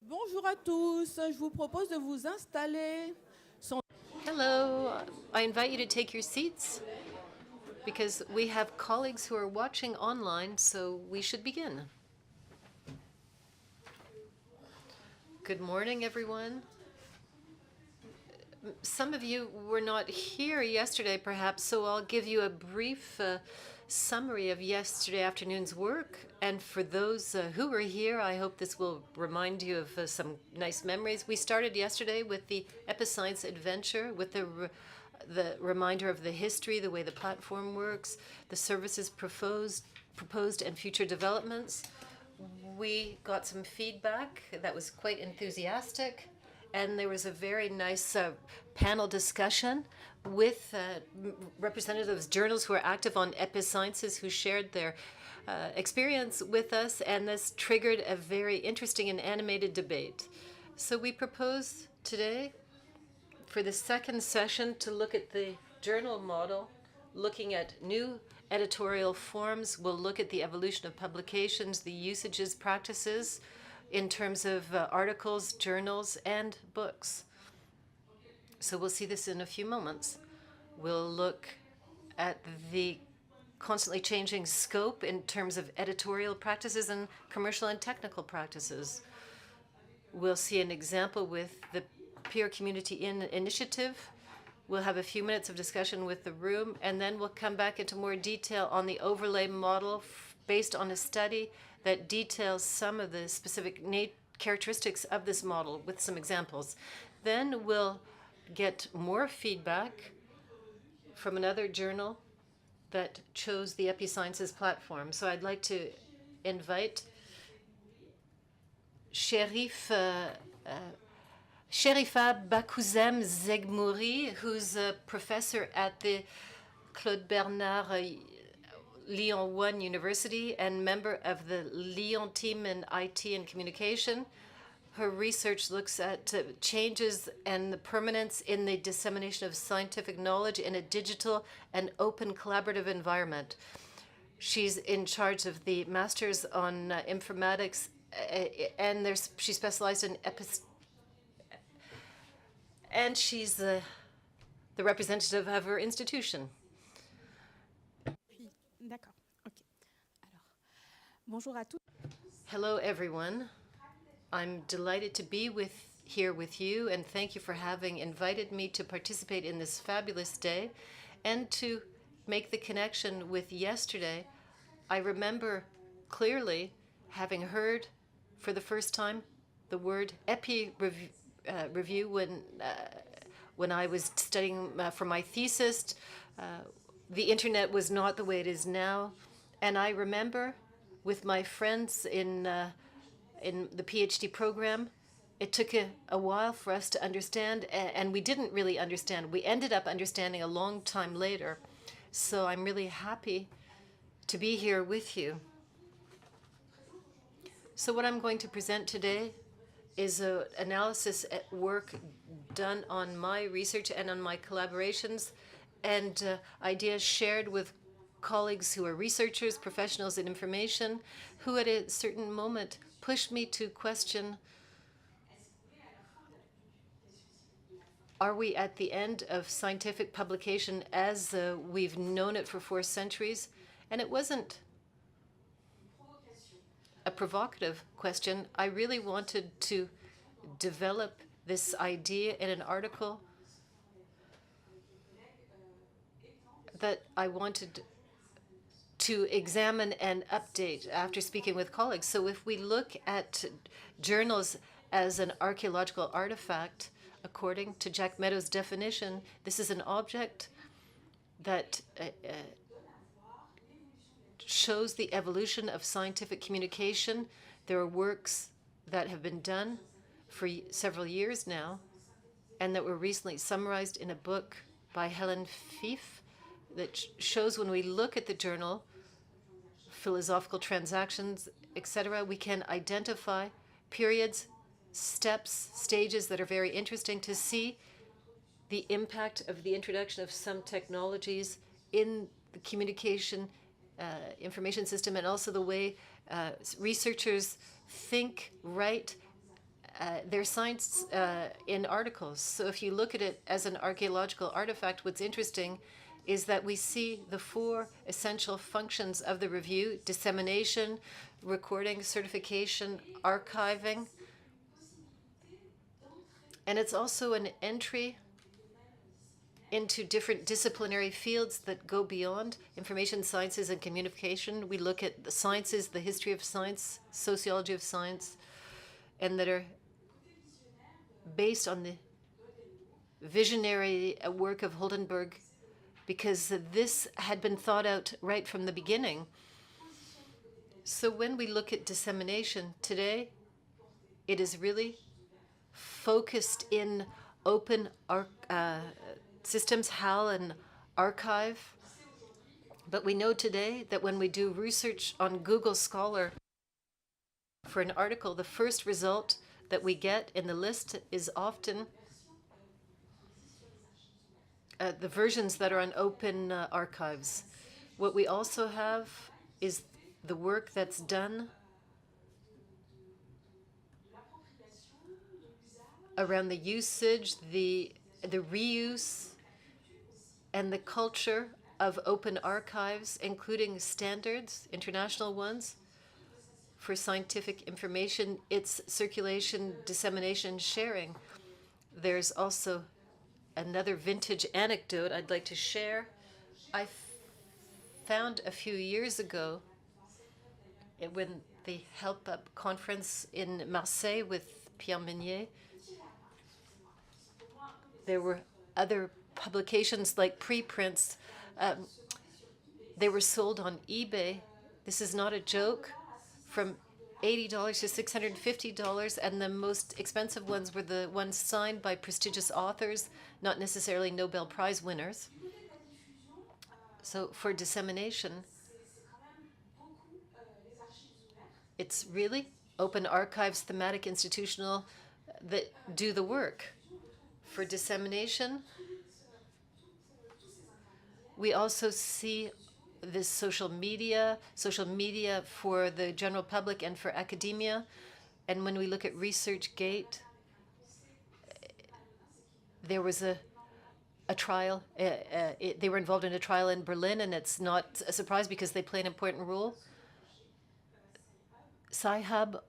Bonjour à tous, je vous propose de vous installer. Hello, I invite you to take your seats because we have colleagues who are watching online, so we should begin. Good morning, everyone. Some of you were not here yesterday, perhaps, so I'll give you a brief summary of yesterday afternoon's work. And for those who were here, I hope this will remind you of some nice memories. We started yesterday with the Episciences adventure, with the reminder of the history, the way the platform works, the services proposed and future developments. We got some feedback that was quite enthusiastic. And there was a very nice panel discussion with representatives of journals who are active on Episciences who shared their experience with us, and this triggered a very interesting and animated debate. So we propose today for the second session to look at the journal model, looking at new editorial forms. We'll look at the evolution of publications, the usages, practices, in terms of articles, journals, and books. So we'll see this in a few moments. We'll look at the constantly changing scope in terms of editorial practices and commercial and technical practices. We'll see an example with the peer community initiative. We'll have a few minutes of discussion with the room, and then we'll come back into more detail on the overlay model based on a study that details some of the specific characteristics of this model with some examples. Then we'll get more feedback from another journal that chose the Episciences platform. So I'd like to invite Chérifa Boukacem-Zeghmouri, who's a professor at the Claude Bernard Lyon 1 University and member of the Lyon team in IT and communication. Her research looks at changes and the permanence in the dissemination of scientific knowledge in a digital and open collaborative environment. She's in charge of the Masters on Informatics, and she specialized in and she's the representative of her institution. D'accord, ok. Alors, bonjour à tous. Hello, everyone. I'm delighted to be here with you, and thank you for having invited me to participate in this fabulous day and to make the connection with yesterday. I remember clearly having heard for the first time the word review when I was studying for my thesis. The internet was not the way it is now. And I remember with my friends in the PhD program, it took a while for us to understand, and we didn't really understand. We ended up understanding a long time later. So I'm really happy to be here with you. So what I'm going to present today is an analysis at work done on my research and on my collaborations, and ideas shared with colleagues who are researchers, professionals in information, who at a certain moment pushed me to question, are we at the end of scientific publication as we've known it for 4 centuries? And it wasn't a provocative question. I really wanted to develop this idea in an article that I wanted to examine and update after speaking with colleagues. So if we look at journals as an archaeological artifact, according to Jack Meadows' definition, this is an object that shows the evolution of scientific communication. There are works that have been done for several years now and that were recently summarized in a book by Hélène that shows when we look at the journal, philosophical transactions, etc., we can identify periods, steps, stages that are very interesting to see the impact of the introduction of some technologies in the communication information system, and also the way researchers think, write, their science in articles. So if you look at it as an archaeological artifact, what's interesting is that we see the 4 essential functions of the review: dissemination, recording, certification, archiving. And it's also an entry into different disciplinary fields that go beyond information sciences and communication. We look at the sciences, the history of science, sociology of science, and that are based on the visionary work of Oldenburg, because this had been thought out right from the beginning. So when we look at dissemination today, it is really focused in open systems, HAL and archive. But we know today that when we do research on Google Scholar for an article, the first result that we get in the list is often the versions that are on open archives. What we also have is the work that's done around the usage, the reuse, and the culture of open archives, including standards, international ones, for scientific information, its circulation, dissemination, sharing. There's also another vintage anecdote I'd like to share. I found a few years ago when the Help Up conference in Marseille with Pierre Meunier, there were other publications like preprints. They were sold on eBay. This is not a joke. From $80 to $650, and the most expensive ones were the ones signed by prestigious authors, not necessarily Nobel Prize winners. So for dissemination, it's really open archives, thematic, institutional, that do the work. For dissemination, we also see this social media for the general public and for academia. And when we look at ResearchGate, there was a trial. They were involved in a trial in Berlin, and it's not a surprise because they play an important role. Sci-Hub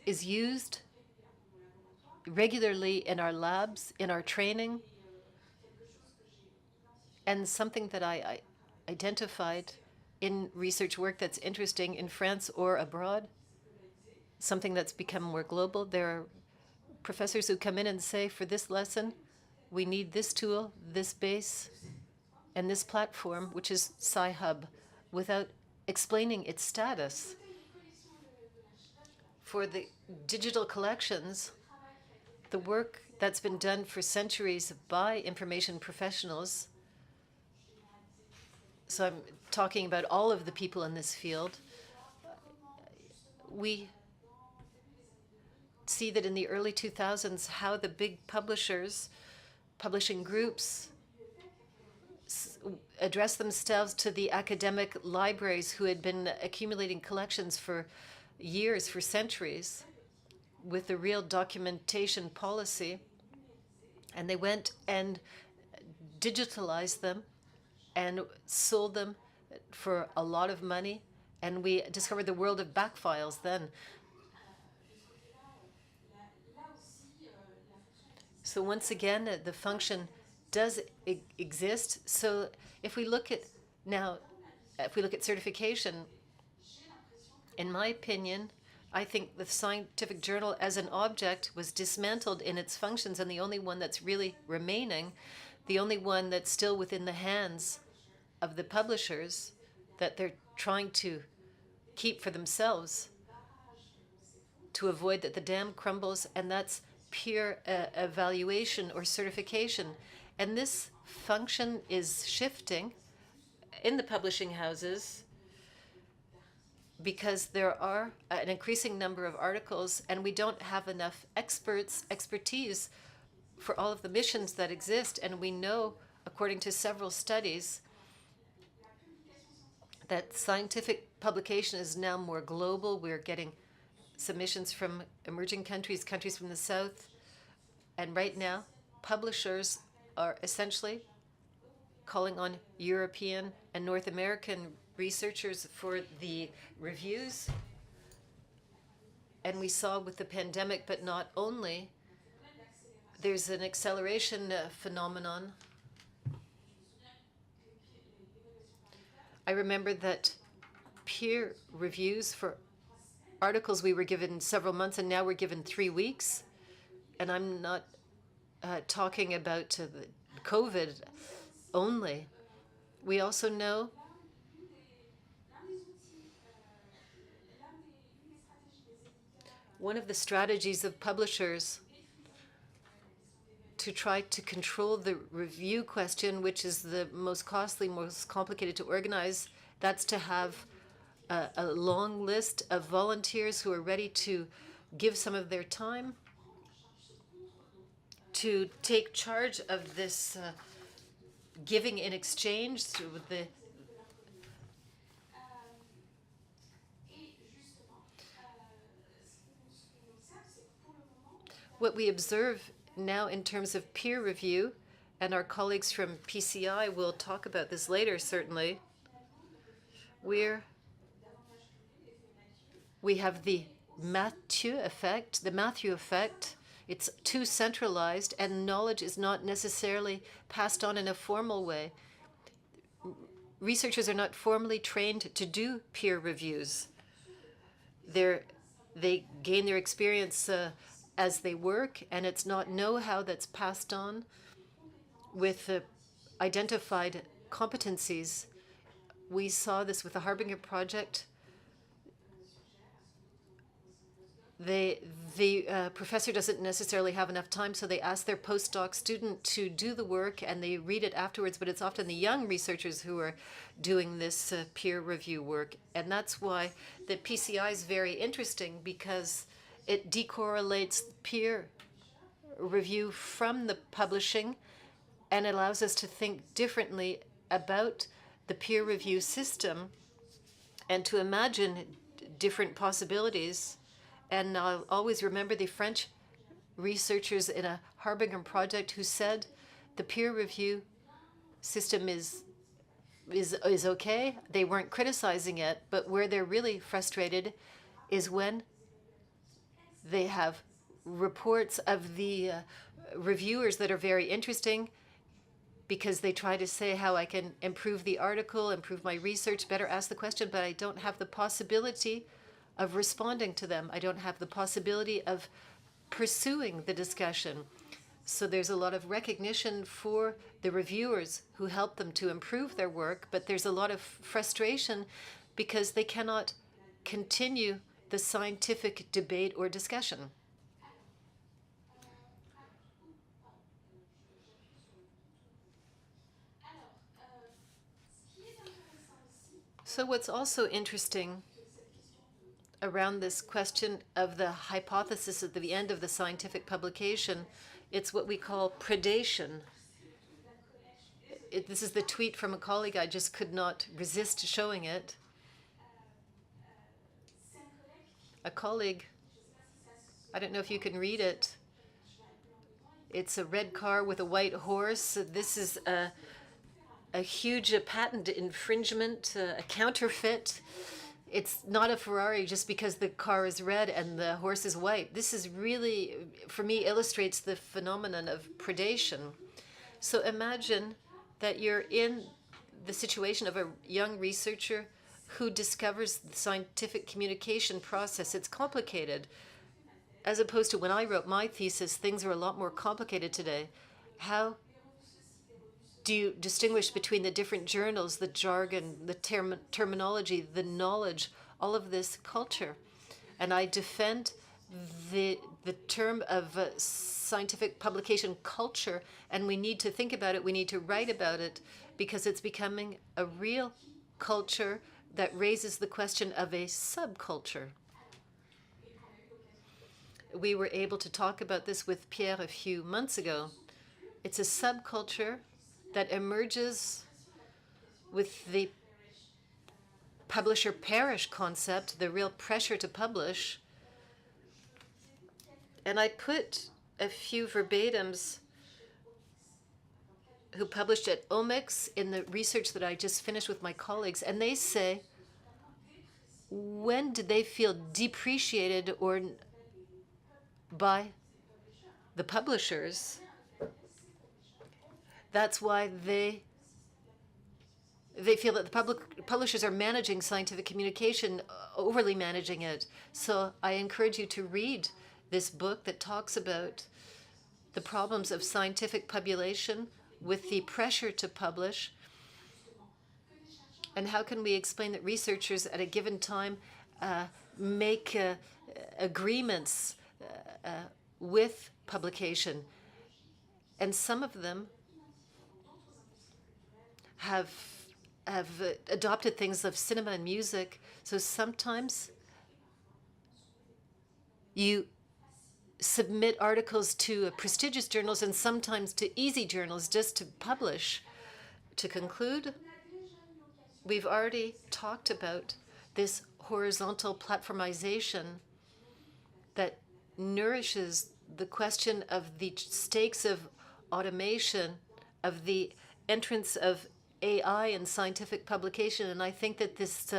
is used regularly in our labs, in our training, and something that I identified in research work that's interesting in France or abroad, something that's become more global. There are professors who come in and say, for this lesson, we need this tool, this base, and this platform, which is Sci-Hub, without explaining its status. For the digital collections, the work that's been done for centuries by information professionals, so I'm talking about all of the people in this field, we see that in the early 2000s, how the big publishers, publishing groups, addressed themselves to the academic libraries who had been accumulating collections for years, for centuries, with a real documentation policy. And they went and digitalized them and sold them for a lot of money. And we discovered the world of back files then. So once again, the function does exist. So if we look at now, if we look at certification, in my opinion, I think the scientific journal as an object was dismantled in its functions, and the only one that's really remaining, the only one that's still within the hands of the publishers that they're trying to keep for themselves to avoid that the dam crumbles, and that's peer evaluation or certification. And this function is shifting in the publishing houses because there are an increasing number of articles, and we don't have enough expertise for all of the missions that exist. And we know, according to several studies, that scientific publication is now more global. We're getting submissions from emerging countries, countries from the south. And right now, publishers are essentially calling on European and North American researchers for the reviews. And we saw with the pandemic, but not only, there's an acceleration phenomenon. I remember that peer reviews for articles we were given several months, and now we're given 3 weeks. And I'm not talking about the COVID only. We also know one of the strategies of publishers to try to control the review question, which is the most costly, most complicated to organize, that's to have a long list of volunteers who are ready to give some of their time to take charge of this giving in exchange with the what we observe now in terms of peer review, and our colleagues from PCI will talk about this later, certainly, where we have the Matthew effect, It's too centralized, and knowledge is not necessarily passed on in a formal way. Researchers are not formally trained to do peer reviews. They gain their experience as they work, and it's not know-how that's passed on with identified competencies. We saw this with the Harbinger project. The professor doesn't necessarily have enough time, so they ask their postdoc student to do the work, and they read it afterwards, but it's often the young researchers who are doing this peer review work. And that's why the PCI is very interesting, because it decorrelates peer review from the publishing, and it allows us to think differently about the peer review system and to imagine different possibilities. And I'll always remember the French researchers in a Harbinger project who said the peer review system is okay. They weren't criticizing it, but where they're really frustrated is when they have reports of the reviewers that are very interesting, because they try to say how I can improve the article, improve my research, better ask the question, but I don't have the possibility of responding to them. I don't have the possibility of pursuing the discussion. So there's a lot of recognition for the reviewers who help them to improve their work, but there's a lot of frustration because they cannot continue the scientific debate or discussion. So what's also interesting around this question of the hypothesis at the end of the scientific publication, it's what we call predation. This is the tweet from a colleague. I just could not resist showing it. A colleague, I don't know if you can read it. It's a red car with a white horse. This is a huge patent infringement, a counterfeit. It's not a Ferrari just because the car is red and the horse is white. This is really, for me, illustrates the phenomenon of predation. So imagine that you're in the situation of a young researcher who discovers the scientific communication process. It's complicated. As opposed to when I wrote my thesis, things are a lot more complicated today. How do you distinguish between the different journals, the jargon, the terminology, the knowledge, all of this culture? And I defend the term of scientific publication culture, and we need to think about it, we need to write about it, because it's becoming a real culture that raises the question of a subculture. We were able to talk about this with Pierre a few months ago. It's a subculture that emerges with the publisher perish concept, the real pressure to publish, And I put a few verbatims who published at Omics in the research that I just finished with my colleagues, and they say, when did they feel depreciated or by the publishers? That's why they feel that the publishers are managing scientific communication, overly managing it. So I encourage you to read this book that talks about the problems of scientific publication with the pressure to publish, and how can we explain that researchers at a given time make agreements with publication. And some of them have adopted things of cinema and music. So sometimes you submit articles to prestigious journals and sometimes to easy journals just to publish. To conclude, we've already talked about this horizontal platformization that nourishes the question of the stakes of automation, of the entrance of AI in scientific publication. And I think that this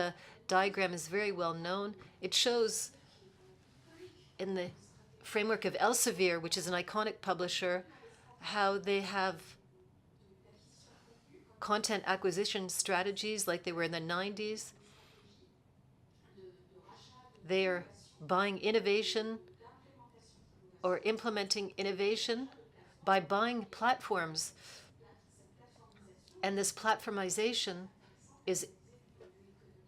diagram is very well known. It shows in the framework of Elsevier, which is an iconic publisher, how they have content acquisition strategies like they were in the 90s. They are buying innovation or implementing innovation by buying platforms. And this platformization is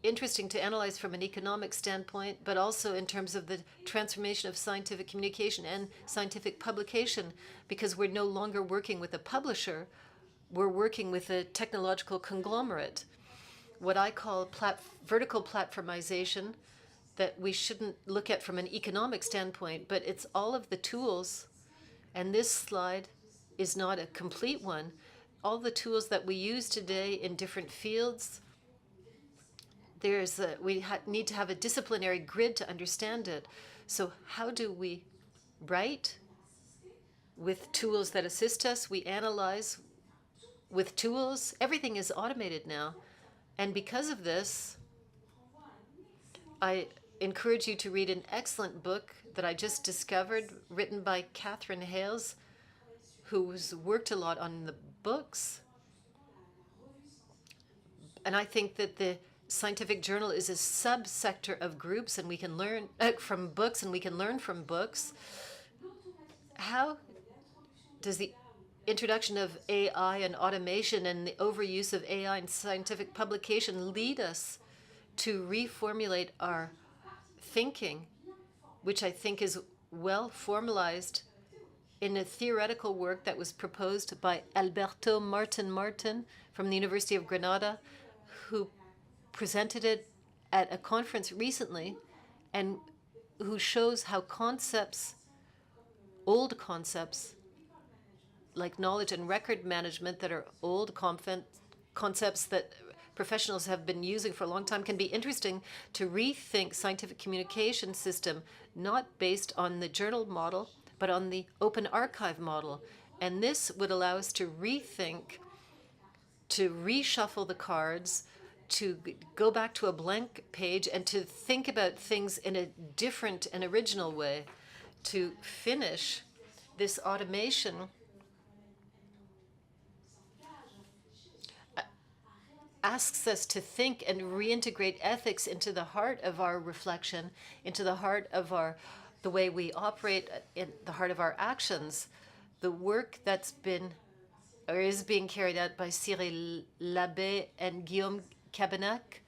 interesting to analyze from an economic standpoint, but also in terms of the transformation of scientific communication and scientific publication, because we're no longer working with a publisher, we're working with a technological conglomerate. What I call vertical platformization, that we shouldn't look at from an economic standpoint, but it's all of the tools, and this slide is not a complete one, all the tools that we use today in different fields. We need to have a disciplinary grid to understand it. So how do we write? With tools that assist us. We analyze with tools. Everything is automated now. And because of this, I encourage you to read an excellent book that I just discovered, written by Catherine Hales, who's worked a lot on the books. And I think that the scientific journal is a subsector of groups, and we can learn from books, and we can learn from books. How does the introduction of AI and automation and the overuse of AI in scientific publication lead us to reformulate our thinking, which I think is well formalized in a theoretical work that was proposed by Alberto Martin from the University of Granada, who presented it at a conference recently, and who shows how old concepts, like knowledge and record management, that are old concepts that professionals have been using for a long time, can be interesting to rethink scientific communication system, not based on the journal model, but on the open archive model. And this would allow us to rethink, to reshuffle the cards, to go back to a blank page, and to think about things in a different and original way, to finish this automation asks us to think and reintegrate ethics into the heart of our reflection, into the heart of the way we operate, in the heart of our actions. The work that's been or is being carried out by Cyril Labbé and Guillaume Cabenac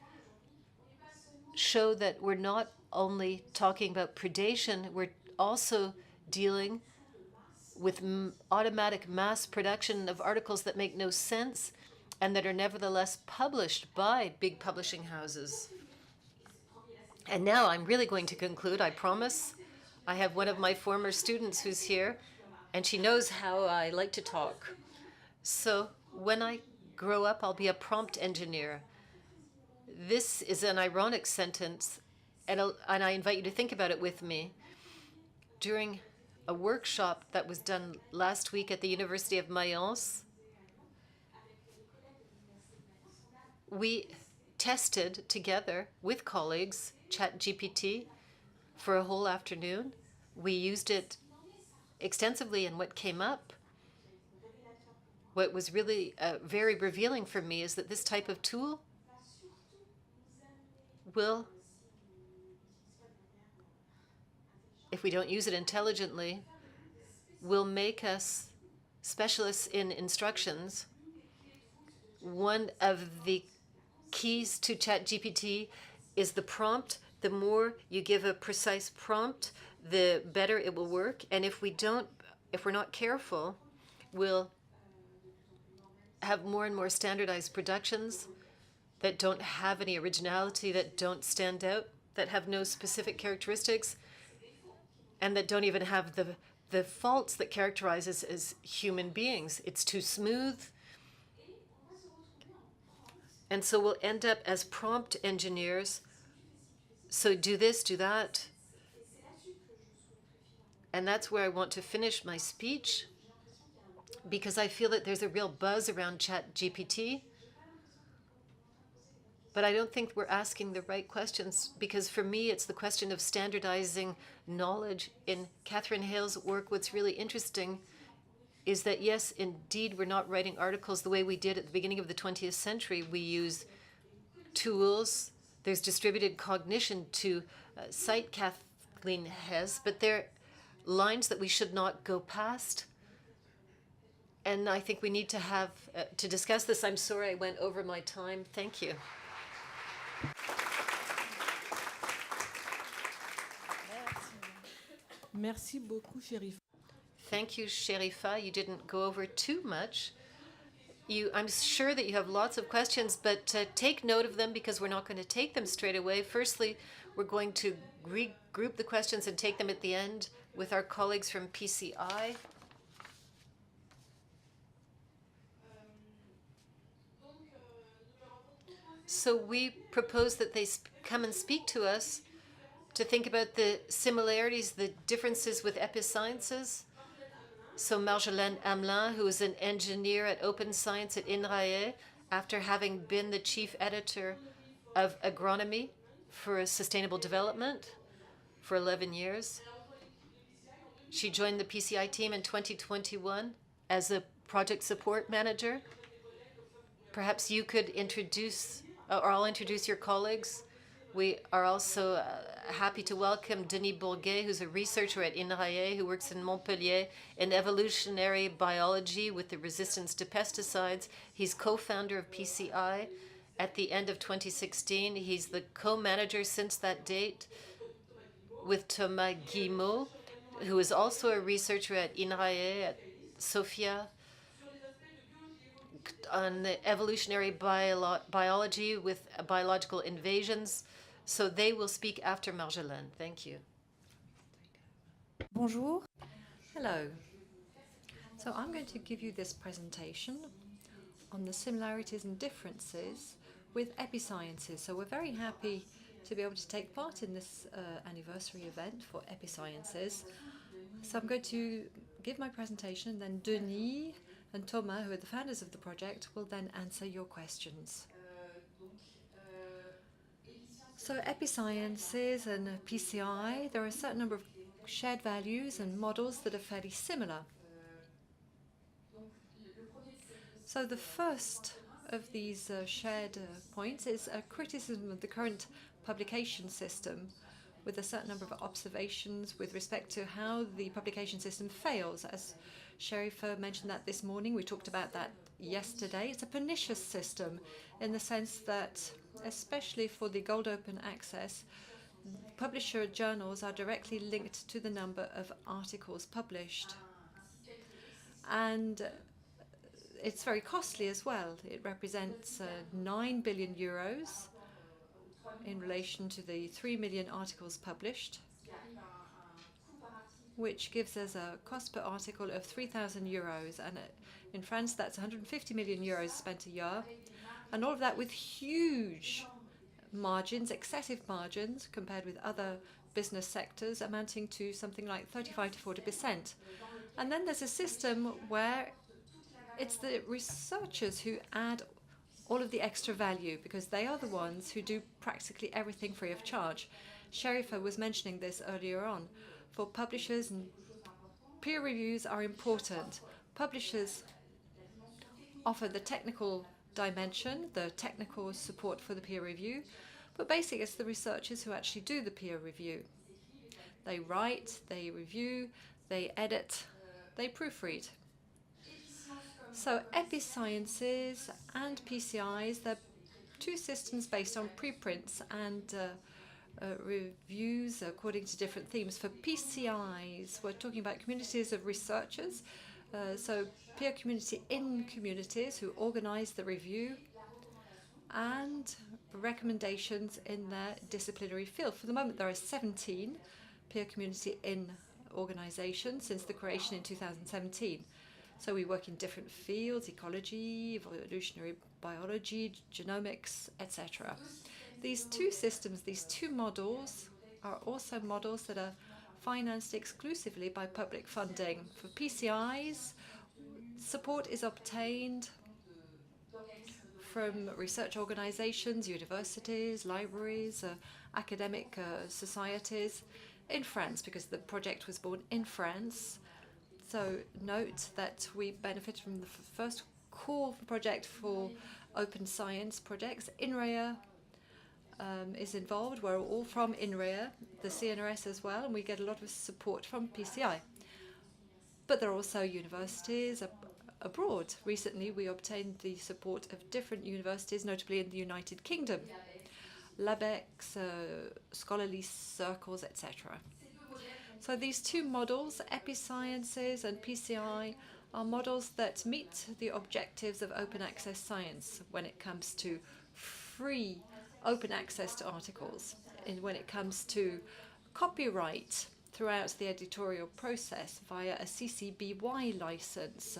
show that we're not only talking about predation, we're also dealing with automatic mass production of articles that make no sense and that are nevertheless published by big publishing houses. And now I'm really going to conclude, I promise. I have one of my former students who's here, and she knows how I like to talk. So when I grow up, I'll be a prompt engineer. This is an ironic sentence, and I invite you to think about it with me. During a workshop that was done last week at the University of Mayence. We tested together with colleagues ChatGPT for a whole afternoon. We used it extensively, and what came up, what was really very revealing for me, is that this type of tool will, if we don't use it intelligently, will make us specialists in instructions. One of the keys to ChatGPT is the prompt. The more you give a precise prompt, the better it will work. And if we're not careful, we'll have more and more standardized productions that don't have any originality, that don't stand out, that have no specific characteristics, and that don't even have the faults that characterize us as human beings. It's too smooth. And so we'll end up as prompt engineers. So do this, do that. And that's where I want to finish my speech, because I feel that there's a real buzz around ChatGPT. But I don't think we're asking the right questions, because for me, it's the question of standardizing knowledge. In Catherine Hale's work, what's really interesting is that, yes, indeed, we're not writing articles the way we did at the beginning of the 20th century. We use tools. There's distributed cognition to cite Kathleen Hesse, but they're lines that we should not go past. And I think we need to have to discuss this. I'm sorry I went over my time. Thank you. Merci beaucoup, Chérifa. Thank you, Chérifa. You didn't go over too much. I'm sure that you have lots of questions, but take note of them, because we're not going to take them straight away. Firstly, we're going to regroup the questions and take them at the end with our colleagues from PCI. So we propose that they come and speak to us to think about the similarities, the differences with Episciences. So Marjolaine Hamelin, who is an engineer at Open Science at INRAE, after having been the chief editor of agronomy for sustainable development for 11 years. She joined the PCI team in 2021 as a project support manager. Perhaps you could introduce, or I'll introduce your colleagues. We are also happy to welcome Denis Bourguet, who's a researcher at INRAE, who works in Montpellier in evolutionary biology with the resistance to pesticides. He's co-founder of PCI. At the end of 2016, he's the co-manager since that date with Thomas Guillemaud, who is also a researcher at INRAE, at Sofia, on the evolutionary biology with biological invasions. So they will speak after Marjolaine. Thank you. Bonjour. Hello. So I'm going to give you this presentation on the similarities and differences with Episciences. So we're very happy to be able to take part in this anniversary event for Episciences. So I'm going to give my presentation, and then Denis and Thomas, who are the founders of the project, will then answer your questions. So Episciences and PCI, there are a certain number of shared values and models that are fairly similar. So the first of these shared points is a criticism of the current publication system, with a certain number of observations with respect to how the publication system fails. As Chérifa mentioned that this morning, we talked about that yesterday. It's a pernicious system in the sense that, especially for the Gold Open Access, publisher journals are directly linked to the number of articles published. And it's very costly as well. It represents 9 billion euros in relation to the 3 million articles published, which gives us a cost per article of 3,000 euros. And in France, that's 150 million euros spent a year. And all of that with huge margins, excessive margins, compared with other business sectors, amounting to something like 35 to 40%. And then there's a system where it's the researchers who add all of the extra value, because they are the ones who do practically everything free of charge. Chérifa was mentioning this earlier on. For publishers, and peer reviews are important. Publishers offer the technical dimension, the technical support for the peer review, but basically it's the researchers who actually do the peer review. They write, they review, they edit, they proofread. So Episciences and PCIs, they're two systems based on preprints and reviews according to different themes. For PCIs, we're talking about communities of researchers, so peer community in communities who organize the review and recommendations in their disciplinary field. For the moment, there are 17 peer community in organizations since the creation in 2017. So we work in different fields: ecology, evolutionary biology, genomics, etc. These two systems, these two models, are also models that are financed exclusively by public funding. For PCIs, support is obtained from research organizations, universities, libraries, academic societies in France, because the project was born in France. So note that we benefit from the first call for project for open science projects. INRAE is involved. We're all from INRAE, the CNRS as well, and we get a lot of support from PCI. But there are also universities abroad. Recently, we obtained the support of different universities, notably in the United Kingdom, LabEx, scholarly circles, etc. So these two models, Episciences and PCI, are models that meet the objectives of open access science when it comes to free open access to articles, and when it comes to copyright throughout the editorial process via a CC-BY license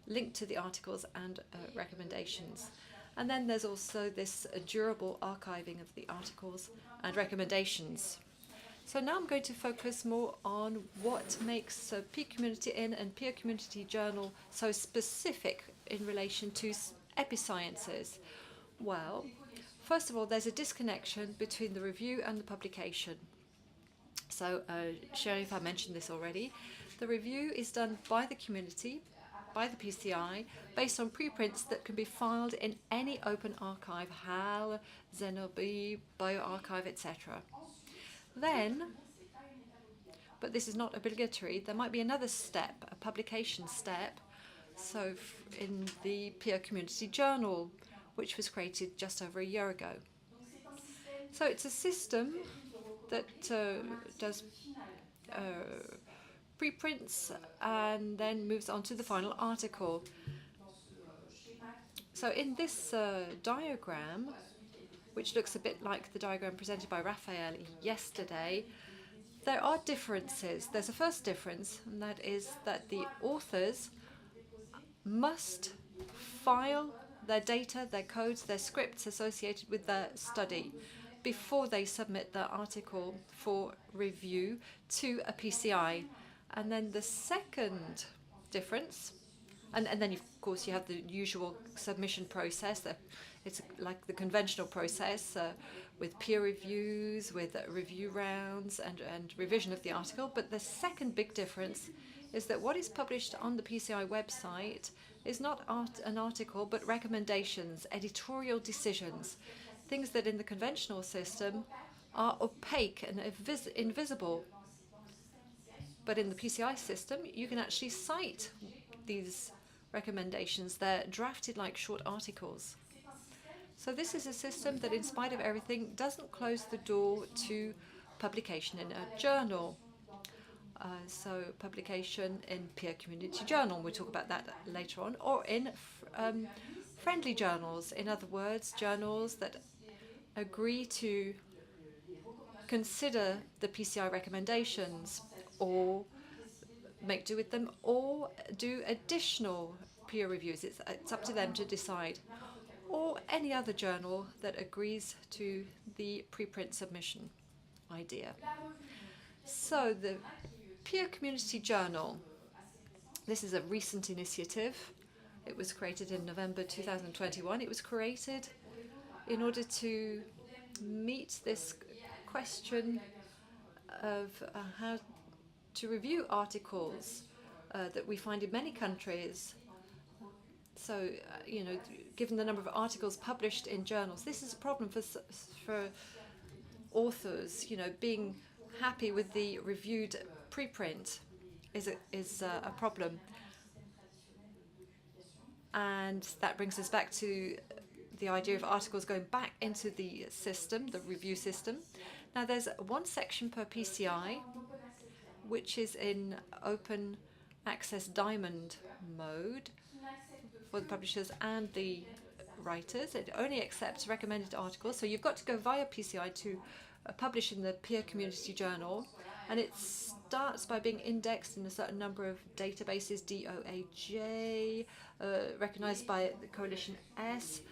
linked to the articles and recommendations. And then there's also this durable archiving of the articles and recommendations. So now I'm going to focus more on what makes peer community in and peer community journal so specific in relation to Episciences. Well, first of all, there's a disconnection between the review and the publication. So Chérifa mentioned this already. The review is done by the community, by the PCI, based on preprints that can be filed in any open archive, HAL, Xenobi, bioRxiv, etc. Then, but this is not obligatory, there might be another step, a publication step, so in the peer community journal, which was created just over a year ago. So it's a system that does preprints and then moves on to the final article. So in this diagram, which looks a bit like the diagram presented by Raphael yesterday, there are differences. There's a first difference, and that is that the authors must file their data, their codes, their scripts associated with their study before they submit their article for review to a PCI. And then the second difference, and then of course you have the usual submission process. It's like the conventional process with peer reviews, with review rounds and revision of the article. But the second big difference is that what is published on the PCI website is not an article, but recommendations, editorial decisions, things that in the conventional system are opaque and invisible. But in the PCI system, you can actually cite these recommendations. They're drafted like short articles. So this is a system that, in spite of everything, doesn't close the door to publication in a journal. So publication in peer community journal, we'll talk about that later on, or in friendly journals. In other words, journals that agree to consider the PCI recommendations or make do with them, or do additional peer reviews. It's up to them to decide. Or any other journal that agrees to the preprint submission idea. So the Peer Community Journal. This is a recent initiative. It was created in November 2021. It was created in order to meet this question of how to review articles that we find in many countries. So, given the number of articles published in journals, this is a problem for authors. Being happy with the reviewed preprint is a problem. And that brings us back to the idea of articles going back into the system, the review system. Now, there's one section per PCI, which is in open access diamond mode for the publishers and the writers. It only accepts recommended articles, so you've got to go via PCI to publish in the Peer Community Journal, and it starts by being indexed in a certain number of databases, DOAJ, recognized by the Coalition S,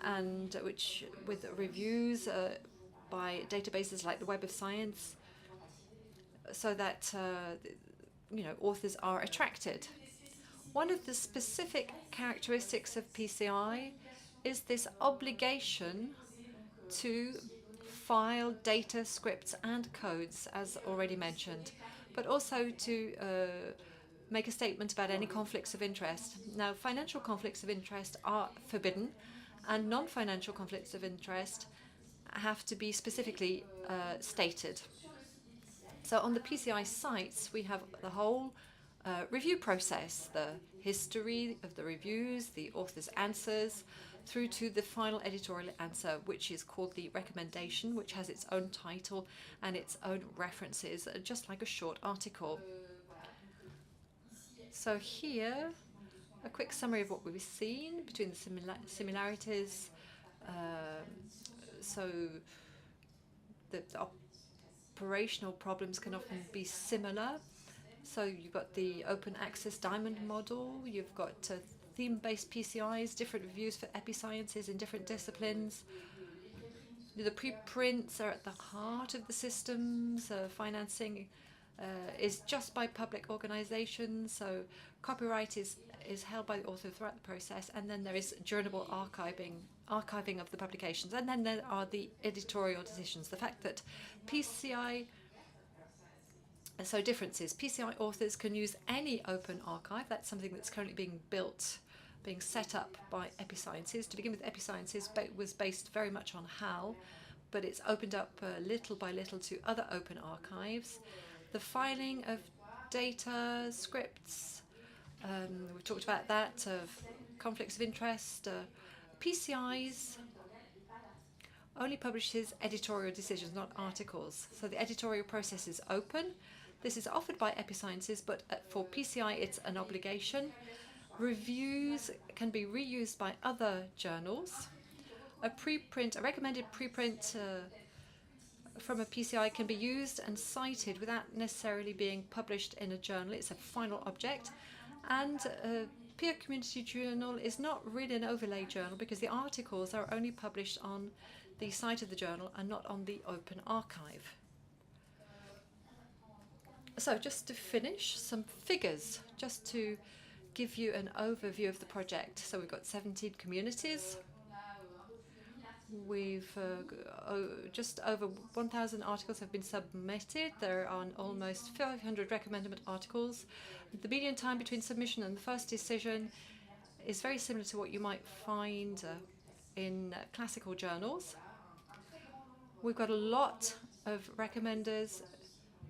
and which with reviews by databases like the Web of Science, so that authors are attracted. One of the specific characteristics of PCI is this obligation to file data, scripts, and codes, as already mentioned, but also to make a statement about any conflicts of interest. Now, financial conflicts of interest are forbidden, and non-financial conflicts of interest have to be specifically stated. So on the PCI sites, we have the whole review process, the history of the reviews, the author's answers, through to the final editorial answer, which is called the recommendation, which has its own title and its own references, just like a short article. So here, a quick summary of what we've seen between the similarities. So the operational problems can often be similar. So you've got the open access diamond model, you've got theme-based PCIs, different reviews for Episciences in different disciplines. The preprints are at the heart of the systems. Financing is just by public organizations, so copyright is held by the author throughout the process, and then there is journal archiving of the publications, and then there are the editorial decisions. The fact that PCI, so differences, PCI authors can use any open archive. That's something that's currently being set up by Episciences. To begin with, Episciences was based very much on HAL, but it's opened up little by little to other open archives. The filing of data, scripts, we've talked about that, of conflicts of interest. PCIs only publishes editorial decisions, not articles. So the editorial process is open. This is offered by Episciences, but for PCI it's an obligation. Reviews can be reused by other journals. A recommended preprint from a PCI can be used and cited without necessarily being published in a journal. It's a final object. And a Peer Community Journal is not really an overlay journal because the articles are only published on the site of the journal and not on the open archive. So just to finish, some figures, just to give you an overview of the project. So we've got 17 communities. We've just over 1,000 articles have been submitted. There are almost 500 recommended articles. The median time between submission and the first decision is very similar to what you might find in classical journals. We've got a lot of recommenders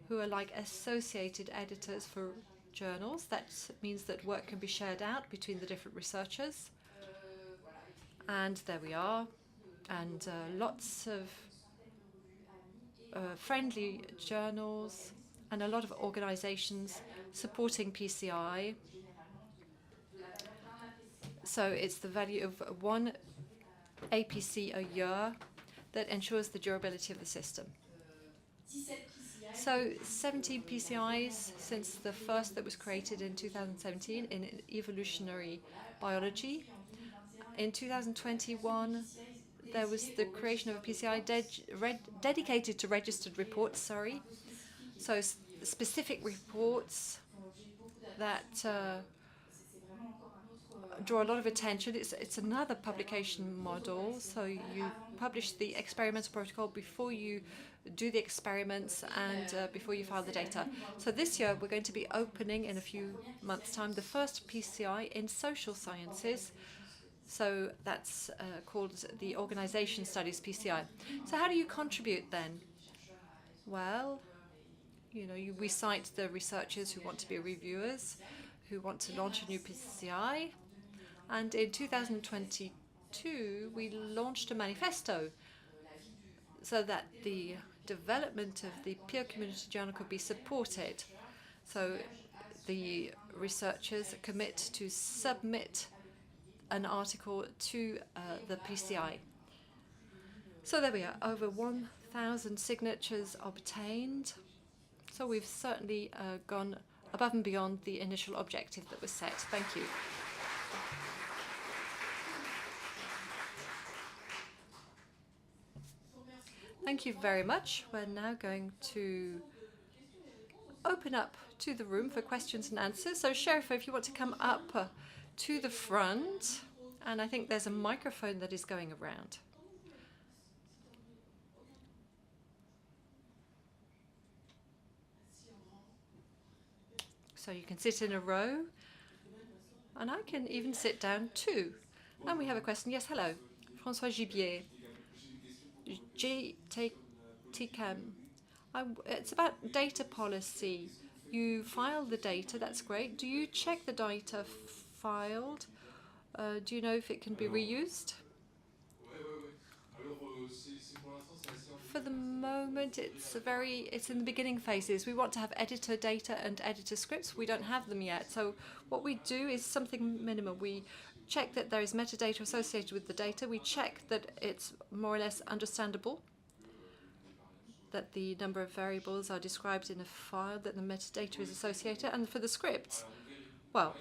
who are like associated editors for journals. That means that work can be shared out between the different researchers. And there we are. And lots of friendly journals and a lot of organizations supporting PCI. So it's the value of 1 APC a year that ensures the durability of the system. So 17 PCIs since the first that was created in 2017 in evolutionary biology. In 2021, there was the creation of a PCI dedicated to registered reports, So specific reports that draw a lot of attention. It's another publication model. So you publish the experimental protocol before you do the experiments and before you file the data. So this year we're going to be opening in a few months' time the first PCI in social sciences. So that's called the Organization Studies PCI. So how do you contribute then? Well, we cite the researchers who want to be reviewers, who want to launch a new PCI. And in 2022, we launched a manifesto so that the development of the peer community journal could be supported. So the researchers commit to submit an article to the PCI. So there we are, over 1,000 signatures obtained. So we've certainly gone above and beyond the initial objective that was set. Thank you. Thank you very much. We're now going to open up to the room for questions and answers. So Chérifa, if you want to come up to the front, and I think there's a microphone that is going around. So you can sit in a row, and I can even sit down too. And we have a question. Yes, hello. François Gibier. JTCAM. It's about data policy. You file the data, that's great. Do you check the data filed? Do you know if it can be reused? For the moment, it's in the beginning phases. We want to have editor data and editor scripts. We don't have them yet. So what we do is something minimal. We check that there is metadata associated with the data. We check that it's more or less understandable, that the number of variables are described in a file, that the metadata is associated. And for the scripts, well,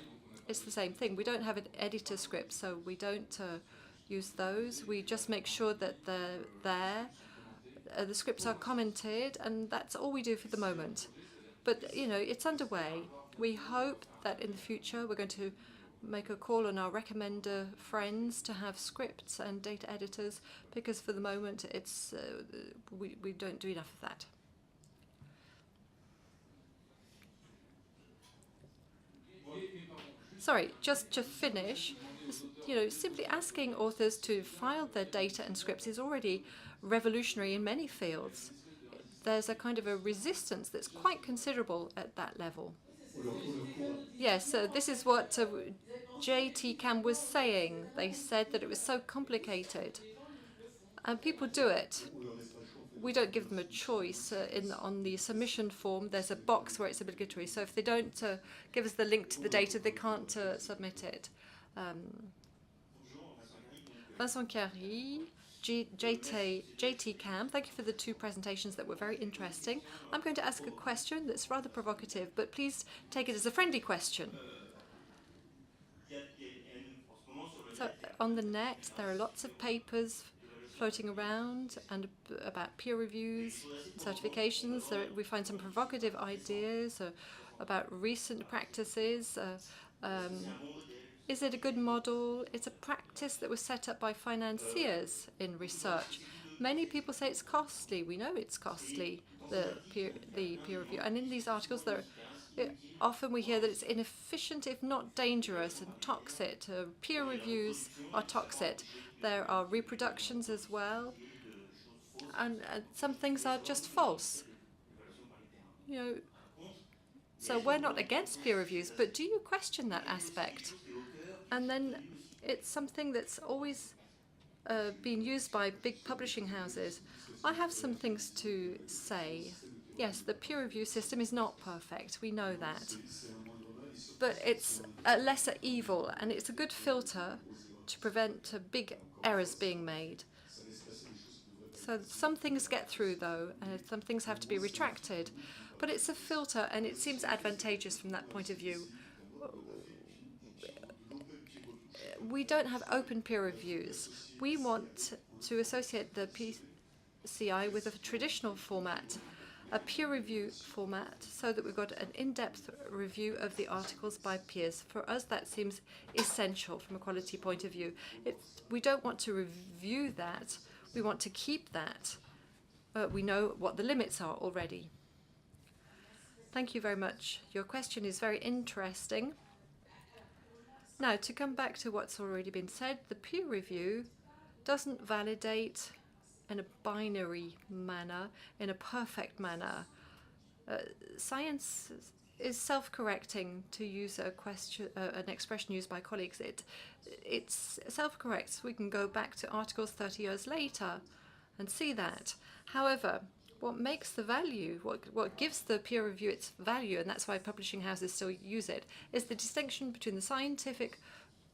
it's the same thing. We don't have an editor script, so we don't use those. We just make sure that they're there. The scripts are commented, and that's all we do for the moment. But, it's underway. We hope that in the future we're going to make a call on our recommender friends to have scripts and data editors, because for the moment it's we don't do enough of that. Sorry, just to finish, simply asking authors to file their data and scripts is already revolutionary in many fields. There's a kind of a resistance that's quite considerable at that level. Yes, this is what JTCAM was saying. They said that it was so complicated. And people do it. We don't give them a choice. On the submission form, there's a box where it's obligatory. So if they don't give us the link to the data, they can't submit it. Vincent Carry, JTCAM, thank you for the two presentations that were very interesting. I'm going to ask a question that's rather provocative, but please take it as a friendly question. So on the net, there are lots of papers floating around and about peer reviews, certifications. We find some provocative ideas about recent practices. Is it a good model? It's a practice that was set up by financiers in research. Many people say it's costly. We know it's costly, the peer review. And in these articles, often we hear that it's inefficient, if not dangerous, and toxic. Peer reviews are toxic. There are reproductions as well. And some things are just false. So we're not against peer reviews, but do you question that aspect? And then it's something that's always been used by big publishing houses. I have some things to say. Yes, the peer review system is not perfect. We know that. But it's a lesser evil, and it's a good filter to prevent big errors being made. So some things get through, though, and some things have to be retracted. But it's a filter, and it seems advantageous from that point of view. We don't have open peer reviews. We want to associate the PCI with a traditional format. a peer review format so that we've got an in-depth review of the articles by peers. For us, that seems essential from a quality point of view. We don't want to review that. We want to keep that. We know what the limits are already. Thank you very much. Your question is very interesting. Now, to come back to what's already been said, the peer review doesn't validate in a binary manner, in a perfect manner. Science is self-correcting, to use an expression used by colleagues. It's self-corrects. We can go back to articles 30 years later and see that. However, what makes the value, what gives the peer review its value, and that's why publishing houses still use it, is the distinction between the scientific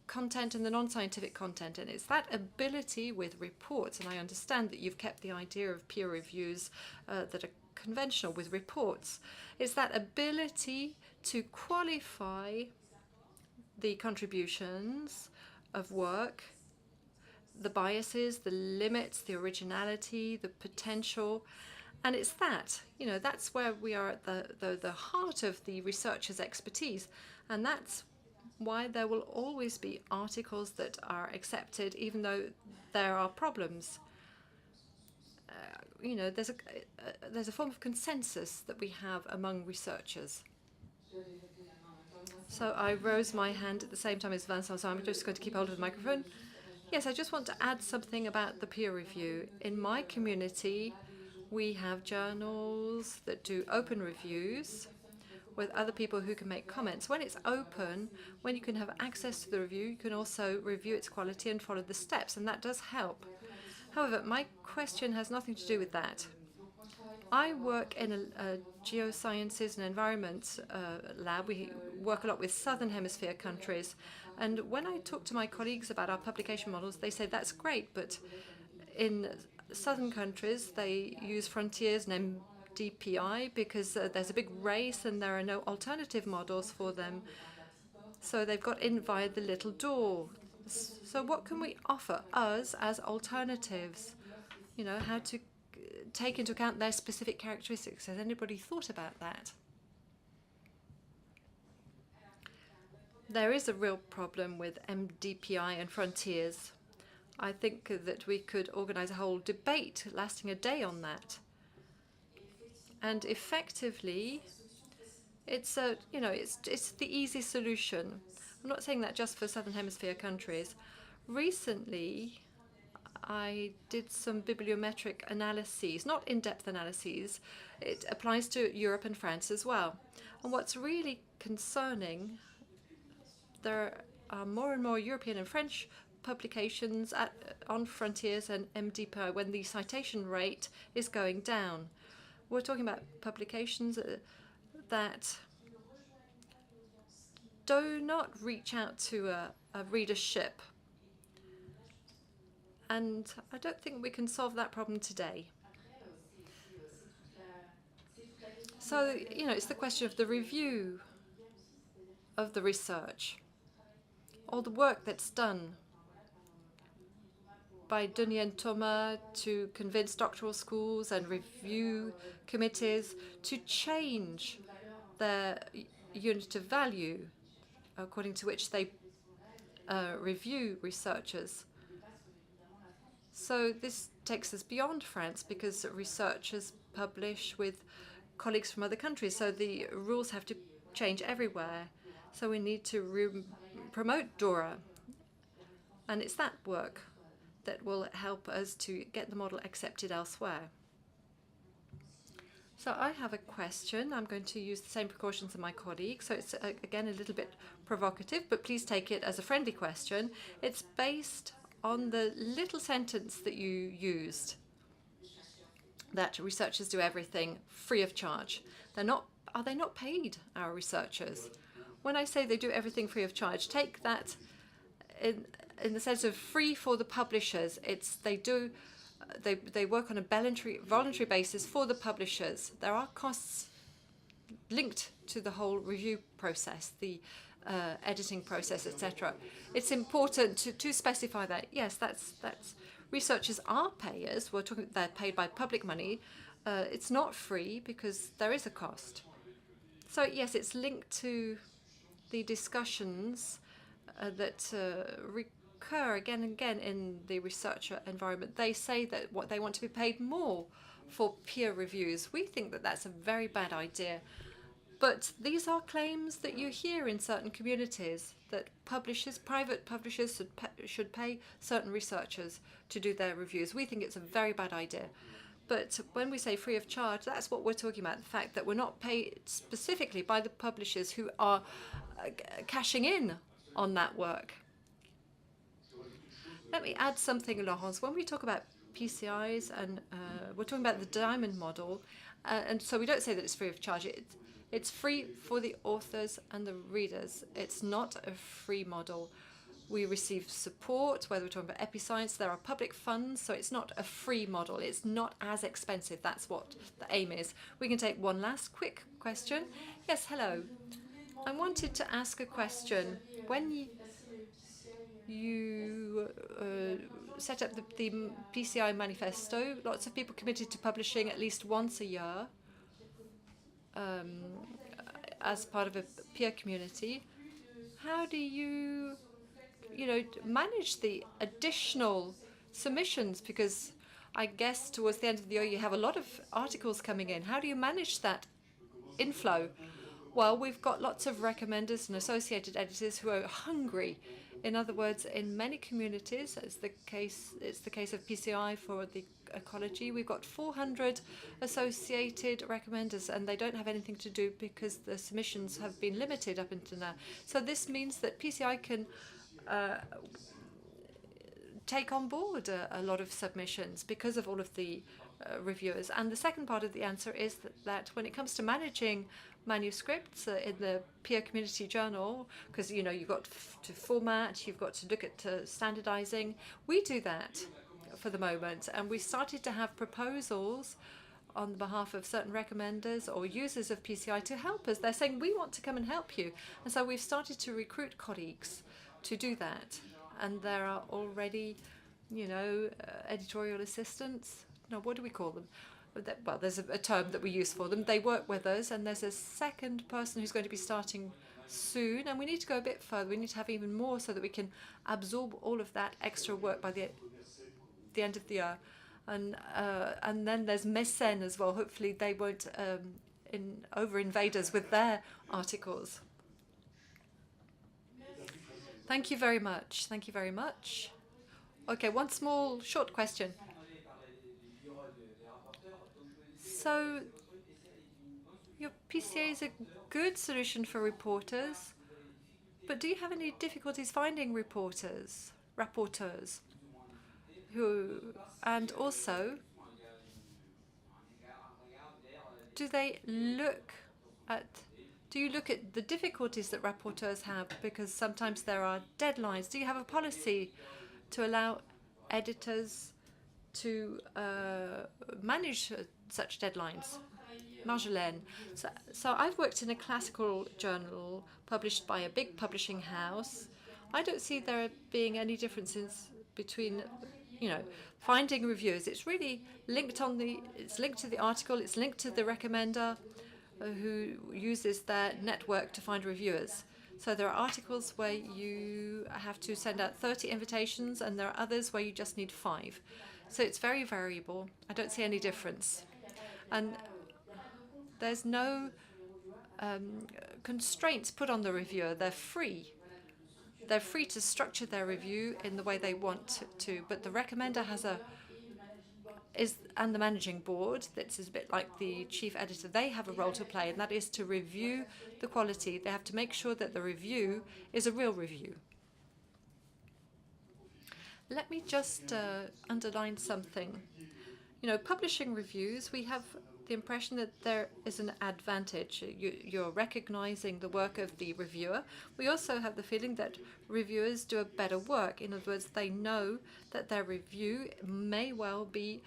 content and the non-scientific content. And it's that ability with reports, and I understand that you've kept the idea of peer reviews that are conventional with reports. It's that ability to qualify the contributions of work, the biases, the limits, the originality, the potential. And it's that, that's where we are at the heart of the researcher's expertise. And that's why there will always be articles that are accepted, even though there are problems. There's a form of consensus that we have among researchers. So I rose my hand at the same time as Vincent, so I'm just going to keep hold of the microphone. Yes, I just want to add something about the peer review. In my community, we have journals that do open reviews with other people who can make comments. When it's open, when you can have access to the review, you can also review its quality and follow the steps, and that does help. However, my question has nothing to do with that. I work in a geosciences and environment lab. We work a lot with Southern Hemisphere countries. And when I talk to my colleagues about our publication models, they say that's great, but in Southern countries, they use frontiers and MDPI because there's a big race and there are no alternative models for them. So they've got in via the little door. So what can we offer us as alternatives? How to take into account their specific characteristics. Has anybody thought about that? There is a real problem with MDPI and frontiers. I think that we could organize a whole debate lasting a day on that. And effectively, it's the easy solution. I'm not saying that just for Southern Hemisphere countries. Recently, I did some bibliometric analyses, not in-depth analyses. It applies to Europe and France as well. And what's really concerning, there are more and more European and French publications on frontiers and MDPI when the citation rate is going down. We're talking about publications that do not reach out to a readership. And I don't think we can solve that problem today. So, it's the question of the review of the research, all the work that's done by Denis and Thomas to convince doctoral schools and review committees to change their unit of value according to which they review researchers. So this takes us beyond France because researchers publish with colleagues from other countries. So the rules have to change everywhere. So we need to promote DORA. And it's that work that will help us to get the model accepted elsewhere. So I have a question. I'm going to use the same precautions as my colleague. So it's, again, a little bit provocative, but please take it as a friendly question. It's based on the little sentence that you used, that researchers do everything free of charge. Are they not paid, our researchers? When I say they do everything free of charge, take that in the sense of free for the publishers. They work on a voluntary basis for the publishers. There are costs linked to the whole review process, the editing process, etc. It's important to specify that. Yes, that's researchers are payers. They're paid by public money. It's not free because there is a cost. So yes, it's linked to the discussions that recur again and again in the researcher environment. They say that what they want to be paid more for peer reviews. We think that that's a very bad idea. But these are claims that you hear in certain communities, that publishers, private publishers, should pay certain researchers to do their reviews. We think it's a very bad idea. But when we say free of charge, that's what we're talking about, the fact that we're not paid specifically by the publishers who are cashing in on that work. Let me add something, Laurence. When we talk about PCIs, and we're talking about the diamond model, and so we don't say that it's free of charge. It's free for the authors and the readers. It's not a free model. We receive support, whether we're talking about Episciences, there are public funds, so it's not a free model. It's not as expensive. That's what the aim is. We can take one last quick question. Yes, hello. I wanted to ask a question. When you set up the PCI manifesto, lots of people committed to publishing at least once a year as part of a peer community. How do you manage the additional submissions? Because I guess towards the end of the year you have a lot of articles coming in. How do you manage that inflow? Well, we've got lots of recommenders and associated editors who are hungry. In other words, in many communities, it's the case of PCI for the ecology, we've got 400 associated recommenders, and they don't have anything to do because the submissions have been limited up until now. So this means that PCI can take on board a lot of submissions because of all of the reviewers. And the second part of the answer is that when it comes to managing manuscripts in the peer community journal, because you've got to format, you've got to look at standardizing. We do that for the moment, and we started to have proposals on behalf of certain recommenders or users of PCI to help us. They're saying, we want to come and help you. And so we've started to recruit colleagues to do that. And there are already, editorial assistants. No, what do we call them? Well, there's a term that we use for them. They work with us, and there's a second person who's going to be starting soon, and we need to go a bit further. We need to have even more so that we can absorb all of that extra work by the end of the year. And then there's Mécène as well. Hopefully they won't over-invade us with their articles. Thank you very much. Thank you very much. Okay, one small short question. So your PCA is a good solution for reporters, but do you have any difficulties finding rapporteurs? And also, do you look at the difficulties that rapporteurs have, because sometimes there are deadlines? Do you have a policy to allow editors to manage such deadlines? Marjolaine. So I've worked in a classical journal published by a big publishing house. I don't see there being any differences between finding reviewers. It's really linked to the article, it's linked to the recommender who uses their network to find reviewers. So there are articles where you have to send out 30 invitations, and there are others where you just need 5. So it's very variable. I don't see any difference. And there's no constraints put on the reviewer. They're free. They're free to structure their review in the way they want to, but the recommender and the managing board, that's a bit like the chief editor, they have a role to play, and that is to review the quality. They have to make sure that the review is a real review. Let me just underline something. Publishing reviews, we have the impression that there is an advantage. You're recognizing the work of the reviewer. We also have the feeling that reviewers do a better work. In other words, they know that their review may well be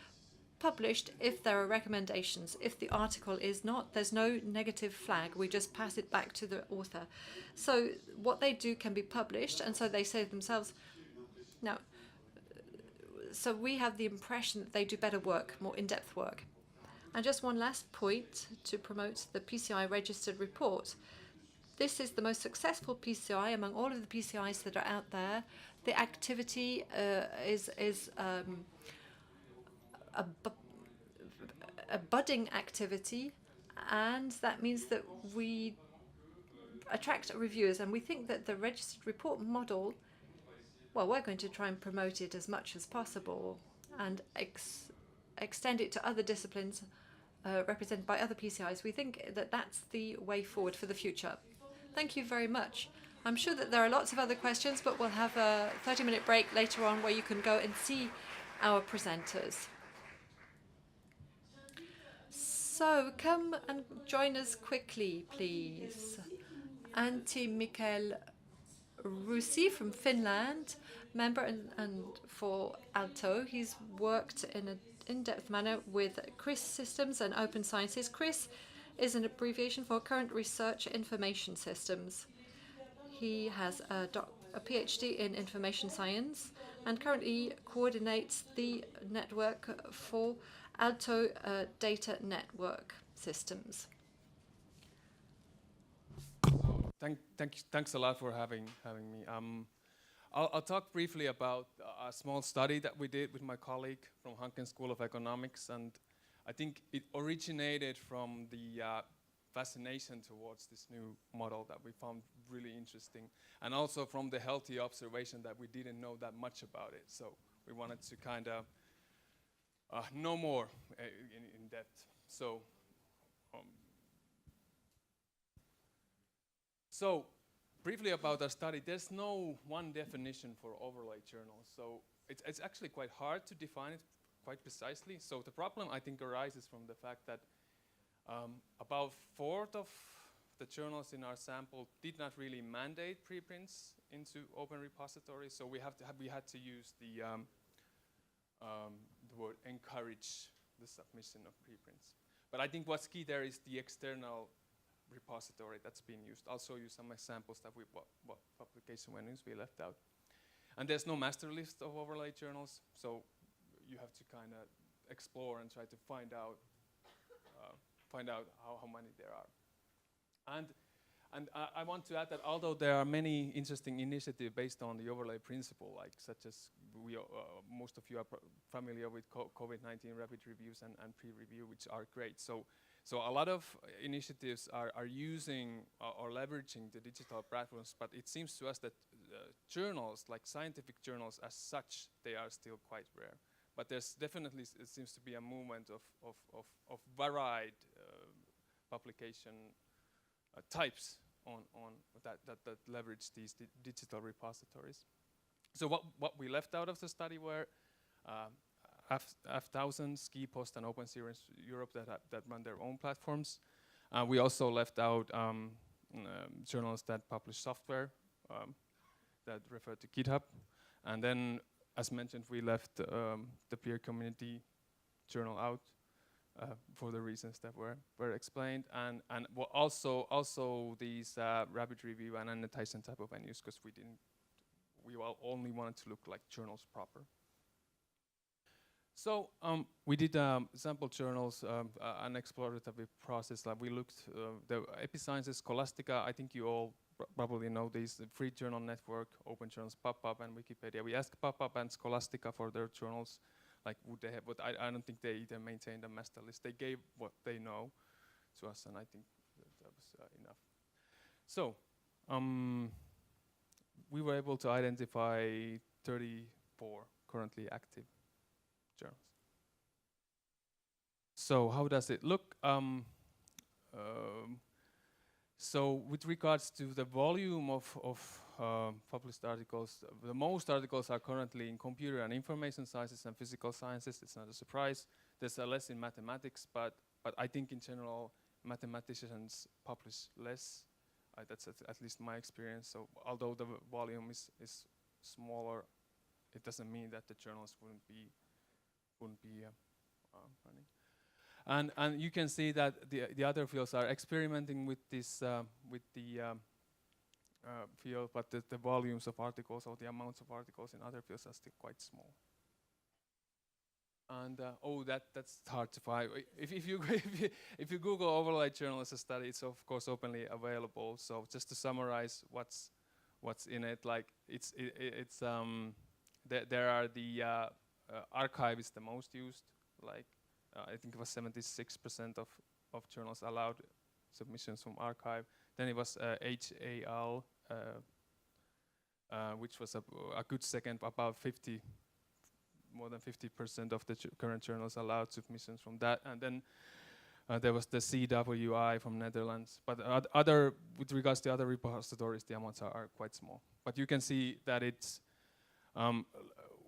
published if there are recommendations. If the article is not, there's no negative flag. We just pass it back to the author. So what they do can be published, and so they say to themselves, now, so we have the impression that they do better work, more in-depth work. And just one last point to promote the PCI registered report. This is the most successful PCI among all of the PCIs that are out there. The activity is a budding activity, and that means that we attract reviewers, and we think that the registered report model, well, we're going to try and promote it as much as possible and extend it to other disciplines represented by other PCIs. We think that that's the way forward for the future. Thank you very much. I'm sure that there are lots of other questions, but we'll have a 30-minute break later on where you can go and see our presenters. So come and join us quickly, please. Antti Mikael Rousi from Finland, member and for Aalto. He's worked in an in-depth manner with CRIS systems and open sciences. CRIS is an abbreviation for Current Research Information Systems. He has a PhD in information science and currently coordinates the network for Aalto data network systems. Thanks a lot for having me. I'll talk briefly about a small study that we did with my colleague from Hanken School of Economics, and I think it originated from the fascination towards this new model that we found really interesting, and also from the healthy observation that we didn't know that much about it. So we wanted to kind of know more in depth. So briefly about our study, there's no one definition for overlay journals. So it's actually quite hard to define it quite precisely. So the problem, I think, arises from the fact that about a fourth of the journals in our sample did not really mandate preprints into open repositories. So we had to use the word encourage the submission of preprints. But I think what's key there is the external repository that's being used. I'll show you some examples that what publication venues we left out. And there's no master list of overlay journals, so you have to kind of explore and try to find out how many there are. And I want to add that although there are many interesting initiatives based on the overlay principle, like such as most of you are familiar with COVID-19 rapid reviews and pre-review, which are great. So a lot of initiatives are using or leveraging the digital platforms, but it seems to us that journals, like scientific journals as such, they are still quite rare. But there's definitely, it seems to be a movement of varied publication types on that leverage these digital repositories. So what we left out of the study were F1000, Ski, Post, and OpenScience Europe that run their own platforms. We also left out journals that publish software that refer to GitHub. And then, as mentioned, we left the peer community journal out for the reasons that were explained. And also these rapid review and annotation type of venues, because we only wanted to look like journals proper. So we did sample journals, an exploratory process. Like we looked the Episciences, Scholastica. I think you all probably know these: the free journal network, open journals, PubPub, and Wikipedia. We asked PubPub and Scholastica for their journals, like would they have? But I don't think they either maintained a master list. They gave what they know to us, and I think that was enough. So we were able to identify 34 currently active journals. So how does it look? So with regards to the volume of published articles, the most articles are currently in computer and information sciences and physical sciences. It's not a surprise. There's less in mathematics, but I think in general mathematicians publish less. That's at least my experience. So although the volume is smaller, it doesn't mean that the journals wouldn't be running. And you can see that the other fields are experimenting with this field, but the volumes of articles or the amounts of articles in other fields are still quite small. And that's hard to find. If you if you Google overlay journalism study, it's of course openly available. So just to summarize, what's in it, like there are the archive is the most used. Like I think it was 76% of journals allowed submissions from archive. Then it was HAL, which was a good second, about more than 50% of the current journals allowed submissions from that. And then there was the CWI from Netherlands. But with regards to other repositories, the amounts are quite small. But you can see that it's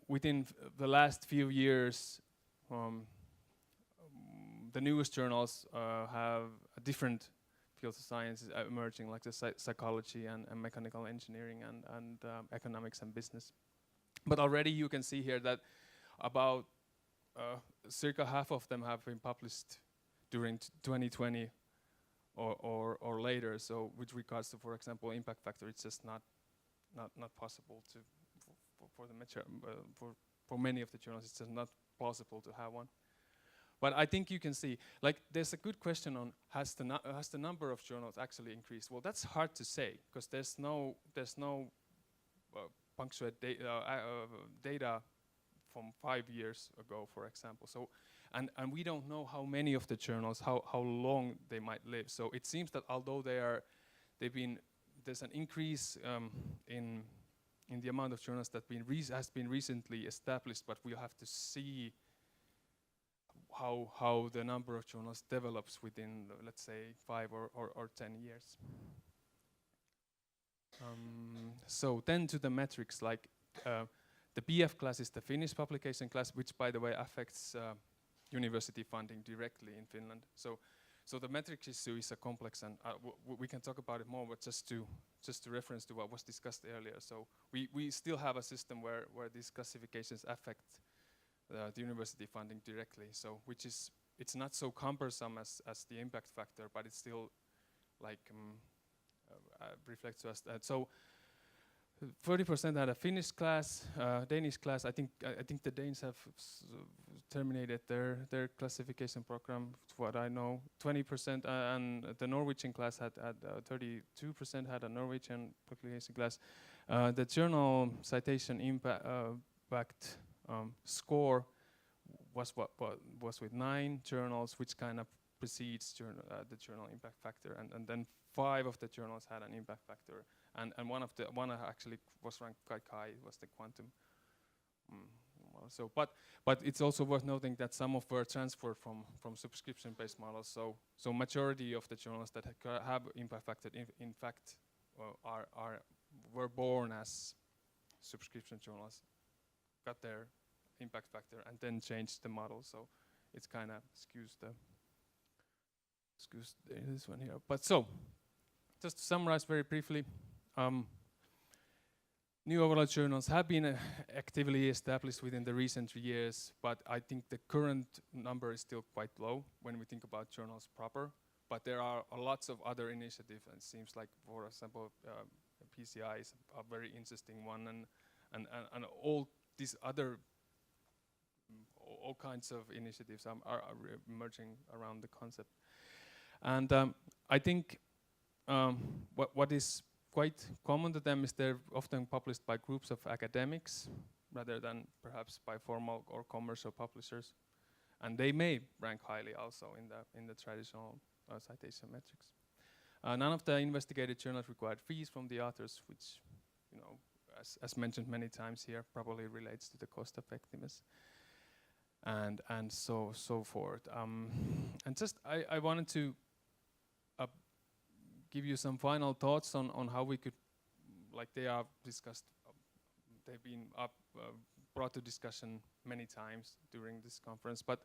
within the last few years, the newest journals have a different fields of science emerging, like the psychology and mechanical engineering and economics and business. But already you can see here that about circa half of them have been published during 2020 or later. So with regards to, for example, impact factor, it's just not possible to for many of the journals. It's just not possible to have one. But I think you can see, like, there's a good question on has the number of journals actually increased? Well, that's hard to say because there's no punctuate data from 5 years ago, for example. So, and we don't know how many of the journals, how long they might live. So it seems that although there's an increase in the amount of journals that has been recently established, but we'll have to see how the number of journals develops within, let's say, 5 or 10 years. So then to the metrics, like the BF class is the Finnish publication class, which, by the way, affects university funding directly in Finland. So the metrics issue is a complex, and we can talk about it more, but just to reference to what was discussed earlier. So we still have a system where these classifications affect the university funding directly. So it's not so cumbersome as the impact factor, but it's still like reflects to us that. So 30% had a Finnish class, Danish class. I think the Danes have terminated their classification program, what I know. 20% and the Norwegian class had 32% had a Norwegian publication class. The journal citation impact score was with 9 journals, which kind of precedes the journal impact factor, and then 5 of the journals had an impact factor, and one actually was ranked quite high. It was the quantum. So, but it's also worth noting that some of were transferred from subscription-based models. So majority of the journals that have impact factor, in fact, were born as subscription journals, got their impact factor, and then changed the model. So it's kind of skews this one here. But so, just to summarize very briefly, new overlay journals have been actively established within the recent years, but I think the current number is still quite low when we think about journals proper. But there are lots of other initiatives, and it seems like, for example, PCI is a very interesting one, and all these other all kinds of initiatives are emerging around the concept. And I think what is quite common to them is they're often published by groups of academics rather than perhaps by formal or commercial publishers, and they may rank highly also in the traditional citation metrics. None of the investigated journals required fees from the authors, which, you know, as mentioned many times here, probably relates to the cost effectiveness. And so forth. And just I wanted to give you some final thoughts on how we could, like they are discussed, they've been brought to discussion many times during this conference. But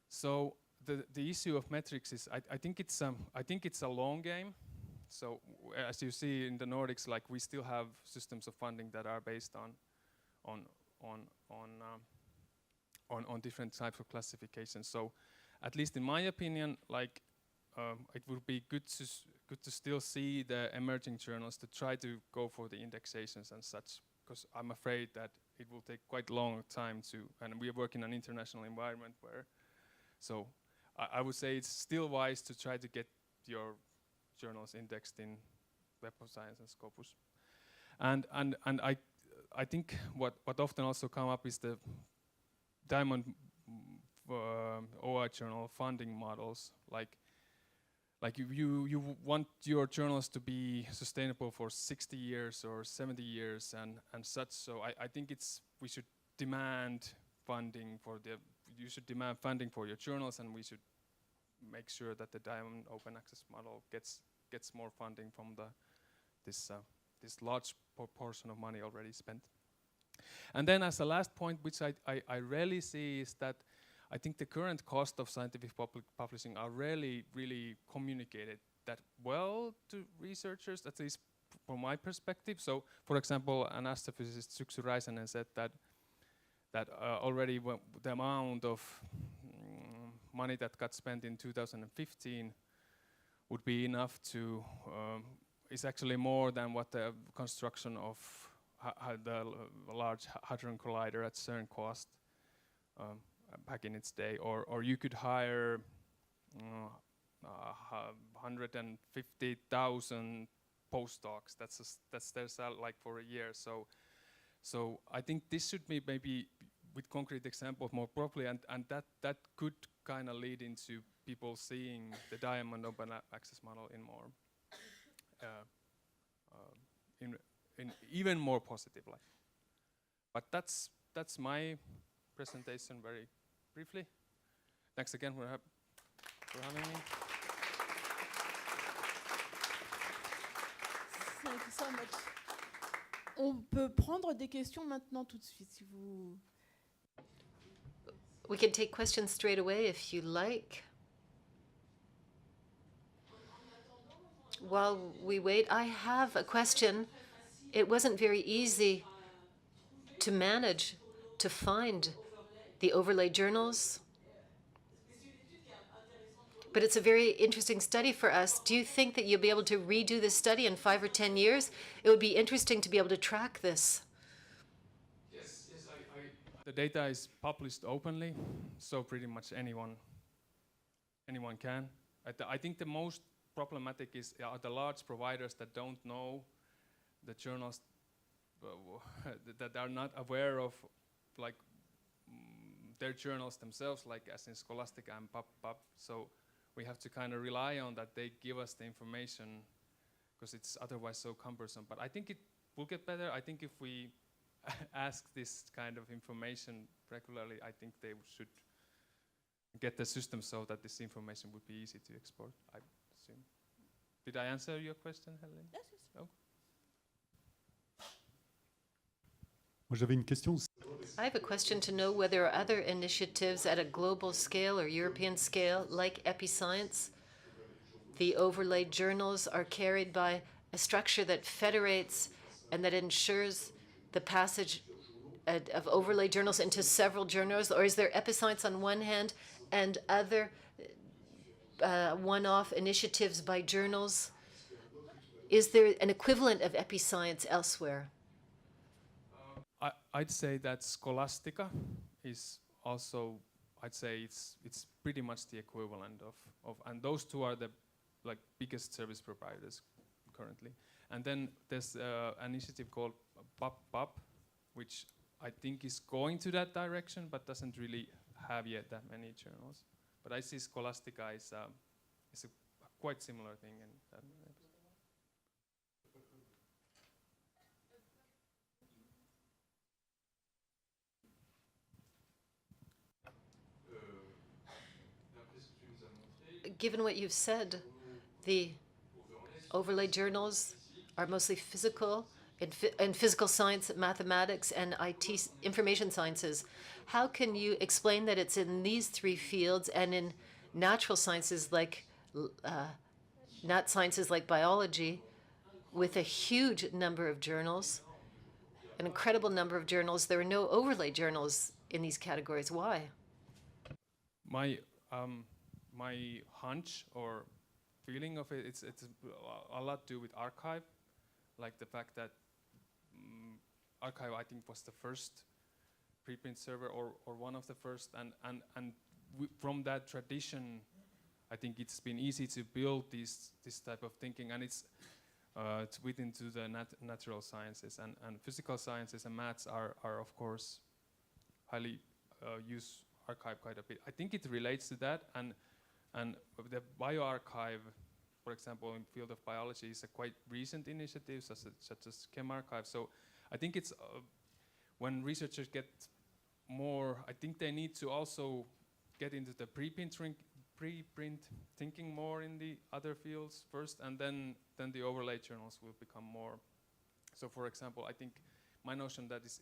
so the issue of metrics is, I think it's a long game. So as you see in the Nordics, like we still have systems of funding that are based on different types of classifications. So, at least in my opinion, like it would be good to still see the emerging journals to try to go for the indexations and such, because I'm afraid that it will take quite long time to, and we work in an international environment where, so I would say it's still wise to try to get your journals indexed in Web of Science and Scopus. And I think what often also come up is the Diamond OR journal funding models, like you want your journals to be sustainable for 60 years or 70 years and such. So I think we should demand funding for you should demand funding for your journals, and we should make sure that the Diamond Open Access model gets more funding from this large proportion of money already spent. And then as a last point, which I rarely see, is that I think the current cost of scientific publishing are rarely really communicated that well to researchers, at least from my perspective. So, for example, an astrophysicist, Syksy Räisänen, said that already the amount of money that got spent in 2015 would be enough to, is actually more than what the construction of the Large Hadron Collider at CERN cost back in its day, or you could hire 150,000 postdocs. That's their salary, like, for a year. So I think this should be maybe with concrete examples more properly, and that could kind of lead into people seeing the Diamond Open Access model in more in even more positive light. But that's my presentation very briefly. Thanks again for having me. Thank you so much. On peut prendre des questions maintenant tout de suite, si vous... We can take questions straight away if you like. While we wait, I have a question. It wasn't very easy to manage to find the overlay journals, but it's a very interesting study for us. Do you think that you'll be able to redo this study in 5 or 10 years? It would be interesting to be able to track this. Yes, the data is published openly, so pretty much anyone can. I think the most problematic are the large providers that don't know the journals, that are not aware of, like, their journals themselves, like as in Scholastica and PubPub. So we have to kind of rely on that they give us the information, because it's otherwise so cumbersome. But I think it will get better. I think if we ask this kind of information regularly, I think they should get the system so that this information would be easy to export, I assume. Did I answer your question, Hélène? Yes, yes. Oh. Moi, j'avais une question. I have a question to know whether other initiatives at a global scale or European scale, like Episciences, the overlay journals are carried by a structure that federates and that ensures the passage of overlay journals into several journals, or is there Episciences on one hand and other one-off initiatives by journals? Is there an equivalent of Episciences elsewhere? I'd say that Scholastica is also, I'd say it's pretty much the equivalent of, and those two are the biggest service providers currently. And then there's an initiative called PubPub, which I think is going to that direction, but doesn't really have yet that many journals. But I see Scholastica is a quite similar thing in that. Given what you've said, the overlay journals are mostly physical, in physical science, mathematics, and IT, information sciences. How can you explain that it's in these three fields and in natural sciences like nat sciences like biology, with a huge number of journals, an incredible number of journals, there are no overlay journals in these categories? Why? My hunch or feeling of it, it's a lot to do with archive, like the fact that archive, I think, was the first preprint server, or one of the first, and from that tradition, I think it's been easy to build this type of thinking, and it's within to the natural sciences, and physical sciences and maths are of course highly use archive quite a bit. I think it relates to that, and the bioarchive, for example, in field of biology, is a quite recent initiative, such as ChemArchive. So I think it's when researchers get more, I think they need to also get into the preprint thinking more in the other fields first, and then the overlay journals will become more. So for example, I think my notion that is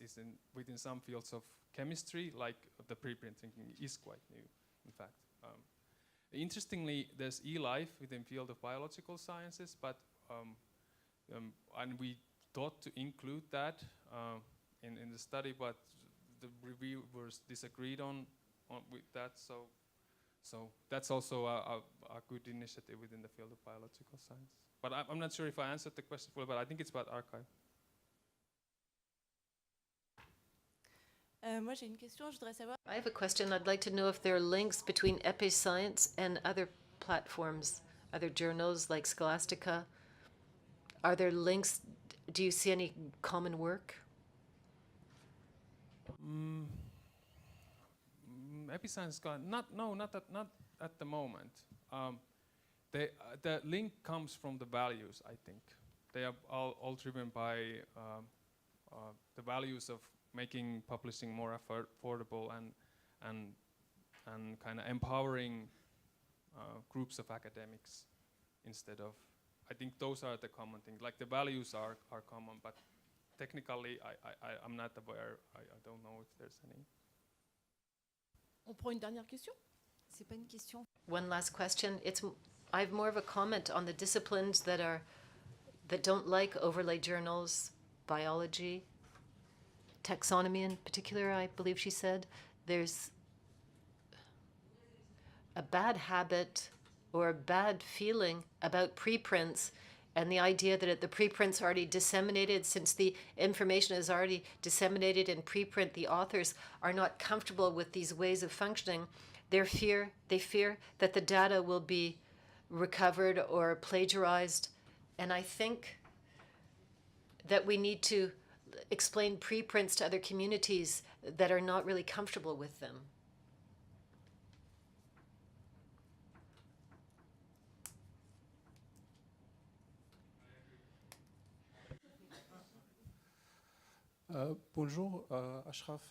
within some fields of chemistry, like the preprint thinking, is quite new, in fact. Interestingly, there's eLife within field of biological sciences, but and we thought to include that in the study, but the reviewers disagreed on with that. So that's also a good initiative within the field of biological science. But I'm not sure if I answered the question fully, but I think it's about archive. Moi, j'ai une question. Je voudrais savoir. I have a question. I'd like to know if there are links between Episcience and other platforms, other journals like Scholastica. Are there links? Do you see any common work? Episcience, not at the moment. The link comes from the values, I think. They are all driven by the values of making publishing more affordable and kind of empowering groups of academics instead of. I think those are the common things. Like the values are common, but technically I'm not aware. I don't know if there's any. On prend une dernière question? C'est pas une question. One last question. I have more of a comment on the disciplines that don't like overlay journals, biology, taxonomy in particular, I believe she said. There's a bad habit or a bad feeling about preprints, and the idea that the preprints are already disseminated. Since the information is already disseminated in preprint, the authors are not comfortable with these ways of functioning. They fear that the data will be recovered or plagiarized. And I think that we need to explain preprints to other communities that are not really comfortable with them. Bonjour, Ashraf.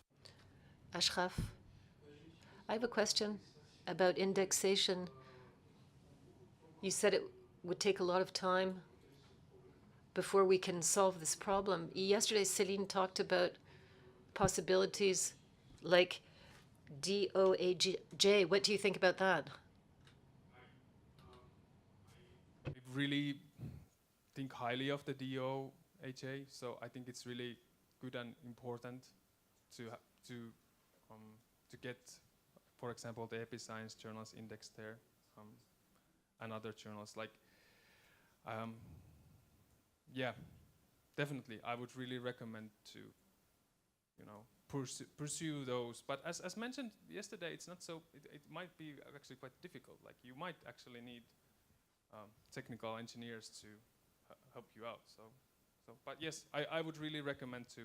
Ashraf, I have a question about indexation. You said it would take a lot of time before we can solve this problem. Yesterday, Céline talked about possibilities like DOAJ. What do you think about that? I really think highly of the DOAJ, so I think it's really good and important to get, for example, the Episcience journals indexed there, and other journals. Like, yeah, definitely, I would really recommend to, pursue those. But as mentioned yesterday, it's not so. It might be actually quite difficult. Like, you might actually need technical engineers to help you out. So, but yes, I would really recommend to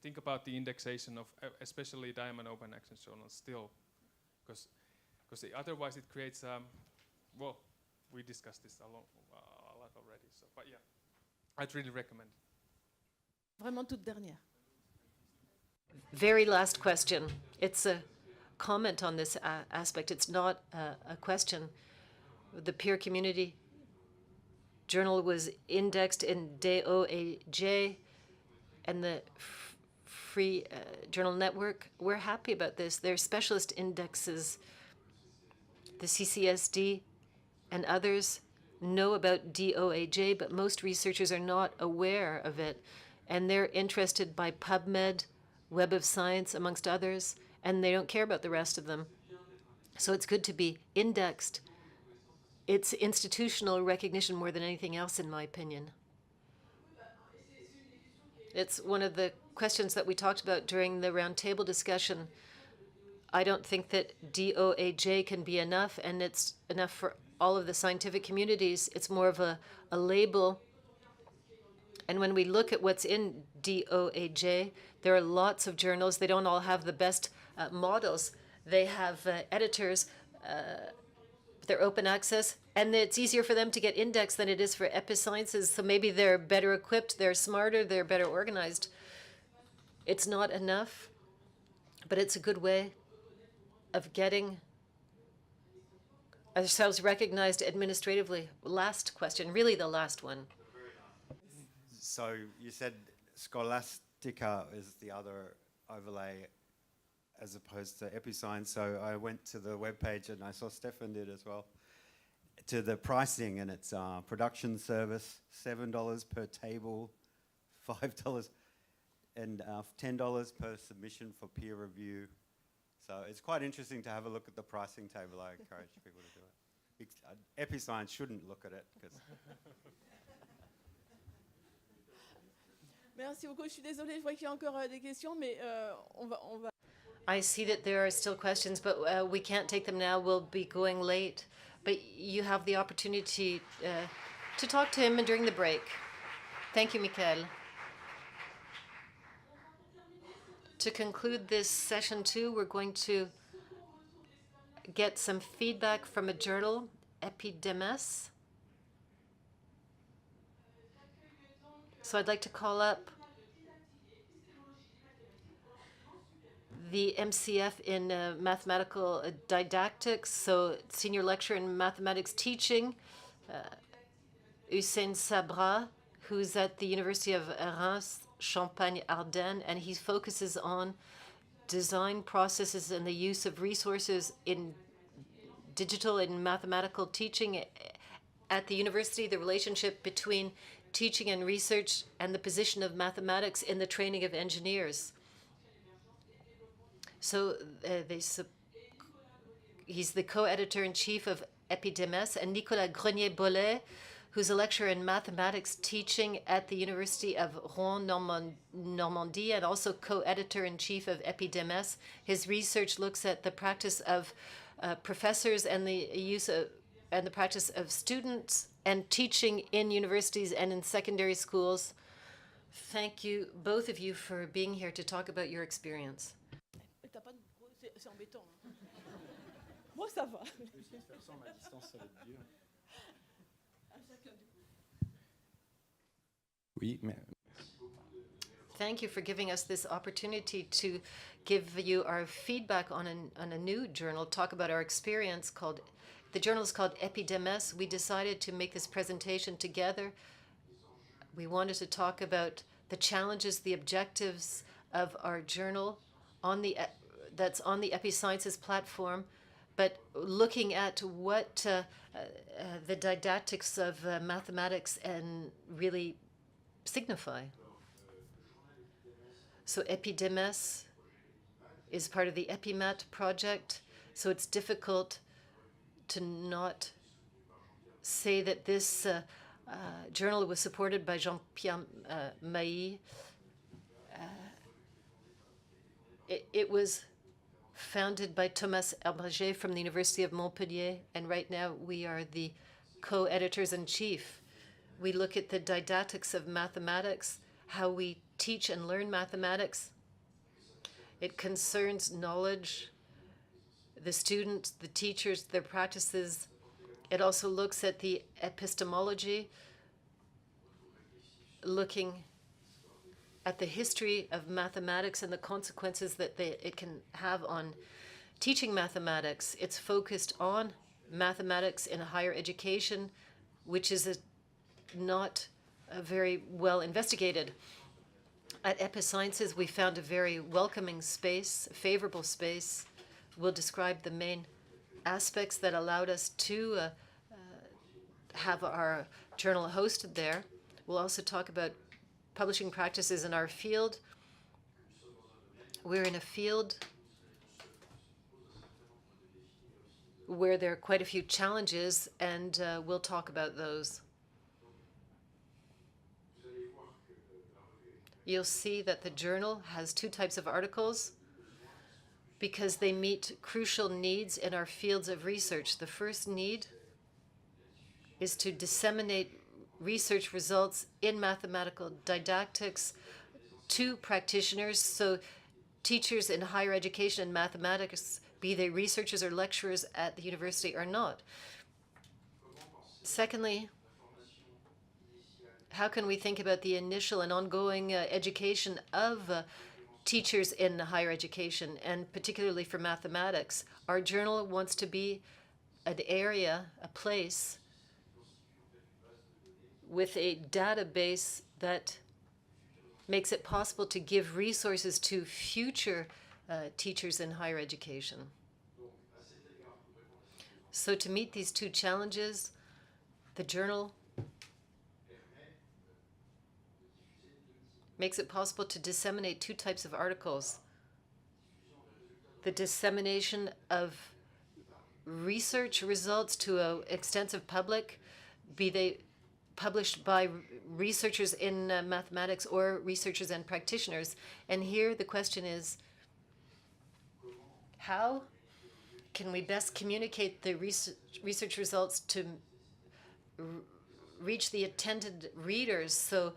think about the indexation of especially Diamond Open Access journals still, because otherwise it creates. Well, we discussed this a lot already. So, but yeah, I'd really recommend. Vraiment toute dernière. Very last question. It's a comment on this aspect. It's not a question. The peer community journal was indexed in DOAJ and the Free Journal Network. We're happy about this. There are specialist indexes. The CCSD and others know about DOAJ, but most researchers are not aware of it. And they're interested by PubMed, Web of Science, amongst others, and they don't care about the rest of them. So it's good to be indexed. It's institutional recognition more than anything else, in my opinion. It's one of the questions that we talked about during the roundtable discussion. I don't think that DOAJ can be enough, and it's enough for all of the scientific communities. It's more of a label. And when we look at what's in DOAJ, there are lots of journals. They don't all have the best models. They have editors. They're open access, and it's easier for them to get indexed than it is for Episciences. So maybe they're better equipped, they're smarter, they're better organized. It's not enough, but it's a good way of getting ourselves recognized administratively. Last question, really the last one. So you said Scholastica is the other overlay as opposed to Episcience. So I went to the webpage and I saw Stefan did as well, to the pricing, and it's production service, $7 per table, $5 and $10 per submission for peer review. So it's quite interesting to have a look at the pricing table. I encourage people to do it. Episcience shouldn't look at it because. Merci beaucoup. Je suis désolée, je vois qu'il y a encore des questions, mais on va. I see that there are still questions, but we can't take them now. We'll be going late. But you have the opportunity to talk to him during the break. Thank you, Mikael. To conclude this session 2, we're going to get some feedback from a journal, EpiDEMES. So I'd like to call up the MCF in mathematical didactics, so senior lecturer in mathematics teaching, Hussein Sabra, who's at the University of Reims, Champagne-Ardennes, and he focuses on design processes and the use of resources in digital and mathematical teaching at the university, the relationship between teaching and research, and the position of mathematics in the training of engineers. So he's the co-editor-in-chief of EpiDEMES, and Nicolas Grenier-Boley, who's a lecturer in mathematics teaching at the University of Rouen, Normandie, and also co-editor-in-chief of EpiDEMES. His research looks at the practice of professors and the use of and the practice of students and teaching in universities and in secondary schools. Thank you, both of you, for being here to talk about your experience. C'est embêtant. Moi, ça va. Thank you for giving us this opportunity to give you our feedback on a new journal, talk about our experience. The journal is called EpiDEMES. We decided to make this presentation together. We wanted to talk about the challenges, the objectives of our journal that's on the Episciences platform, but looking at what the didactics of mathematics and really signify. So EpiDEMES is part of the EpiMat project, so it's difficult to not say that this journal was supported by Jean-Pierre Mailly. It was founded by Thomas Herberger from the University of Montpellier, and right now we are the co-editors-in-chief. We look at the didactics of mathematics, how we teach and learn mathematics. It concerns knowledge, the students, the teachers, their practices. It also looks at the epistemology, looking at the history of mathematics and the consequences that it can have on teaching mathematics. It's focused on mathematics in higher education, which is not very well investigated. At Episciences, we found a very welcoming space, a favorable space. We'll describe the main aspects that allowed us to have our journal hosted there. We'll also talk about publishing practices in our field. We're in a field where there are quite a few challenges, and we'll talk about those. you'll see that the journal has two types of articles because they meet crucial needs in our fields of research. The first need is to disseminate research results in mathematical didactics to practitioners, so teachers in higher education and mathematics, be they researchers or lecturers at the university or not. Secondly, how can we think about the initial and ongoing education of teachers in higher education, and particularly for mathematics? Our journal wants to be an area, a place, with a database that makes it possible to give resources to future teachers in higher education. So to meet these two challenges, the journal makes it possible to disseminate two types of articles. The dissemination of research results to an extensive public, be they published by researchers in mathematics or researchers and practitioners. And here the question is, how can we best communicate the research results to reach the intended readers, so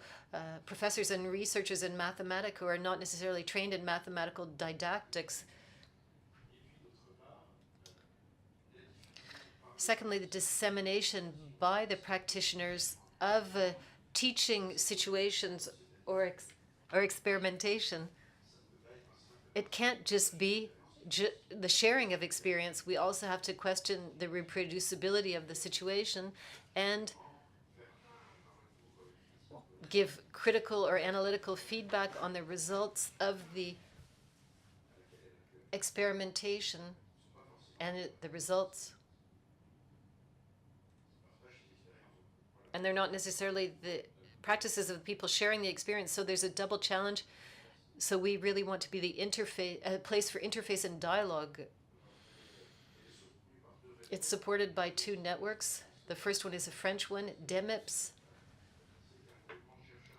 professors and researchers in mathematics who are not necessarily trained in mathematical didactics. Secondly, the dissemination by the practitioners of teaching situations or experimentation. It can't just be the sharing of experience. We also have to question the reproducibility of the situation and give critical or analytical feedback on the results of the experimentation and the results. And they're not necessarily the practices of the people sharing the experience. So there's a double challenge. So we really want to be the interface, a place for interface and dialogue. It's supported by two networks. The first one is a French one, EpiDEMES,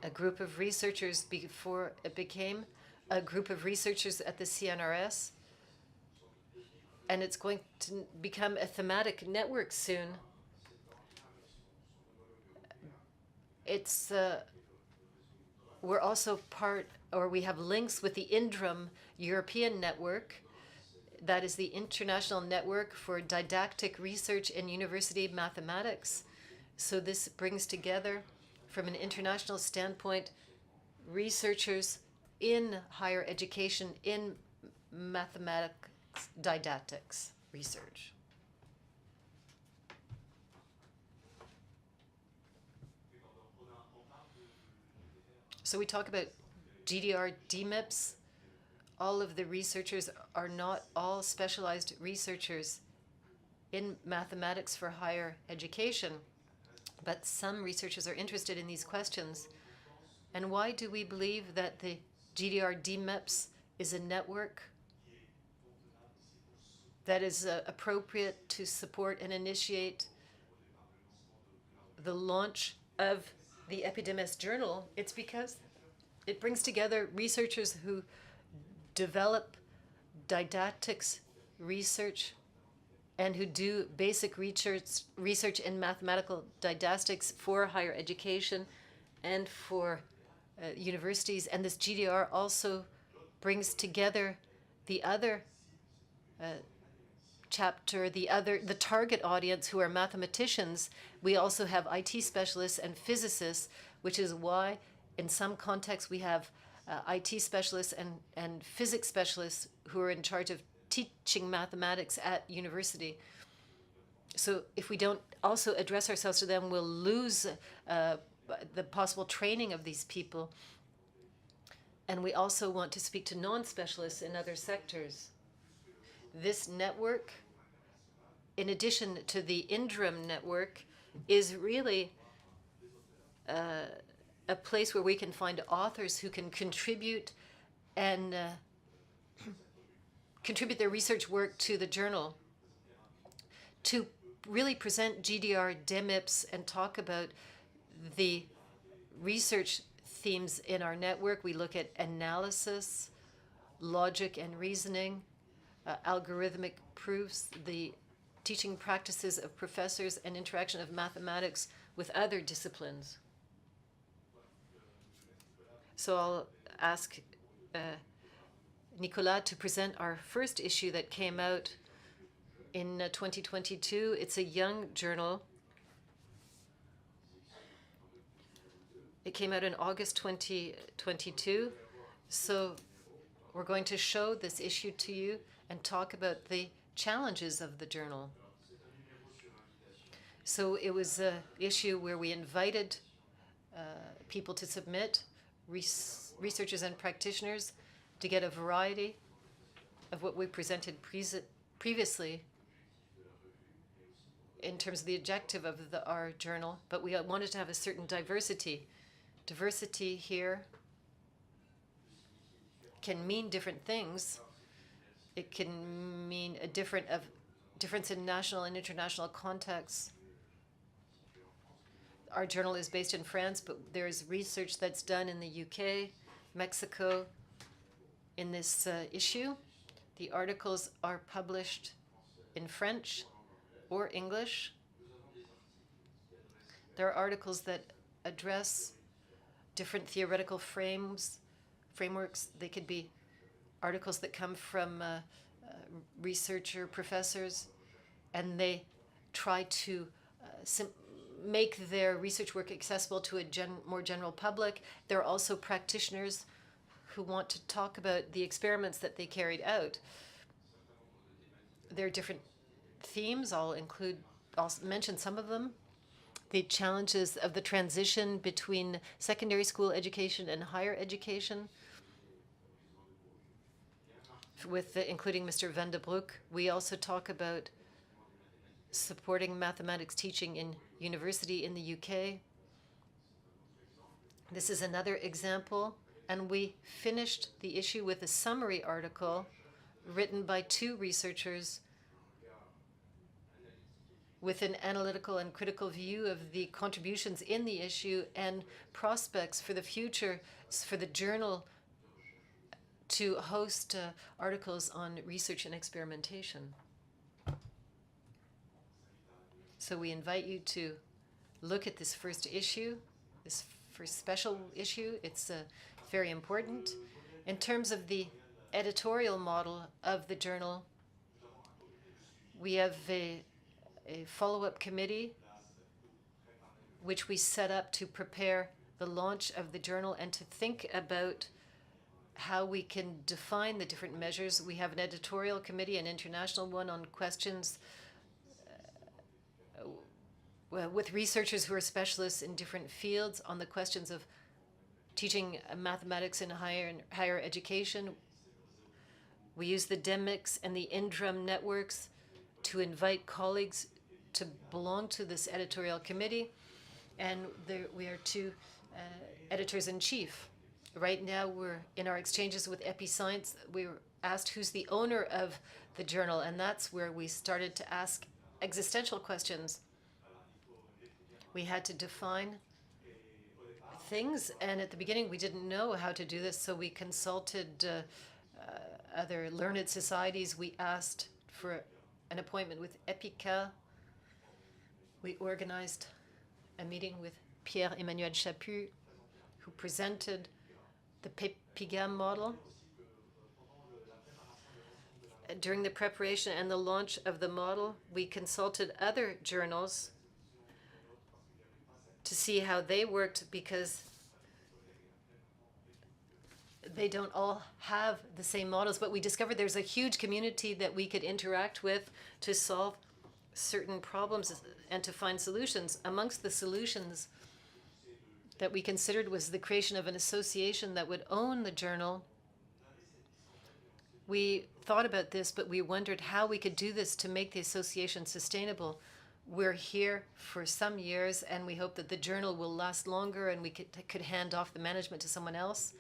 a group of researchers before it became a group of researchers at the CNRS. And it's going to become a thematic network soon. It's we're also part, or we have links with the INRAE European network. That is the International Network for Didactic Research in University Mathematics. So this brings together, from an international standpoint, researchers in higher education in mathematics didactics research. So we talk about GDR-DMIPS. All of the researchers are not all specialized researchers in mathematics for higher education, but some researchers are interested in these questions. And why do we believe that the GDR-DMIPS is a network that is appropriate to support and initiate the launch of the EpiDEMES journal? It's because it brings together researchers who develop didactics research and who do basic research in mathematical didactics for higher education and for universities. And this GDR also brings together the other chapter, the target audience, who are mathematicians. We also have IT specialists and physicists, which is why in some contexts we have IT specialists and physics specialists who are in charge of teaching mathematics at university. So if we don't also address ourselves to them, we'll lose the possible training of these people. And we also want to speak to non-specialists in other sectors. This network, in addition to the INRAE network, is really a place where we can find authors who can contribute and contribute their research work to the journal, to really present GDR-DMIPS and talk about the research themes in our network. We look at analysis, logic and reasoning, algorithmic proofs, the teaching practices of professors, and interaction of mathematics with other disciplines. So I'll ask Nicolas to present our first issue that came out in 2022. It's a young journal. It came out in August 2022. So we're going to show this issue to you and talk about the challenges of the journal. So it was an issue where we invited people to submit, researchers and practitioners, to get a variety of what we presented previously in terms of the objective of our journal, but we wanted to have a certain diversity. Diversity here can mean different things. It can mean a difference in national and international contexts. Our journal is based in France, but there's research that's done in the UK, Mexico, in this issue. The articles are published in French or English. There are articles that address different theoretical frameworks. They could be articles that come from researcher professors, and they try to make their research work accessible to a more general public. There are also practitioners who want to talk about the experiments that they carried out. There are different themes. I'll mention some of them. The challenges of the transition between secondary school education and higher education, including Mr. Van de Broek. We also talk about supporting mathematics teaching in university in the UK. This is another example. And we finished the issue with a summary article written by two researchers with an analytical and critical view of the contributions in the issue and prospects for the future for the journal to host articles on research and experimentation. So we invite you to look at this first issue, this first special issue. It's very important. In terms of the editorial model of the journal, we have a follow-up committee which we set up to prepare the launch of the journal and to think about how we can define the different measures. We have an editorial committee, an international one, on questions with researchers who are specialists in different fields on the questions of teaching mathematics in higher education. We use the DEMICS and the INDRAM networks to invite colleagues to belong to this editorial committee. And we are two editors-in-chief. Right now, we're in our exchanges with Episciences. We were asked who's the owner of the journal, and that's where we started to ask existential questions. We had to define things, and at the beginning, we didn't know how to do this, so we consulted other learned societies. We asked for an appointment with EPICA. We organized a meeting with Pierre-Emmanuel Chaput, who presented the PIGAM model. During the preparation and the launch of the model, we consulted other journals to see how they worked, because they don't all have the same models, but we discovered there's a huge community that we could interact with to solve certain problems and to find solutions. Amongst the solutions that we considered was the creation of an association that would own the journal. We thought about this, but we wondered how we could do this to make the association sustainable. We're here for some years, and we hope that the journal will last longer and we could hand off the management to someone else.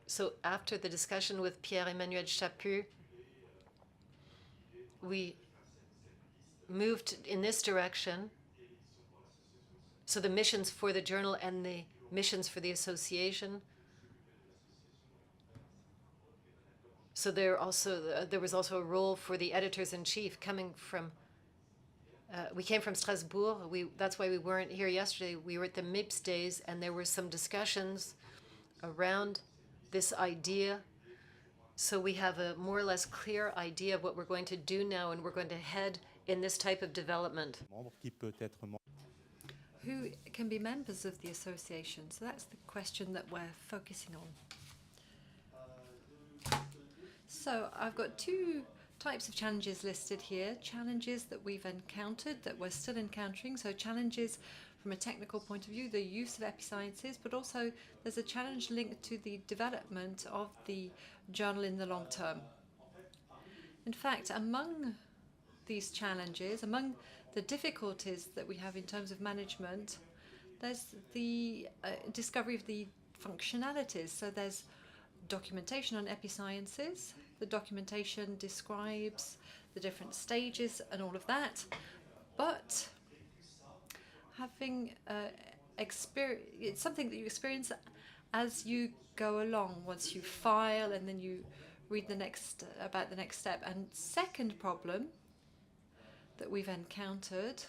So after the discussion with Pierre-Emmanuel Chaput, we moved in this direction, So the missions for the journal and the missions for the association. So there was also a role for the editors-in-chief coming from. We came from Strasbourg. That's why we weren't here yesterday. We were at the MIPS days, and there were some discussions around this idea. So we have a more or less clear idea of what we're going to do now, and we're going to head in this type of development. Who can be members of the association? So that's the question that we're focusing on. So I've got two types of challenges listed here. Challenges that we've encountered, that we're still encountering. So challenges from a technical point of view, the use of Episciences, but also there's a challenge linked to the development of the journal in the long term. In fact, among these challenges, among the difficulties that we have in terms of management, there's the discovery of the functionalities. So there's documentation on Episciences. The documentation describes the different stages and all of that, but having it's something that you experience as you go along. Once you file and then you read about the next step. And second problem that we've encountered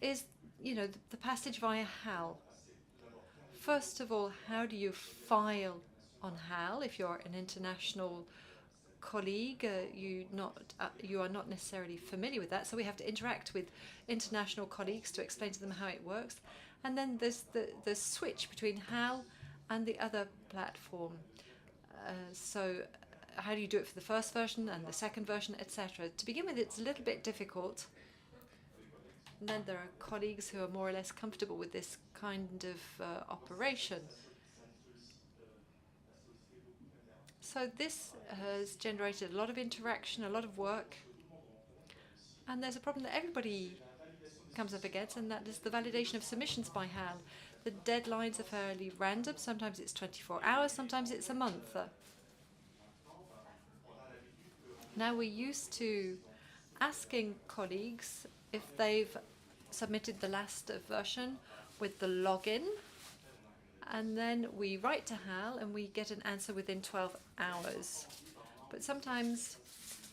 is, the passage via HAL. First of all, how do you file on HAL? If you're an international colleague, you are not necessarily familiar with that, so we have to interact with international colleagues to explain to them how it works. And then there's the switch between HAL and the other platform. So how do you do it for the first version and the second version, etc.? To begin with, it's a little bit difficult. And then there are colleagues who are more or less comfortable with this kind of operation. So this has generated a lot of interaction, a lot of work. And there's a problem that everybody comes up against, and that is the validation of submissions by HAL. The deadlines are fairly random. Sometimes it's 24 hours, sometimes it's a month. Now we're used to asking colleagues if they've submitted the last version with the login, and then we write to HAL and we get an answer within 12 hours. But sometimes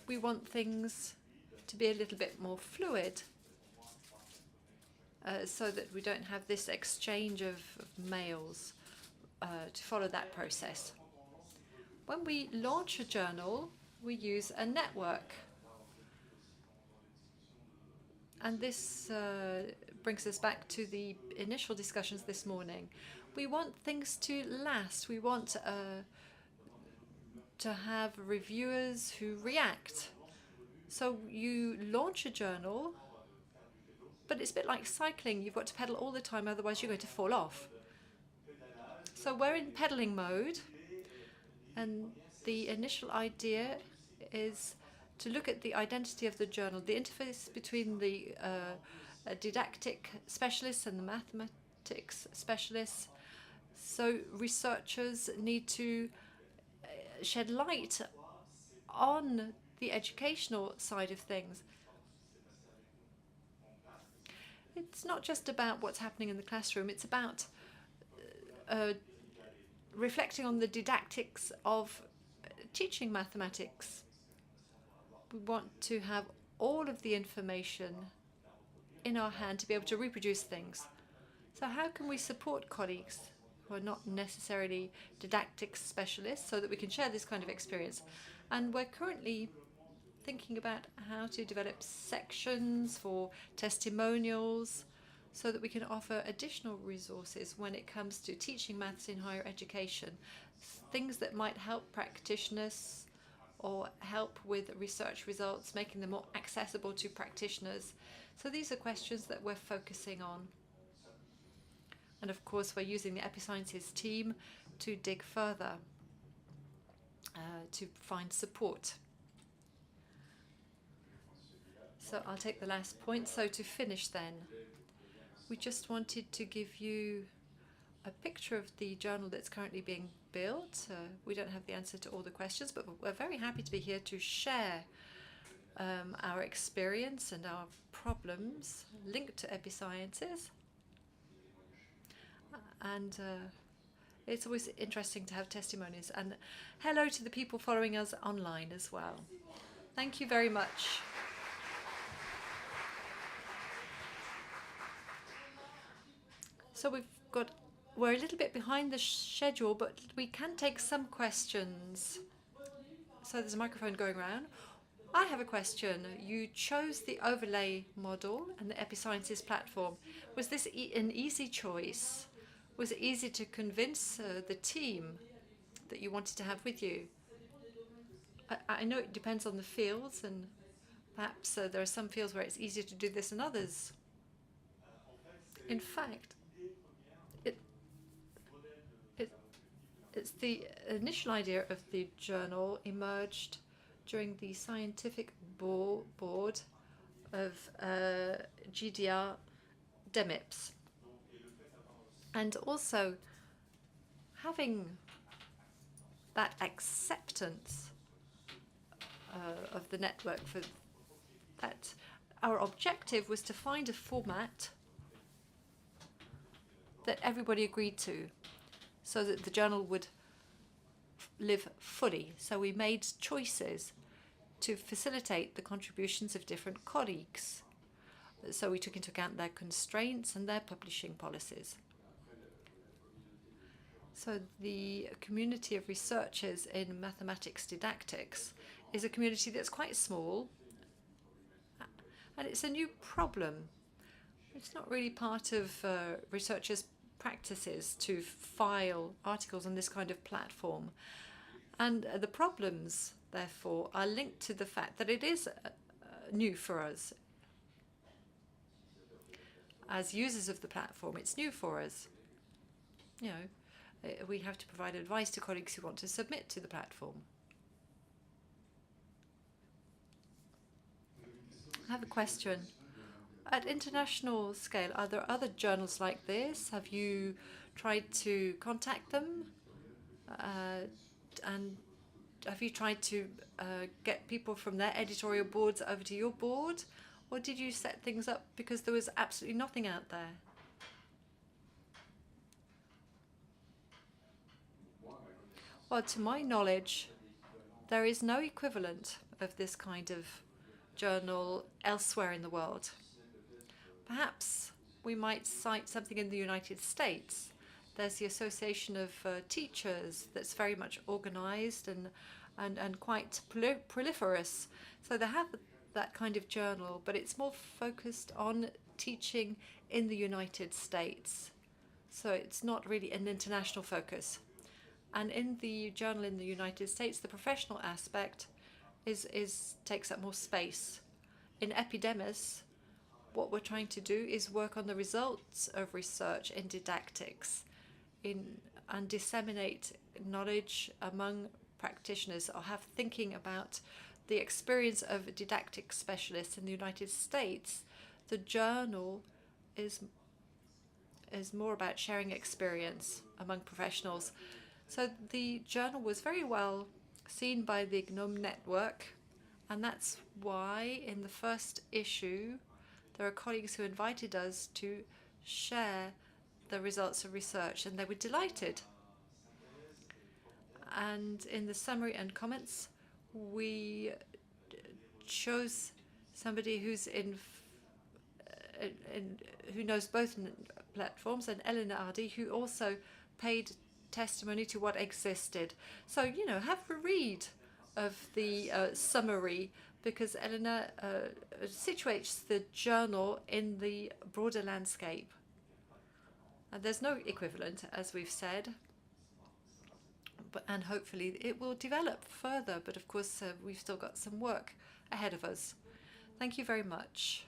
we want things to be a little bit more fluid, so that we don't have this exchange of mails to follow that process. When we launch a journal, we use a network. And this brings us back to the initial discussions this morning. We want things to last. We want to have reviewers who react. So you launch a journal, but it's a bit like cycling. You've got to pedal all the time, otherwise you're going to fall off. So we're in pedaling mode, and the initial idea is to look at the identity of the journal, the interface between the didactic specialists and the mathematics specialists. So researchers need to shed light on the educational side of things. It's not just about what's happening in the classroom, it's about reflecting on the didactics of teaching mathematics. We want to have all of the information in our hand to be able to reproduce things. So how can we support colleagues who are not necessarily didactic specialists so that we can share this kind of experience? And we're currently thinking about how to develop sections for testimonials so that we can offer additional resources when it comes to teaching maths in higher education, things that might help practitioners or help with research results, making them more accessible to practitioners. So these are questions that we're focusing on. And of course, we're using the Episciences team to dig further, to find support. So I'll take the last point. So to finish then, we just wanted to give you a picture of the journal that's currently being built. We don't have the answer to all the questions, but we're very happy to be here to share our experience and our problems linked to Episciences. And it's always interesting to have testimonies. And hello to the people following us online as well. Thank you very much. So we're a little bit behind the schedule, but we can take some questions. So there's a microphone going around. I have a question. You chose the overlay model and the Episciences platform. Was this an easy choice? Was it easy to convince the team that you wanted to have with you? I know it depends on the fields, and perhaps there are some fields where it's easier to do this than others. In fact, it's the initial idea of the journal emerged during the scientific board of EpiDEMES. And also having that acceptance of the network for that, our objective was to find a format that everybody agreed to, so that the journal would live fully. So we made choices to facilitate the contributions of different colleagues. So we took into account their constraints and their publishing policies. So the community of researchers in mathematics didactics is a community that's quite small, and it's a new problem. It's not really part of researchers' practices to file articles on this kind of platform. And the problems, therefore, are linked to the fact that it is new for us. As users of the platform, it's new for us. You know, we have to provide advice to colleagues who want to submit to the platform. I have a question. At international scale, are there other journals like this? Have you tried to contact them? And have you tried to get people from their editorial boards over to your board? Or did you set things up because there was absolutely nothing out there? Well, to my knowledge, there is no equivalent of this kind of journal elsewhere in the world. Perhaps we might cite something in the United States. There's the Association of Teachers that's very much organized and quite proliferous. So they have that kind of journal, but it's more focused on teaching in the United States. So it's not really an international focus. And in the journal in the United States, the professional aspect takes up more space. In EpiDEMES, what we're trying to do is work on the results of research in didactics and disseminate knowledge among practitioners, or have thinking about the experience of didactic specialists in the United States. The journal is more about sharing experience among professionals. So the journal was very well seen by the GNOME network, and that's why in the first issue there are colleagues who invited us to share the results of research, and they were delighted. And in the summary and comments, we chose somebody who's who knows both platforms, and Eleanor Hardy, who also paid testimony to what existed. So, you know, have a read of the summary, because Eleanor situates the journal in the broader landscape. And there's no equivalent, as we've said, and hopefully it will develop further. But of course, we've still got some work ahead of us. Thank you very much.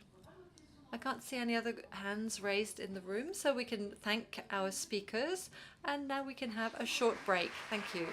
I can't see any other hands raised in the room, so we can thank our speakers, and now we can have a short break. Thank you.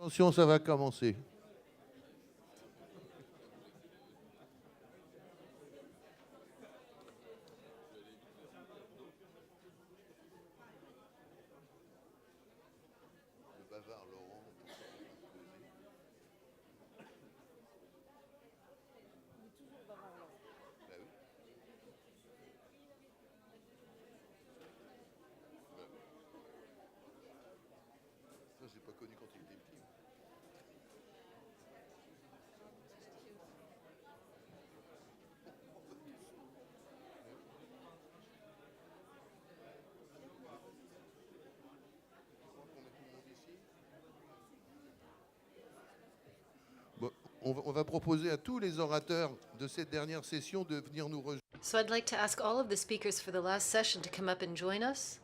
Attention, ça va commencer. J'ai pas connu quand il était petit. Bon, on va proposer à tous les orateurs de cette dernière session de venir nous rejoindre. So I'd like to ask all of the speakers for the last session to come up and join us.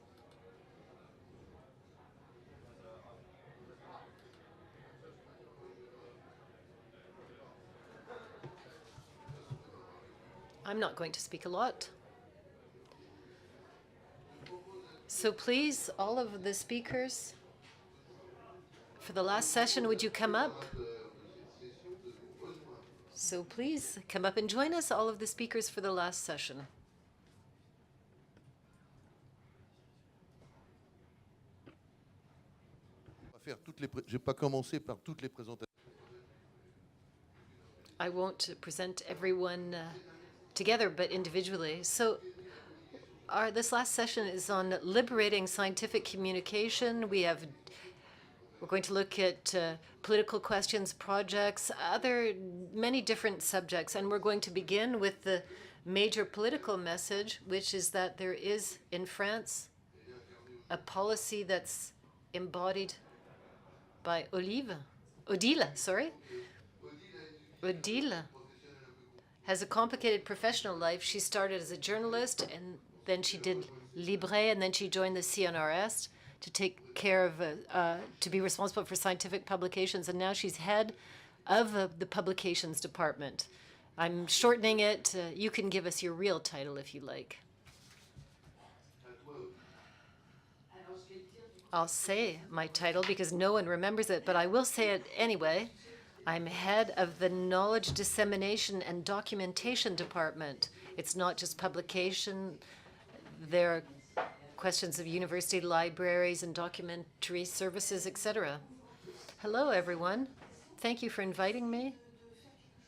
I'm not going to speak a lot. So please, all of the speakers for the last session, would you come up? So please, come up and join us, all of the speakers for the last session. Je vais pas commencer par toutes les présentations. I won't present everyone together, but individually. So this last session is on liberating scientific communication. We're going to look at political questions, projects, many different subjects. And we're going to begin with the major political message, which is that there is in France a policy that's embodied by Odile has a complicated professional life. She started as a journalist, and then she did Libre, and then she joined the CNRS to take care of, to be responsible for scientific publications, and now she's head of the publications department. I'm shortening it. You can give us your real title if you like. I'll say my title because no one remembers it, but I will say it anyway. I'm head of the Knowledge Dissemination and Documentation Department. It's not just publication. There are questions of university libraries and documentary services, etc. Hello, everyone. Thank you for inviting me.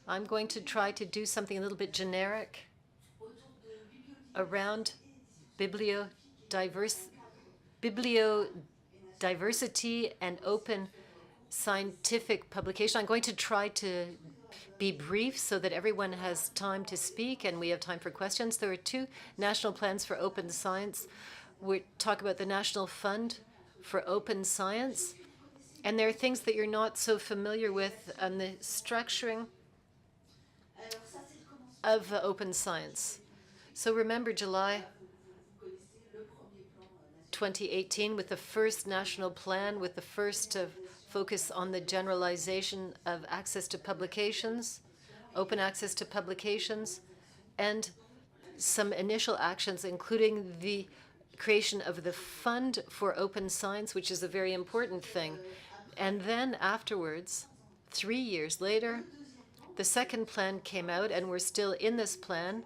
I'm going to try to do something a little bit generic around bibliodiversity and open scientific publication. I'm going to try to be brief so that everyone has time to speak and we have time for questions. There are two national plans for open science. We talk about the National Fund for Open Science. And there are things that you're not so familiar with on the structuring of open science. So remember July 2018 with the first national plan, with the first focus on the generalization of access to publications, open access to publications, and some initial actions, including the creation of the Fund for Open Science, which is a very important thing. And then afterwards, 3 years later, the second plan came out, and we're still in this plan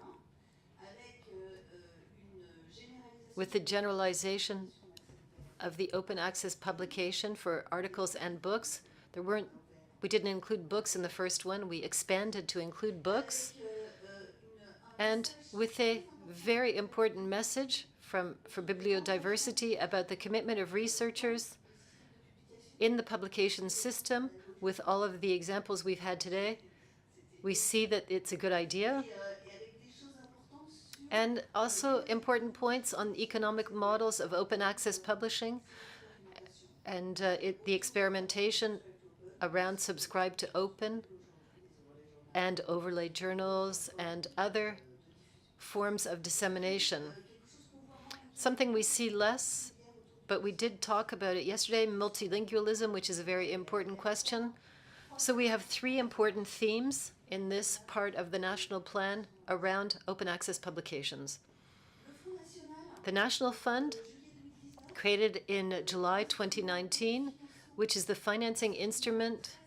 with the generalization of the open access publication for articles and books. We didn't include books in the first one. We expanded to include books. And with a very important message for bibliodiversity about the commitment of researchers in the publication system. With all of the examples we've had today, we see that it's a good idea. And also important points on economic models of open access publishing and the experimentation around subscribe to open and overlay journals and other forms of dissemination. Something we see less, but we did talk about it yesterday, multilingualism, which is a very important question. So we have three important themes in this part of the national plan around open access publications. The National Fund, created in July 2019, which is the financing instrument.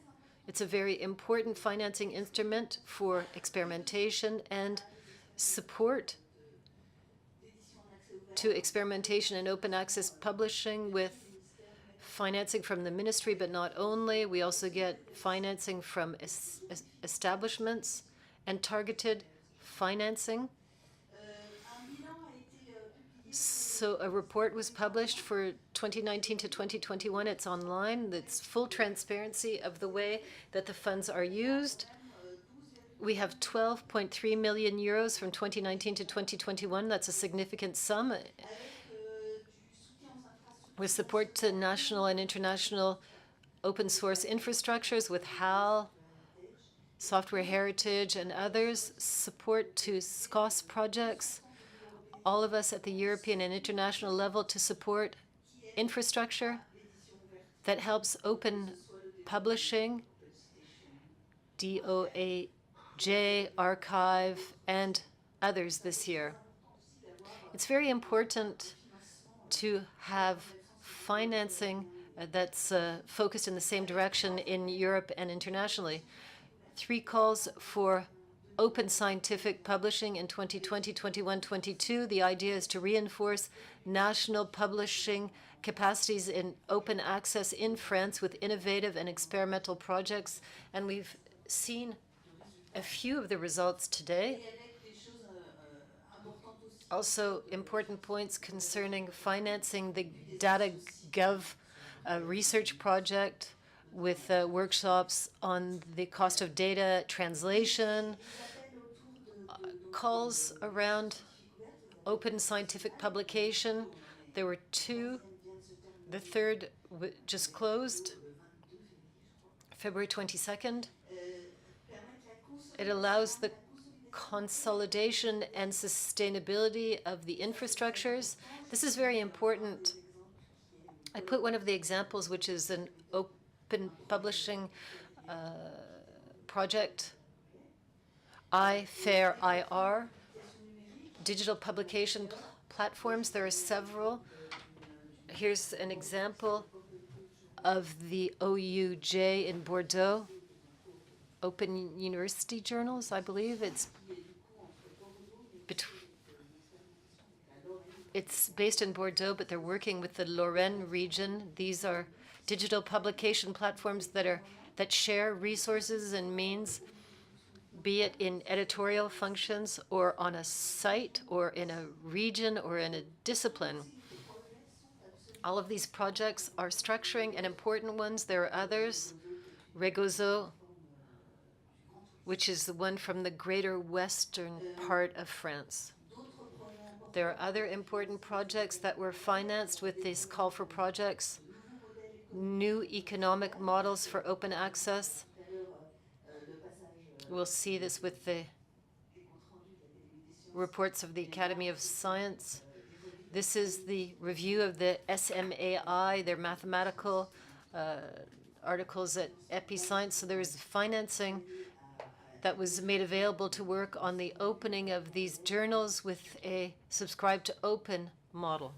It's a very important financing instrument for experimentation and support to experimentation and open access publishing, with financing from the ministry, but not only. We also get financing from establishments and targeted financing. So a report was published for 2019 to 2021. It's online. It's full transparency of the way that the funds are used. We have 12.3 million euros from 2019 to 2021. That's a significant sum, with support to national and international open source infrastructures with HAL, Software Heritage, and others, support to SCOS projects, all of us at the European and international level to support infrastructure that helps open publishing, DOAJ, Archive, and others this year. It's very important to have financing that's focused in the same direction in Europe and internationally. 3 calls for open scientific publishing in 2020, 21, 22. The idea is to reinforce national publishing capacities in open access in France with innovative and experimental projects. And we've seen a few of the results today. Also, important points concerning financing the DataGov research project with workshops on the cost of data translation, calls around open scientific publication. There were 2. The third just closed, February 22nd. It allows the consolidation and sustainability of the infrastructures. This is very important. I put one of the examples, which is an open publishing project, IFAIR, digital publication platforms. There are several. Here's an example of the OUJ in Bordeaux, Open University Journals, I believe. It's based in Bordeaux, but they're working with the Lorraine region. These are digital publication platforms that share resources and means, be it in editorial functions or on a site or in a region or in a discipline. All of these projects are structuring and important ones. There are others. Regozo, which is the one from the greater western part of France. There are other important projects that were financed with this call for projects, new economic models for open access. We'll see this with the reports of the Academy of Science. This is the review of the SMAI, their mathematical articles at Episciences. So there is financing that was made available to work on the opening of these journals with a subscribe to open model.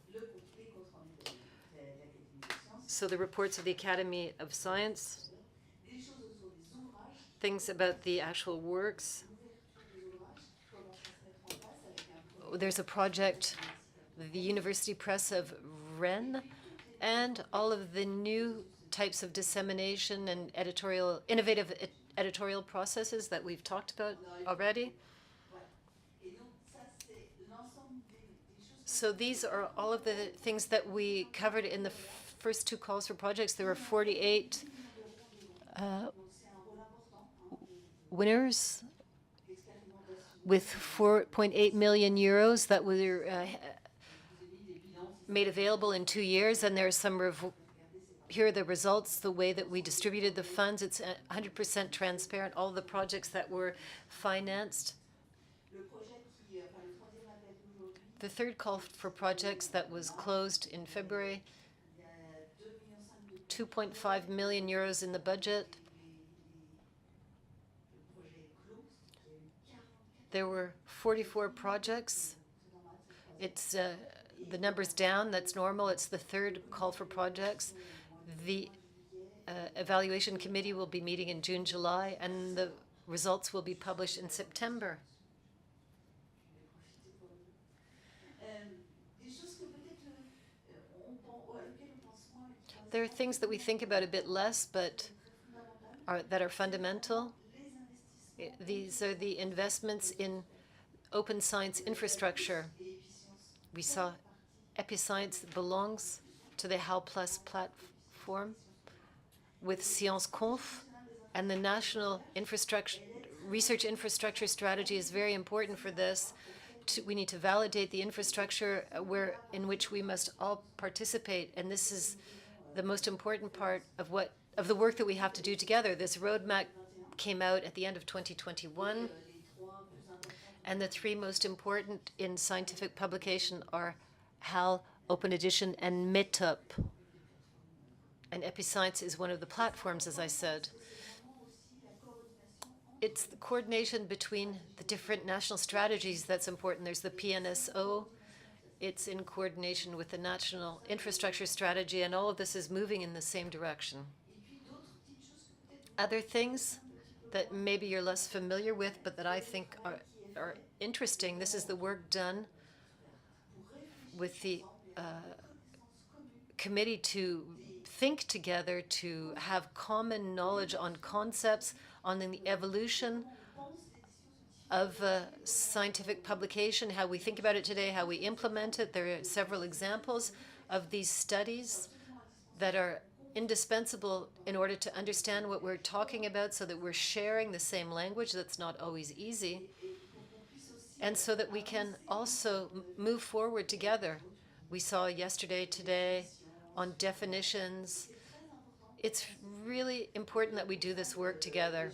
So the reports of the Academy of Science, things about the actual works. There's a project, the University Press of Rennes, and all of the new types of dissemination and innovative editorial processes that we've talked about already. So these are all of the things that we covered in the first 2 calls for projects. There were 48 winners with 4.8 million euros that were made available in 2 years. And there's some here are the results, the way that we distributed the funds. It's 100% transparent, all the projects that were financed. The third call for projects that was closed in February, 2.5 million euros in the budget. There were 44 projects. It's the number's down. That's normal. It's the third call for projects. The evaluation committee will be meeting in June, July, and the results will be published in September. There are things that we think about a bit less, but that are fundamental. These are the investments in open science infrastructure. We saw Episciences belongs to the HAL Plus platform with Sciences Conf, and the national research infrastructure strategy is very important for this. We need to validate the infrastructure in which we must all participate, and this is the most important part of the work that we have to do together. This roadmap came out at the end of 2021, and the three most important in scientific publication are HAL, Open Edition, and METOP. And Episciences is one of the platforms, as I said. It's the coordination between the different national strategies that's important. There's the PNSO. It's in coordination with the national infrastructure strategy, and all of this is moving in the same direction. Other things that maybe you're less familiar with, but that I think are interesting, this is the work done with the committee to think together, to have common knowledge on concepts, on the evolution of scientific publication, how we think about it today, how we implement it. There are several examples of these studies that are indispensable in order to understand what we're talking about, so that we're sharing the same language. That's not always easy. And so that we can also move forward together. We saw yesterday, today, on definitions. It's really important that we do this work together.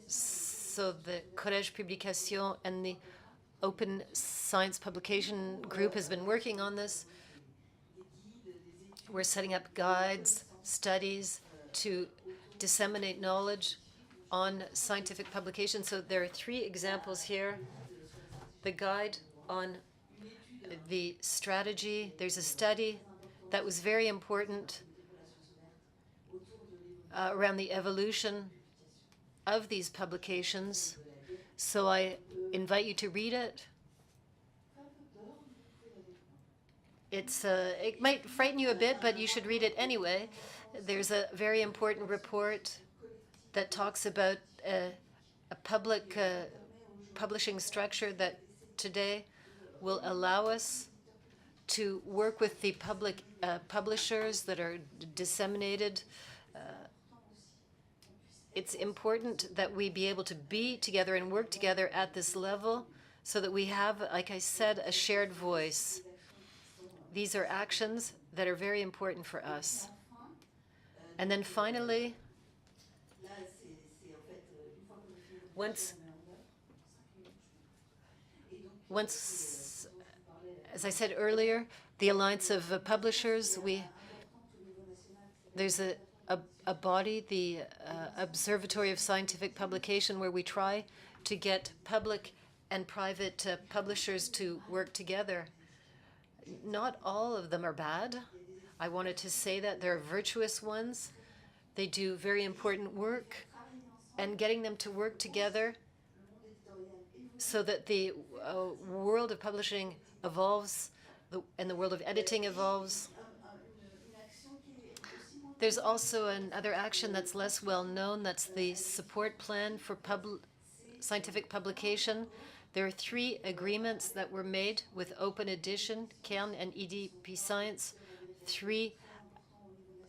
So the Collège Publication and the Open Science Publication Group has been working on this. We're setting up guides, studies to disseminate knowledge on scientific publication. So there are three examples here. The guide on the strategy. There's a study that was very important around the evolution of these publications. So I invite you to read it. It might frighten you a bit, but you should read it anyway. There's a very important report that talks about a public publishing structure that today will allow us to work with the public publishers that are disseminated. It's important that we be able to be together and work together at this level so that we have, like I said, a shared voice. These are actions that are very important for us. And then finally, once, as I said earlier, the Alliance of Publishers, there's a body, the Observatory of Scientific Publication, where we try to get public and private publishers to work together. Not all of them are bad. I wanted to say that there are virtuous ones. They do very important work, and getting them to work together so that the world of publishing evolves and the world of editing evolves. There's also another action that's less well known. That's the support plan for scientific publication. There are 3 agreements that were made with Open Edition, Cairn, and Episciences, 3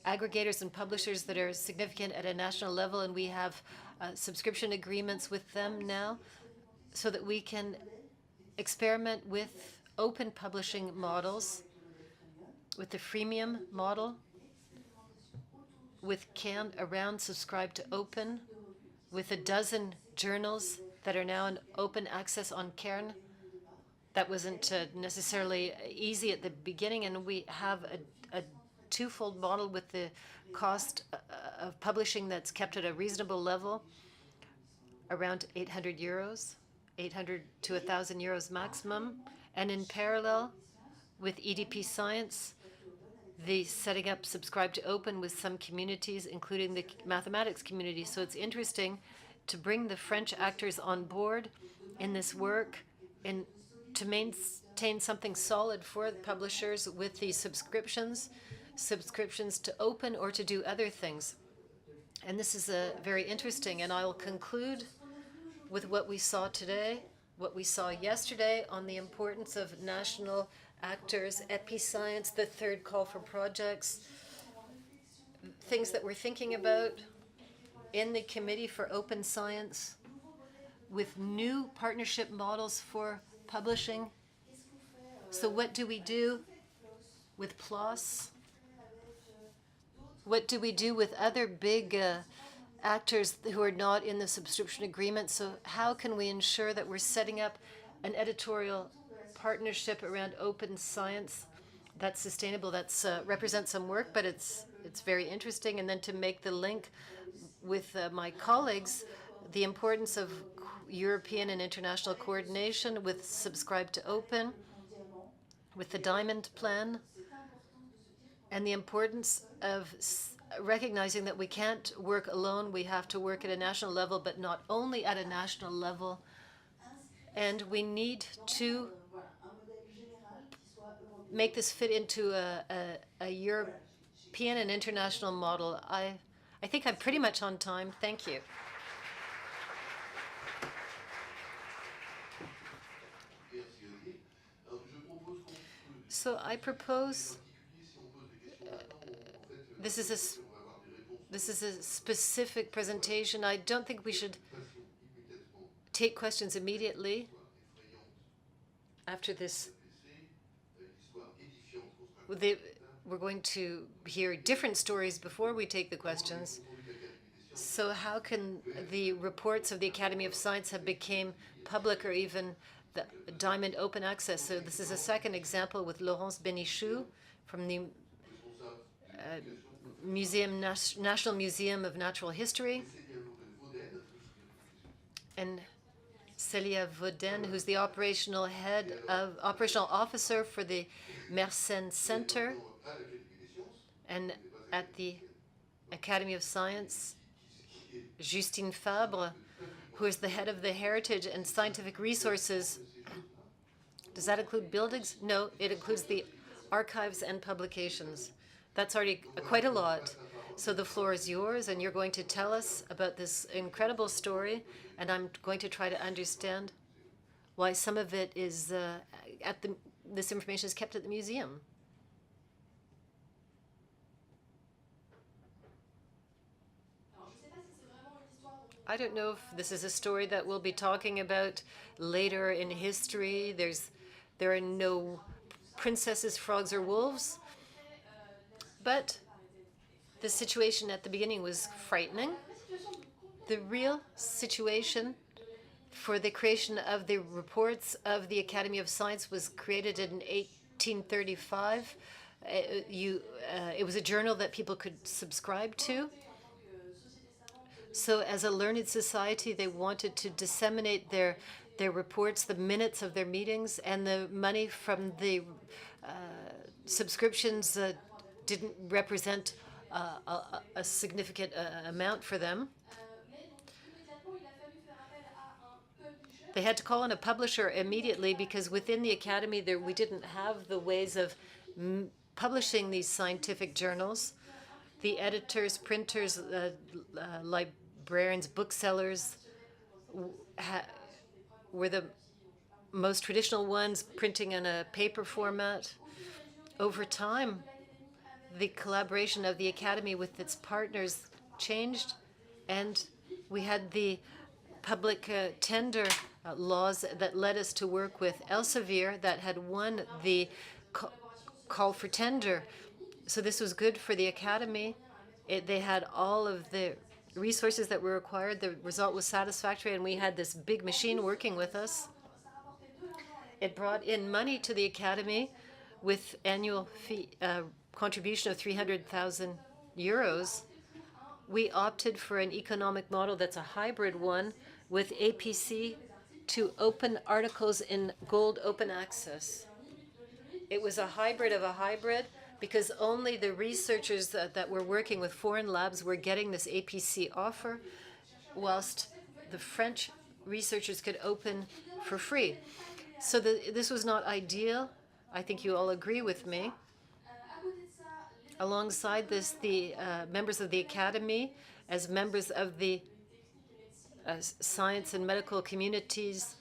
aggregators and publishers that are significant at a national level, and we have subscription agreements with them now so that we can experiment with open publishing models, with the freemium model, with Cairn around Subscribe to Open, with a dozen journals that are now in open access on Cairn. That wasn't necessarily easy at the beginning, and we have a twofold model with the cost of publishing that's kept at a reasonable level, around 800 euros, 800 to 1,000 euros maximum. And in parallel with EDP Science, the setting up Subscribe to Open with some communities, including the mathematics community. So it's interesting to bring the French actors on board in this work and to maintain something solid for the publishers with these subscriptions to open or to do other things. And this is very interesting. And I'll conclude with what we saw today, what we saw yesterday on the importance of national actors, Episciences, the third call for projects, things that we're thinking about in the Committee for Open Science with new partnership models for publishing. So what do we do with PLOS? What do we do with other big actors who are not in the subscription agreement? So how can we ensure that we're setting up an editorial partnership around open science that's sustainable, that's represents some work, but it's very interesting. And then to make the link with my colleagues, the importance of European and international coordination with Subscribe to Open, with the Diamond Plan, and the importance of recognizing that we can't work alone. We have to work at a national level, but not only at a national level. And we need to make this fit into a European and international model. I think I'm pretty much on time. Thank you. So I propose this is a specific presentation. I don't think we should take questions immediately after this. We're going to hear different stories before we take the questions. So how can the reports of the Academy of Science have become public or even the Diamond Open Access? So this is a second example with Laurence Benichou from the National Museum of Natural History, and Célia Vauden, who's the operational officer for the Mersenne Center, and at the Academy of Science, Justine Fabre, who is the head of the Heritage and Scientific Resources. Does that include buildings? No, it includes the archives and publications. That's already quite a lot. So the floor is yours, and you're going to tell us about this incredible story, and I'm going to try to understand why some of it is this information is kept at the museum. I don't know if this is a story that we'll be talking about later in history. There are no princesses, frogs, or wolves. But the situation at the beginning was frightening. The real situation for the creation of the reports of the Academy of Science was created in 1835. It was a journal that people could subscribe to. So as a learned society, they wanted to disseminate their reports, the minutes of their meetings, and the money from the subscriptions didn't represent a significant amount for them. They had to call on a publisher immediately because within the academy we didn't have the ways of publishing these scientific journals. The editors, printers, librarians, booksellers were the most traditional ones, printing in a paper format. Over time, the collaboration of the Academy with its partners changed, and we had the public tender laws that led us to work with Elsevier that had won the call for tender. So this was good for the Academy. They had all of the resources that were required. The result was satisfactory, and we had this big machine working with us. It brought in money to the Academy with annual fee contribution of 300,000 euros. We opted for an economic model that's a hybrid one with APC to open articles in gold open access. It was a hybrid of a hybrid because only the researchers that were working with foreign labs were getting this APC offer, whilst the French researchers could open for free. So this was not ideal. I think you all agree with me. Alongside this, the members of the Academy, as members of the science and medical communities,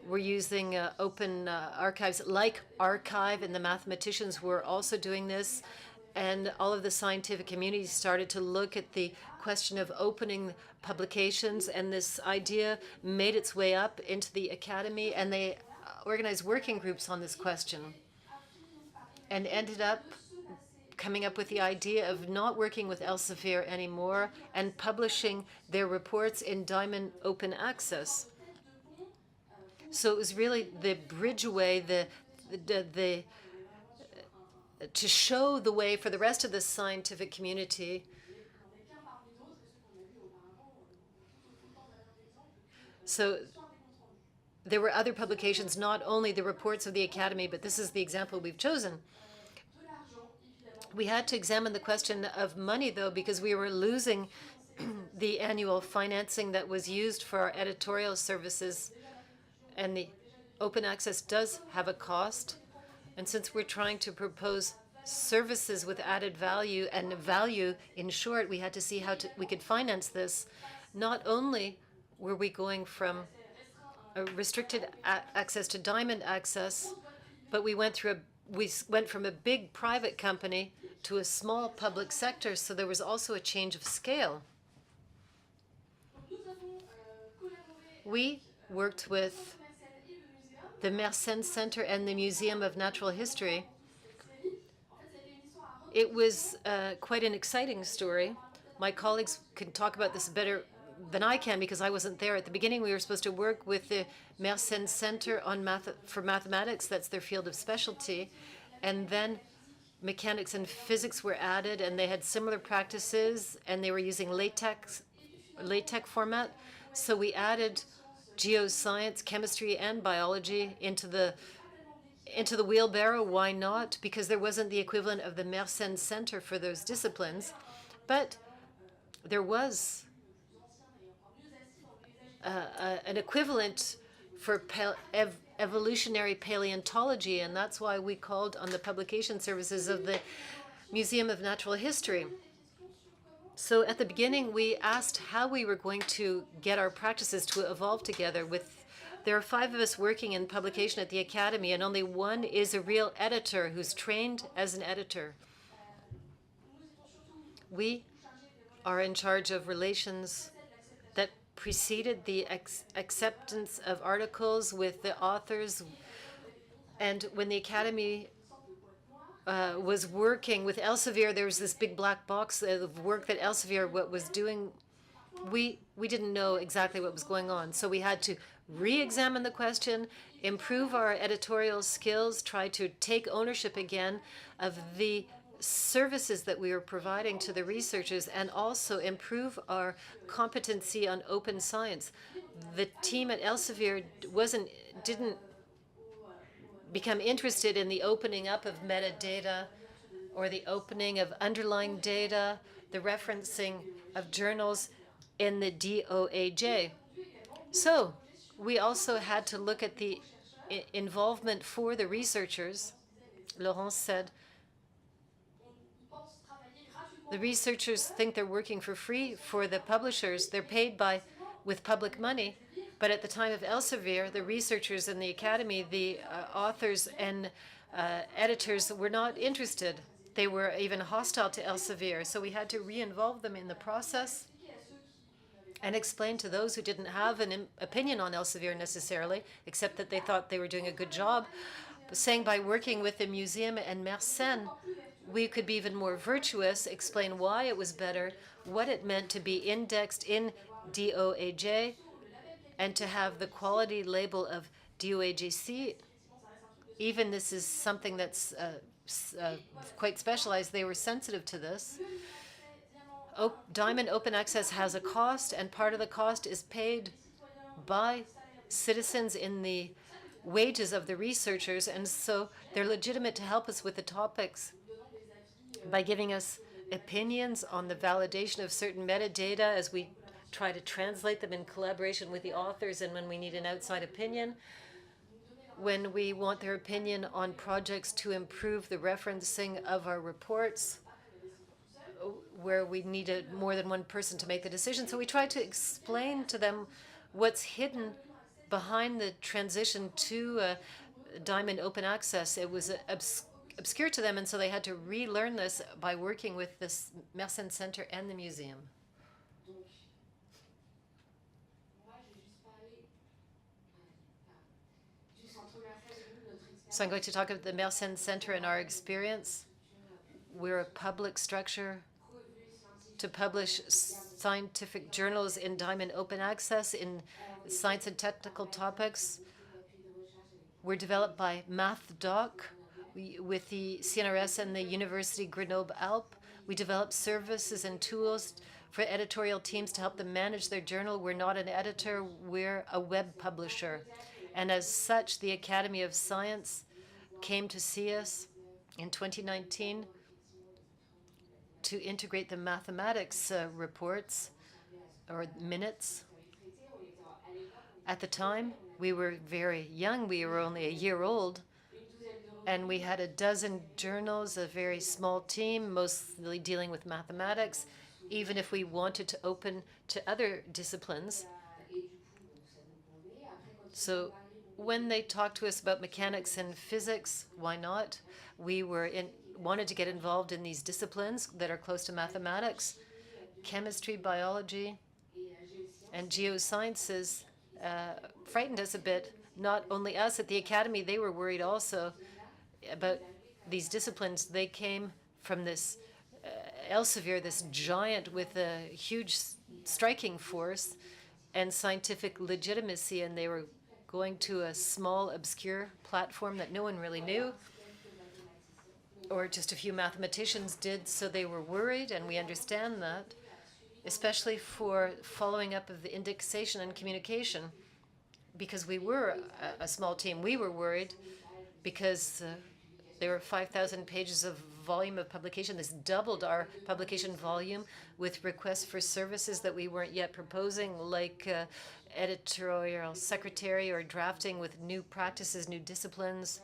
were using open archives like Archive, and the mathematicians were also doing this. And all of the scientific community started to look at the question of opening publications, and this idea made its way up into the Academy, and they organized working groups on this question and ended up coming up with the idea of not working with Elsevier anymore and publishing their reports in Diamond Open Access. So it was really the bridgeway, to show the way for the rest of the scientific community. So there were other publications, not only the reports of the Academy, but this is the example we've chosen. We had to examine the question of money, though, because we were losing the annual financing that was used for our editorial services, and the open access does have a cost. And since we're trying to propose services with added value, and value in short, we had to see how we could finance this. Not only were we going from a restricted access to diamond access, but we went from a big private company to a small public sector, so there was also a change of scale. We worked with the Mersenne Center and the Museum of Natural History. It was quite an exciting story. My colleagues can talk about this better than I can because I wasn't there. At the beginning, we were supposed to work with the Mersenne Center for mathematics. That's their field of specialty. And then mechanics and physics were added, and they had similar practices, and they were using LaTeX format. So we added geoscience, chemistry, and biology into the wheelbarrow. Why not? Because there wasn't the equivalent of the Mersenne Center for those disciplines. But there was an equivalent for evolutionary paleontology, and that's why we called on the publication services of the Museum of Natural History. So at the beginning, we asked how we were going to get our practices to evolve together. There are 5 of us working in publication at the Academy, and only one is a real editor who's trained as an editor. We are in charge of relations that preceded the acceptance of articles with the authors. And when the Academy was working with Elsevier, there was this big black box of work that Elsevier was doing. We didn't know exactly what was going on. So we had to re-examine the question, improve our editorial skills, try to take ownership again of the services that we were providing to the researchers, and also improve our competency on open science. The team at Elsevier didn't become interested in the opening up of metadata or the opening of underlying data, the referencing of journals in the DOAJ. So we also had to look at the involvement for the researchers. Laurence said, the researchers think they're working for free. For the publishers, they're paid with public money. But at the time of Elsevier, the researchers in the Academy, the authors and editors were not interested. They were even hostile to Elsevier. So we had to re-involve them in the process and explain to those who didn't have an opinion on Elsevier necessarily, except that they thought they were doing a good job, saying by working with the museum and Mersenne, we could be even more virtuous, explain why it was better, what it meant to be indexed in DOAJ, and to have the quality label of DOAJC. Even this is something that's quite specialized. They were sensitive to this. Diamond Open Access has a cost, and part of the cost is paid by citizens in the wages of the researchers, and so they're legitimate to help us with the topics. by giving us opinions on the validation of certain metadata as we try to translate them in collaboration with the authors, and when we need an outside opinion, when we want their opinion on projects to improve the referencing of our reports, where we needed more than one person to make the decision. So we tried to explain to them what's hidden behind the transition to Diamond Open Access. It was obscure to them, and so they had to relearn this by working with this Mersenne Center and the museum. So I'm going to talk about the Mersenne Center and our experience. We're a public structure to publish scientific journals in Diamond Open Access in science and technical topics. We're developed by MathDoc with the CNRS and the University Grenoble-Alpes. We develop services and tools for editorial teams to help them manage their journal. We're not an editor, we're a web publisher. And as such, the Academy of Science came to see us in 2019 to integrate the mathematics reports or minutes. At the time, we were very young. We were only a year old. And we had a dozen journals, a very small team, mostly dealing with mathematics, even if we wanted to open to other disciplines. So when they talked to us about mechanics and physics, why not? We wanted to get involved in these disciplines that are close to mathematics. Chemistry, biology, and geosciences frightened us a bit. Not only us at the Academy, they were worried also about these disciplines. They came from this Elsevier, this giant with a huge striking force and scientific legitimacy, and they were going to a small, obscure platform that no one really knew, or just a few mathematicians did, so they were worried, and we understand that, especially for following up of the indexation and communication. Because we were a small team, we were worried because there were 5,000 pages of volume of publication. This doubled our publication volume with requests for services that we weren't yet proposing, like editorial secretary or drafting with new practices, new disciplines.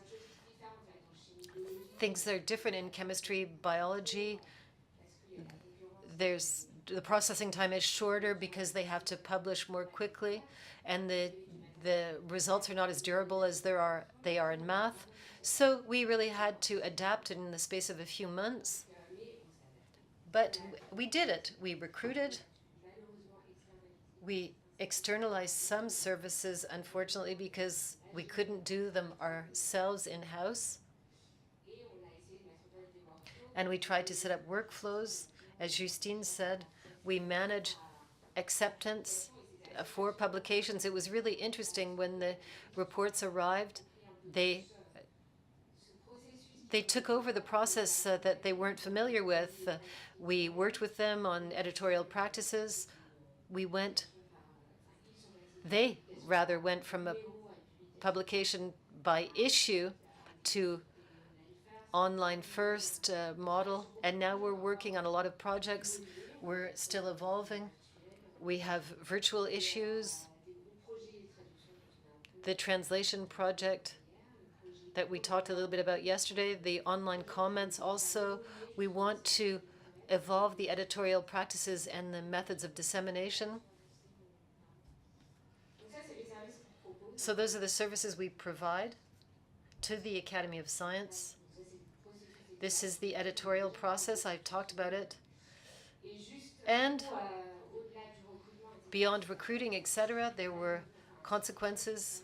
Things that are different in chemistry, biology. The processing time is shorter because they have to publish more quickly, and the results are not as durable as they are in math. So we really had to adapt in the space of a few months. But we did it. We recruited. We externalized some services, unfortunately, because we couldn't do them ourselves in-house. And we tried to set up workflows. As Justine said, we manage acceptance for publications. It was really interesting when the reports arrived. They took over the process that they weren't familiar with. We worked with them on editorial practices. They rather went from a publication by issue to online first model, and now we're working on a lot of projects. We're still evolving. We have virtual issues, the translation project that we talked a little bit about yesterday, the online comments also. We want to evolve the editorial practices and the methods of dissemination. So those are the services we provide to the Academy of Science. This is the editorial process. I've talked about it. And beyond recruiting, etc., there were consequences.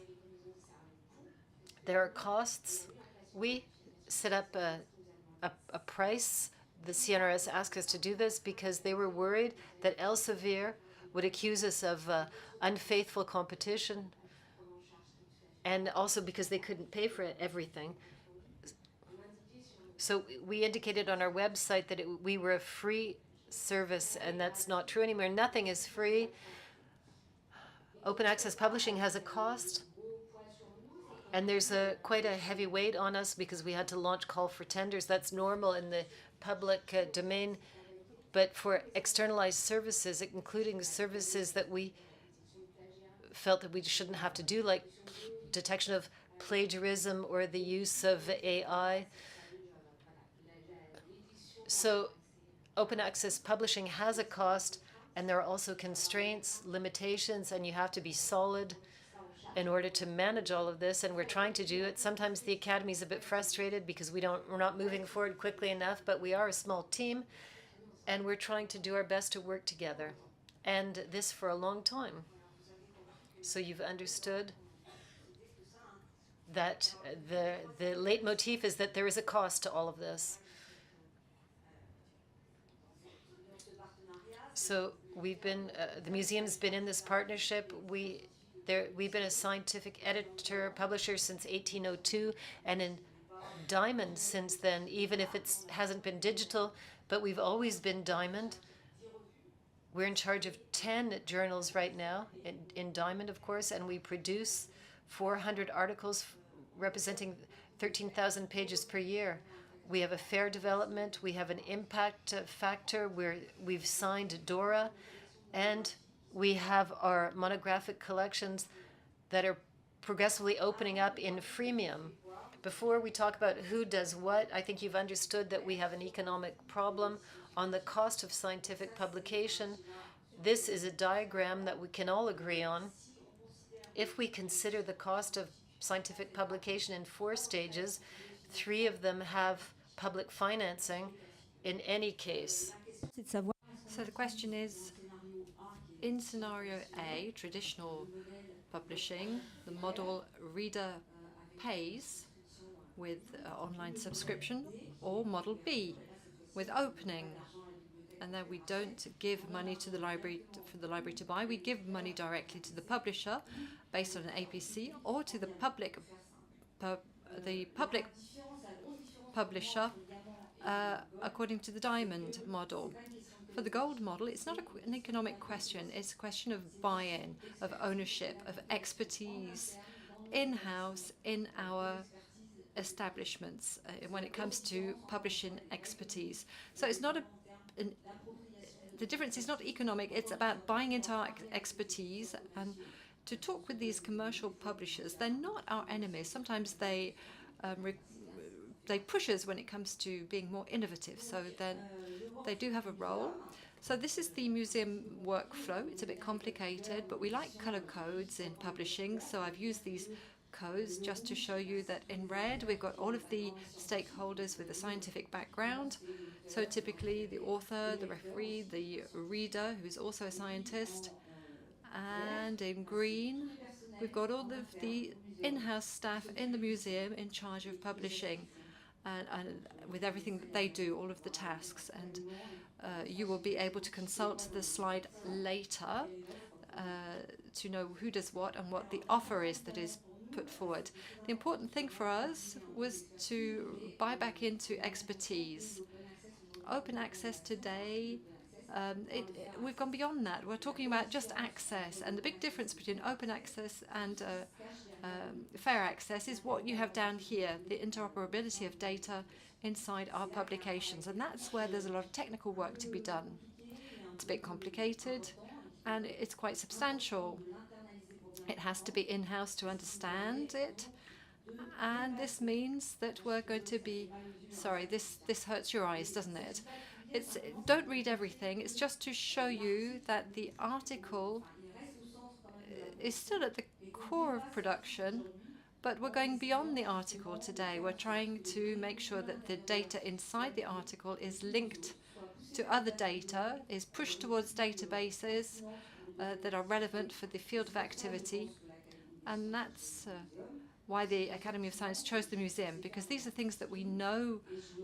There are costs. We set up a price. The CNRS asked us to do this because they were worried that Elsevier would accuse us of unfaithful competition, and also because they couldn't pay for everything. So we indicated on our website that we were a free service, and that's not true anymore. Nothing is free. Open access publishing has a cost, and there's quite a heavy weight on us because we had to launch call for tenders. That's normal in the public domain, but for externalized services, including services that we felt that we shouldn't have to do, like detection of plagiarism or the use of AI. So open access publishing has a cost, and there are also constraints, limitations, and you have to be solid in order to manage all of this, and we're trying to do it. Sometimes the Academy is a bit frustrated because we're not moving forward quickly enough, but we are a small team, and we're trying to do our best to work together, and this for a long time. So you've understood that the leitmotif is that there is a cost to all of this. So we've been, the museum's been in this partnership. We've been a scientific editor, publisher since 1802, and in Diamond since then, even if it hasn't been digital, but we've always been Diamond. We're in charge of 10 journals right now, in Diamond, of course, and we produce 400 articles representing 13,000 pages per year. We have a fair development, we have an impact factor, we've signed DORA, and we have our monographic collections that are progressively opening up in freemium. Before we talk about who does what, I think you've understood that we have an economic problem on the cost of scientific publication. This is a diagram that we can all agree on. If we consider the cost of scientific publication in 4 stages, 3 of them have public financing in any case. So the question is, in scenario A, traditional publishing, the model reader pays with online subscription, or model B with opening, and then we don't give money to the library for the library to buy. We give money directly to the publisher based on an APC, or to the public publisher according to the Diamond model. For the Gold model, it's not an economic question. It's a question of buy-in, of ownership, of expertise in-house in our establishments when it comes to publishing expertise. So it's not the difference is not economic, it's about buying into our expertise. And to talk with these commercial publishers, they're not our enemies. Sometimes they push us when it comes to being more innovative, so then they do have a role. So this is the museum workflow. It's a bit complicated, but we like color codes in publishing, so I've used these codes just to show you that in red we've got all of the stakeholders with a scientific background. So typically the author, the referee, the reader, who's also a scientist. And in green we've got all of the in-house staff in the museum in charge of publishing, and with everything that they do, all of the tasks. And you will be able to consult the slide later to know who does what and what the offer is that is put forward. The important thing for us was to buy back into expertise. Open access today, we've gone beyond that. We're talking about just access, and the big difference between open access and fair access is what you have down here, the interoperability of data inside our publications, and that's where there's a lot of technical work to be done. It's a bit complicated and it's quite substantial. It has to be in-house to understand it, and this means that we're going to be, sorry, this hurts your eyes, doesn't it? Don't read everything, it's just to show you that the article is still at the core of production, but we're going beyond the article today. We're trying to make sure that the data inside the article is linked to other data, is pushed towards databases that are relevant for the field of activity. And that's why the Academy of Science chose the museum, because these are things that we know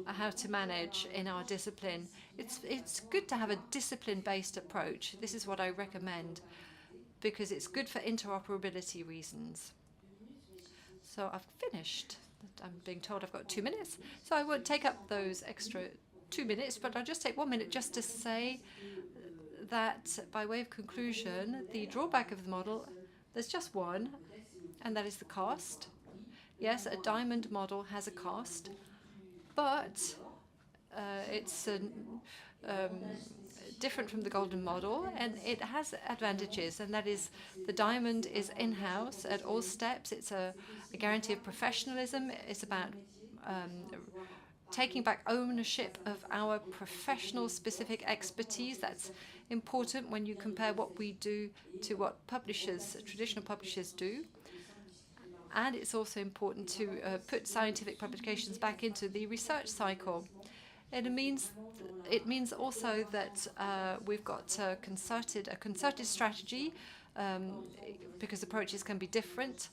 how to manage in our discipline. It's good to have a discipline-based approach. This is what I recommend, because it's good for interoperability reasons. So I've finished. I'm being told I've got 2 minutes. So I won't take up those extra 2 minutes, but I'll just take 1 minute just to say that by way of conclusion, the drawback of the model, there's just one, and that is the cost. Yes, a diamond model has a cost, but it's different from the golden model, and it has advantages, and that is the diamond is in-house at all steps. It's a guarantee of professionalism. It's about taking back ownership of our professional specific expertise. That's important when you compare what we do to what publishers, traditional publishers, do. And it's also important to put scientific publications back into the research cycle. And it means also that we've got a concerted strategy, because approaches can be different.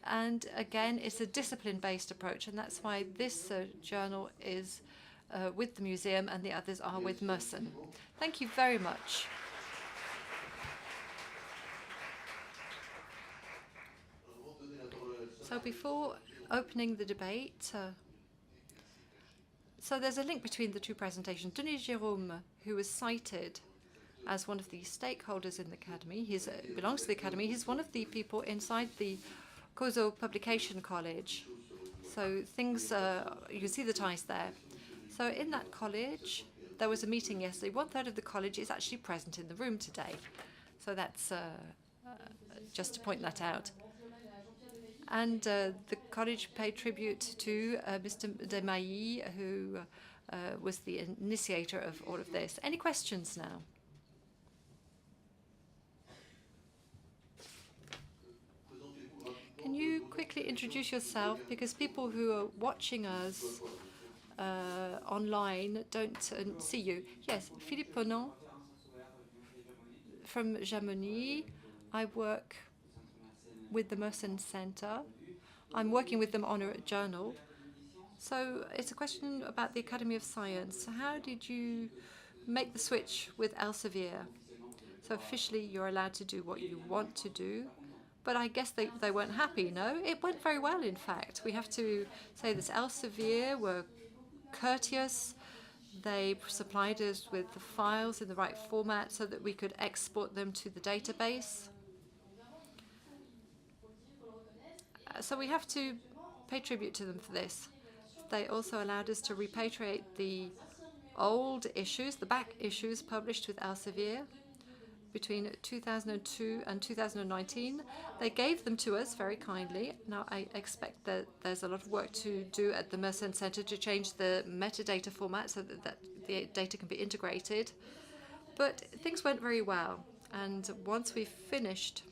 And again, it's a discipline-based approach, and that's why this journal is with the museum and the others are with Mersen. Thank you very much. So before opening the debate, so there's a link between the two presentations. Denis Jérôme, who was cited as one of the stakeholders in the Academy, he belongs to the Academy. He's one of the people inside the COSO Publication College. So things, you see the ties there. So in that college, there was a meeting yesterday. 1/3 of the college is actually present in the room today. So that's just to point that out. And the college paid tribute to Mr. Denis, who was the initiator of all of this. Any questions now? Can you quickly introduce yourself, because people who are watching us online don't see you. Yes, Philippe Ponant from Chamonix. I work with the Mersen Center. I'm working with them on a journal. So it's a question about the Academy of Science. How did you make the switch with Elsevier? So officially you're allowed to do what you want to do, but I guess they weren't happy, no? It went very well, in fact. We have to say that Elsevier were courteous. They supplied us with the files in the right format so that we could export them to the database. So we have to pay tribute to them for this. They also allowed us to repatriate the old issues, the back issues published with Elsevier between 2002 and 2019. They gave them to us very kindly. Now, I expect that there's a lot of work to do at the Mersen Center to change the metadata format so that the data can be integrated. But things went very well. And once we finished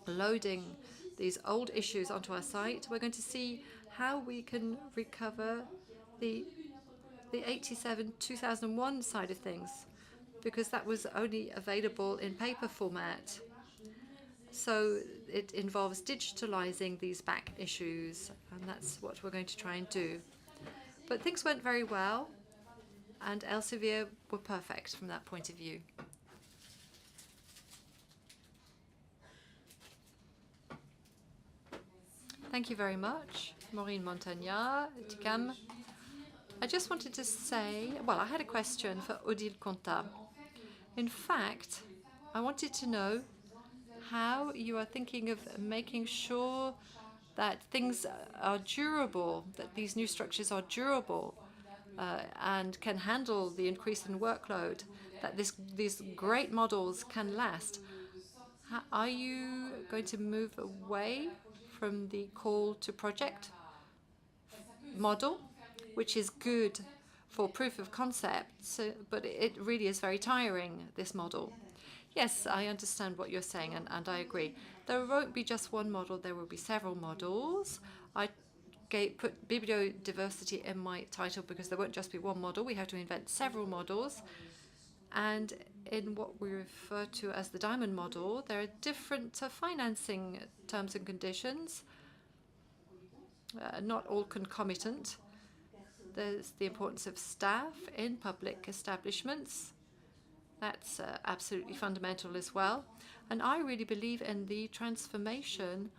loading these old issues onto our site, we're going to see how we can recover the 87-2001 side of things, because that was only available in paper format. So it involves digitalizing these back issues, and that's what we're going to try and do. But things went very well, and Elsevier were perfect from that point of view. Thank you very much, Maureen Montagnard, TICAM. I just wanted to say, well, I had a question for Odile Contat. In fact, I wanted to know how you are thinking of making sure that things are durable, that these new structures are durable and can handle the increase in workload, that these great models can last. Are you going to move away from the call to project model, which is good for proof of concept, but it really is very tiring, this model? Yes, I understand what you're saying, and I agree. There won't be just one model, there will be several models. I put bibliodiversity in my title because there won't just be one model. We have to invent several models. And in what we refer to as the diamond model, there are different financing terms and conditions, not all concomitant. There's the importance of staff in public establishments. That's absolutely fundamental as well. And I really believe in the transformation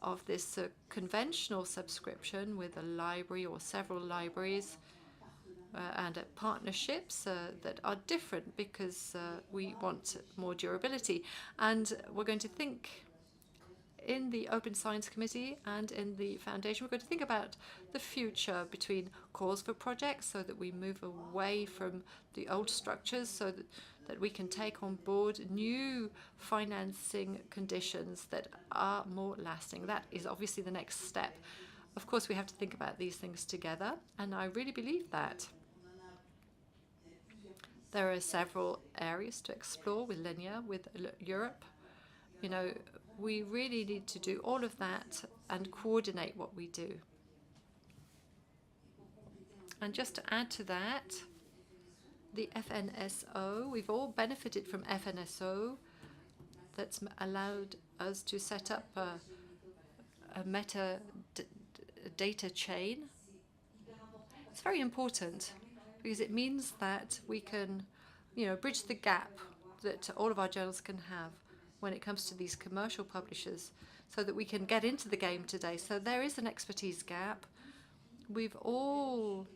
of this conventional subscription with a library or several libraries and partnerships that are different because we want more durability. And we're going to think in the Open Science Committee and in the Foundation, we're going to think about the future between calls for projects so that we move away from the old structures so that we can take on board new financing conditions that are more lasting. That is obviously the next step. Of course, we have to think about these things together, and I really believe that. There are several areas to explore with Linear, with Europe. You know, we really need to do all of that and coordinate what we do. And just to add to that, the FNSO, we've all benefited from FNSO. That's allowed us to set up a data chain. It's very important because it means that we can, you know, bridge the gap that all of our journals can have when it comes to these commercial publishers so that we can get into the game today. So there is an expertise gap. We've all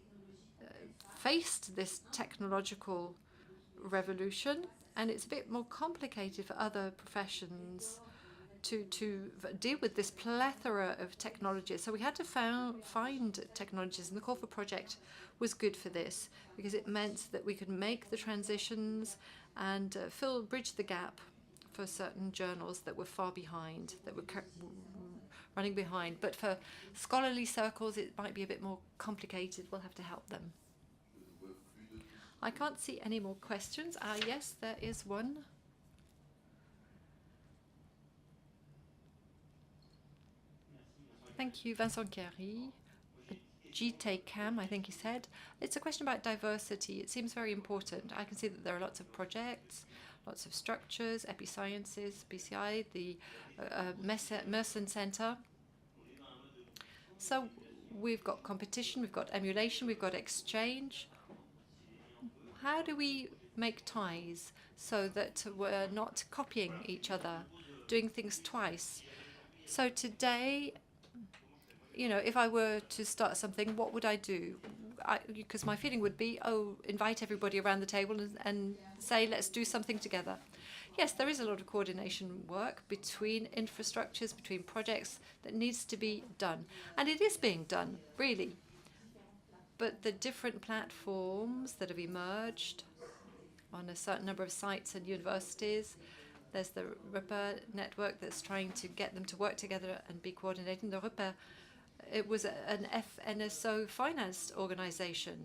faced this technological revolution, and it's a bit more complicated for other professions to deal with this plethora of technologies. So we had to find technologies, and the call for project was good for this because it meant that we could make the transitions and bridge the gap for certain journals that were far behind, that were running behind. But for scholarly circles, it might be a bit more complicated. We'll have to help them. I can't see any more questions. Yes, there is one. Thank you, Vincent Chiari. GTCAM, I think he said. It's a question about diversity. It seems very important. I can see that there are lots of projects, lots of structures, Episciences, BCI, the Merson Center. So we've got competition, we've got emulation, we've got exchange. How do we make ties so that we're not copying each other, doing things twice? So today, you know, if I were to start something, what would I do? Because my feeling would be, invite everybody around the table and say, let's do something together. Yes, there is a lot of coordination work between infrastructures, between projects that needs to be done. And it is being done, really. But the different platforms that have emerged on a certain number of sites and universities, there's the REPER network that's trying to get them to work together and be coordinating. The REPER, it was an FNSO financed organization.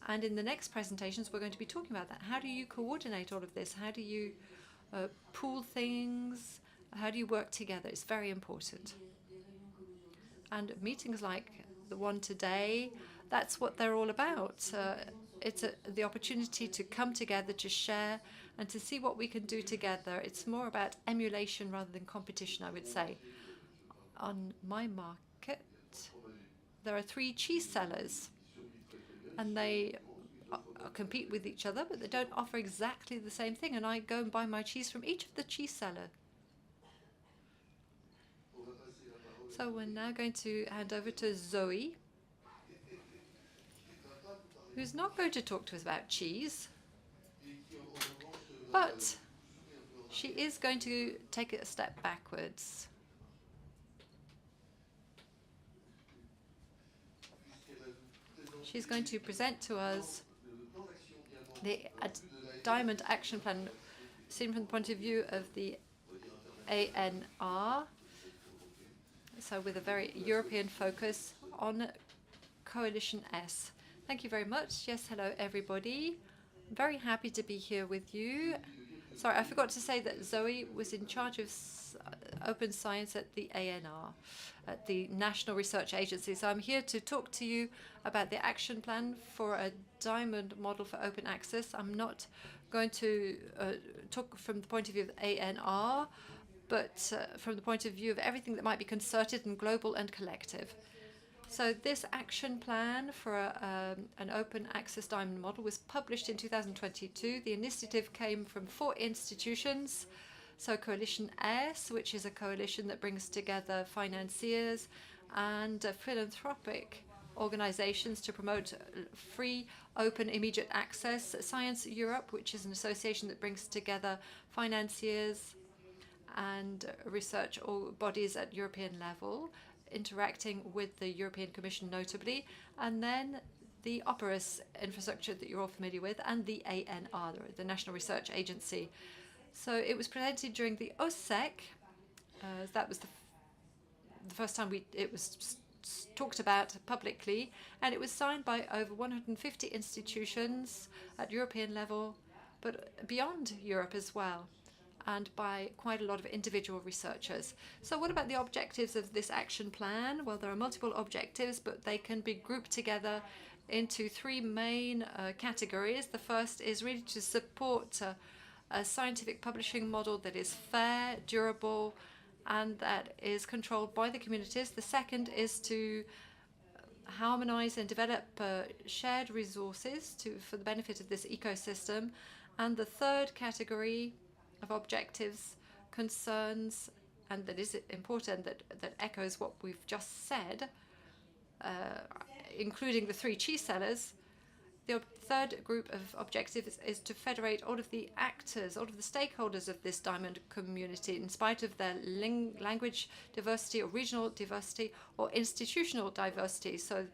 And in the next presentations, we're going to be talking about that. How do you coordinate all of this? How do you pool things? How do you work together? It's very important. And meetings like the one today, that's what they're all about. It's the opportunity to come together, to share, and to see what we can do together. It's more about emulation rather than competition, I would say. On my market, there are 3 cheese sellers, and they compete with each other, but they don't offer exactly the same thing. And I go and buy my cheese from each of the cheese sellers. So we're now going to hand over to Zoe, who's not going to talk to us about cheese, but she is going to take it a step backwards. She's going to present to us the Diamond Action Plan seen from the point of view of the ANR, so with a very European focus on Coalition S. Thank you very much. Yes, hello everybody. I'm very happy to be here with you. Sorry, I forgot to say that Zoe was in charge of open science at the ANR, at the National Research Agency. So I'm here to talk to you about the action plan for a diamond model for open access. I'm not going to talk from the point of view of the ANR, but from the point of view of everything that might be concerted and global and collective. So this action plan for an open access diamond model was published in 2022. The initiative came from 4 institutions. So Coalition S, which is a coalition that brings together financiers and philanthropic organizations to promote free, open, immediate access. Science Europe, which is an association that brings together financiers and research or bodies at European level, interacting with the European Commission notably, and then the OPERUS infrastructure that you're all familiar with, and the ANR, the National Research Agency. So it was presented during the OSEC. That was the first time it was talked about publicly, and it was signed by over 150 institutions at European level, but beyond Europe as well, and by quite a lot of individual researchers. So what about the objectives of this action plan? Well, there are multiple objectives, but they can be grouped together into three main categories. The first is really to support a scientific publishing model that is fair, durable, and that is controlled by the communities. The second is to harmonize and develop shared resources for the benefit of this ecosystem. And the third category of objectives concerns, and that is important, that echoes what we've just said, including the three cheese sellers. The third group of objectives is to federate all of the actors, all of the stakeholders of this diamond community, in spite of their language diversity or regional diversity or institutional diversity. So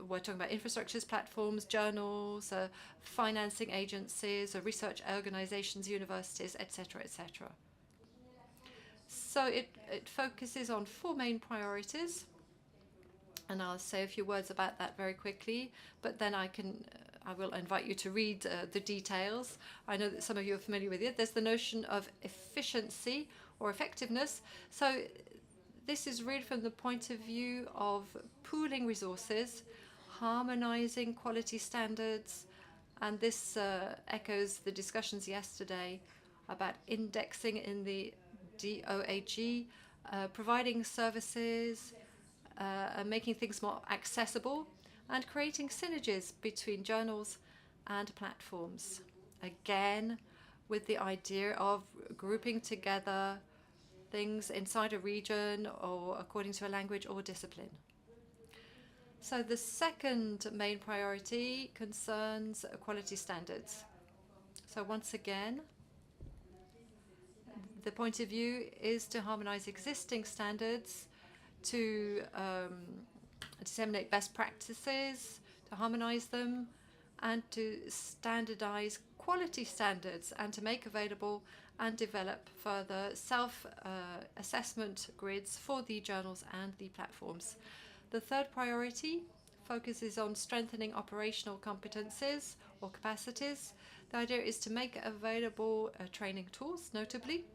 we're talking about infrastructures, platforms, journals, financing agencies, research organizations, universities, etc., etc. So it focuses on four main priorities, and I'll say a few words about that very quickly, but then I will invite you to read the details. I know that some of you are familiar with it. There's the notion of efficiency or effectiveness. So this is really from the point of view of pooling resources, harmonizing quality standards, and this echoes the discussions yesterday about indexing in the DOAG, providing services, making things more accessible, and creating synergies between journals and platforms. Again, with the idea of grouping together things inside a region or according to a language or discipline. So the second main priority concerns quality standards. So once again, the point of view is to harmonize existing standards, to disseminate best practices, to harmonize them, and to standardize quality standards, and to make available and develop further self-assessment grids for the journals and the platforms. The third priority focuses on strengthening operational competences or capacities. The idea is to make available training tools, notably,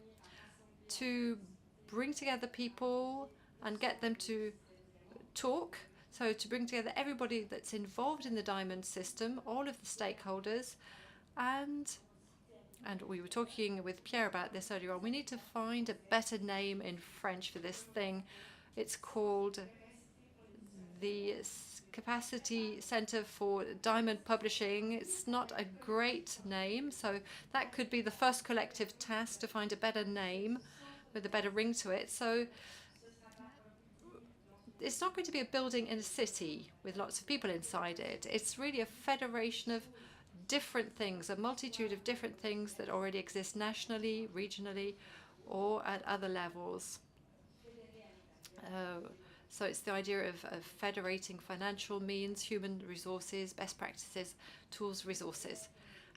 to bring together people and get them to talk. So to bring together everybody that's involved in the diamond system, all of the stakeholders, and we were talking with Pierre about this earlier on, we need to find a better name in French for this thing. It's called the Capacity Center for Diamond Publishing. It's not a great name, so that could be the first collective task, to find a better name with a better ring to it. So it's not going to be a building in a city with lots of people inside it. It's really a federation of different things, a multitude of different things that already exist nationally, regionally, or at other levels. So it's the idea of federating financial means, human resources, best practices, tools, resources.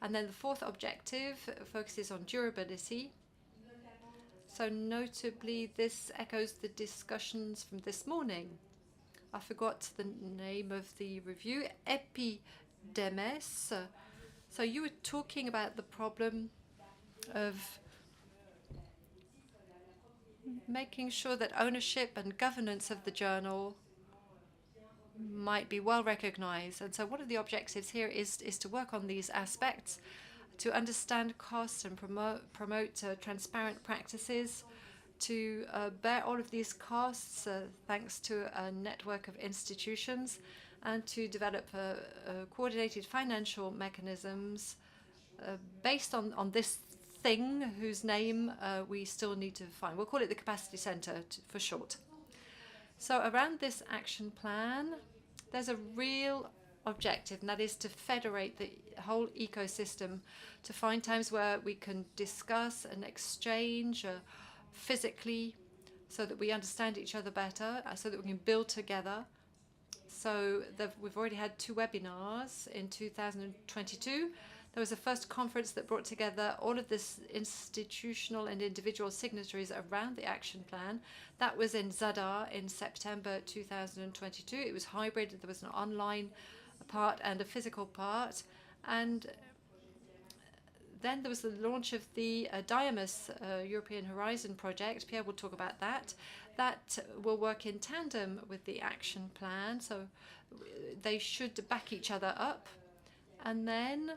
And then the fourth objective focuses on durability. So notably, this echoes the discussions from this morning. I forgot the name of the review, EpiDEMES. So you were talking about the problem of making sure that ownership and governance of the journal might be well recognized. And so one of the objectives here is to work on these aspects, to understand costs and promote transparent practices, to bear all of these costs thanks to a network of institutions, and to develop coordinated financial mechanisms based on this thing whose name we still need to find. We'll call it the Capacity Center for short. So around this action plan, there's a real objective, and that is to federate the whole ecosystem, to find times where we can discuss and exchange physically, so that we understand each other better, so that we can build together. So we've already had 2 webinars in 2022. There was a first conference that brought together all of this institutional and individual signatories around the action plan. That was in Zadar in September 2022. It was hybrid. There was an online part and a physical part. And then there was the launch of the EpiDEMES European Horizon project. Pierre will talk about that. That will work in tandem with the action plan, so they should back each other up. And then,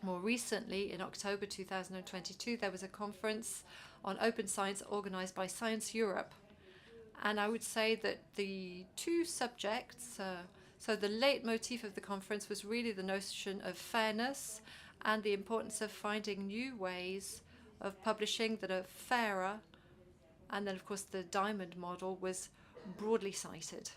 more recently, in October 2022, there was a conference on open science organized by Science Europe. And I would say that the 2 subjects, so the leitmotif of the conference was really the notion of fairness and the importance of finding new ways of publishing that are fairer. And then, of course, the diamond model was broadly cited.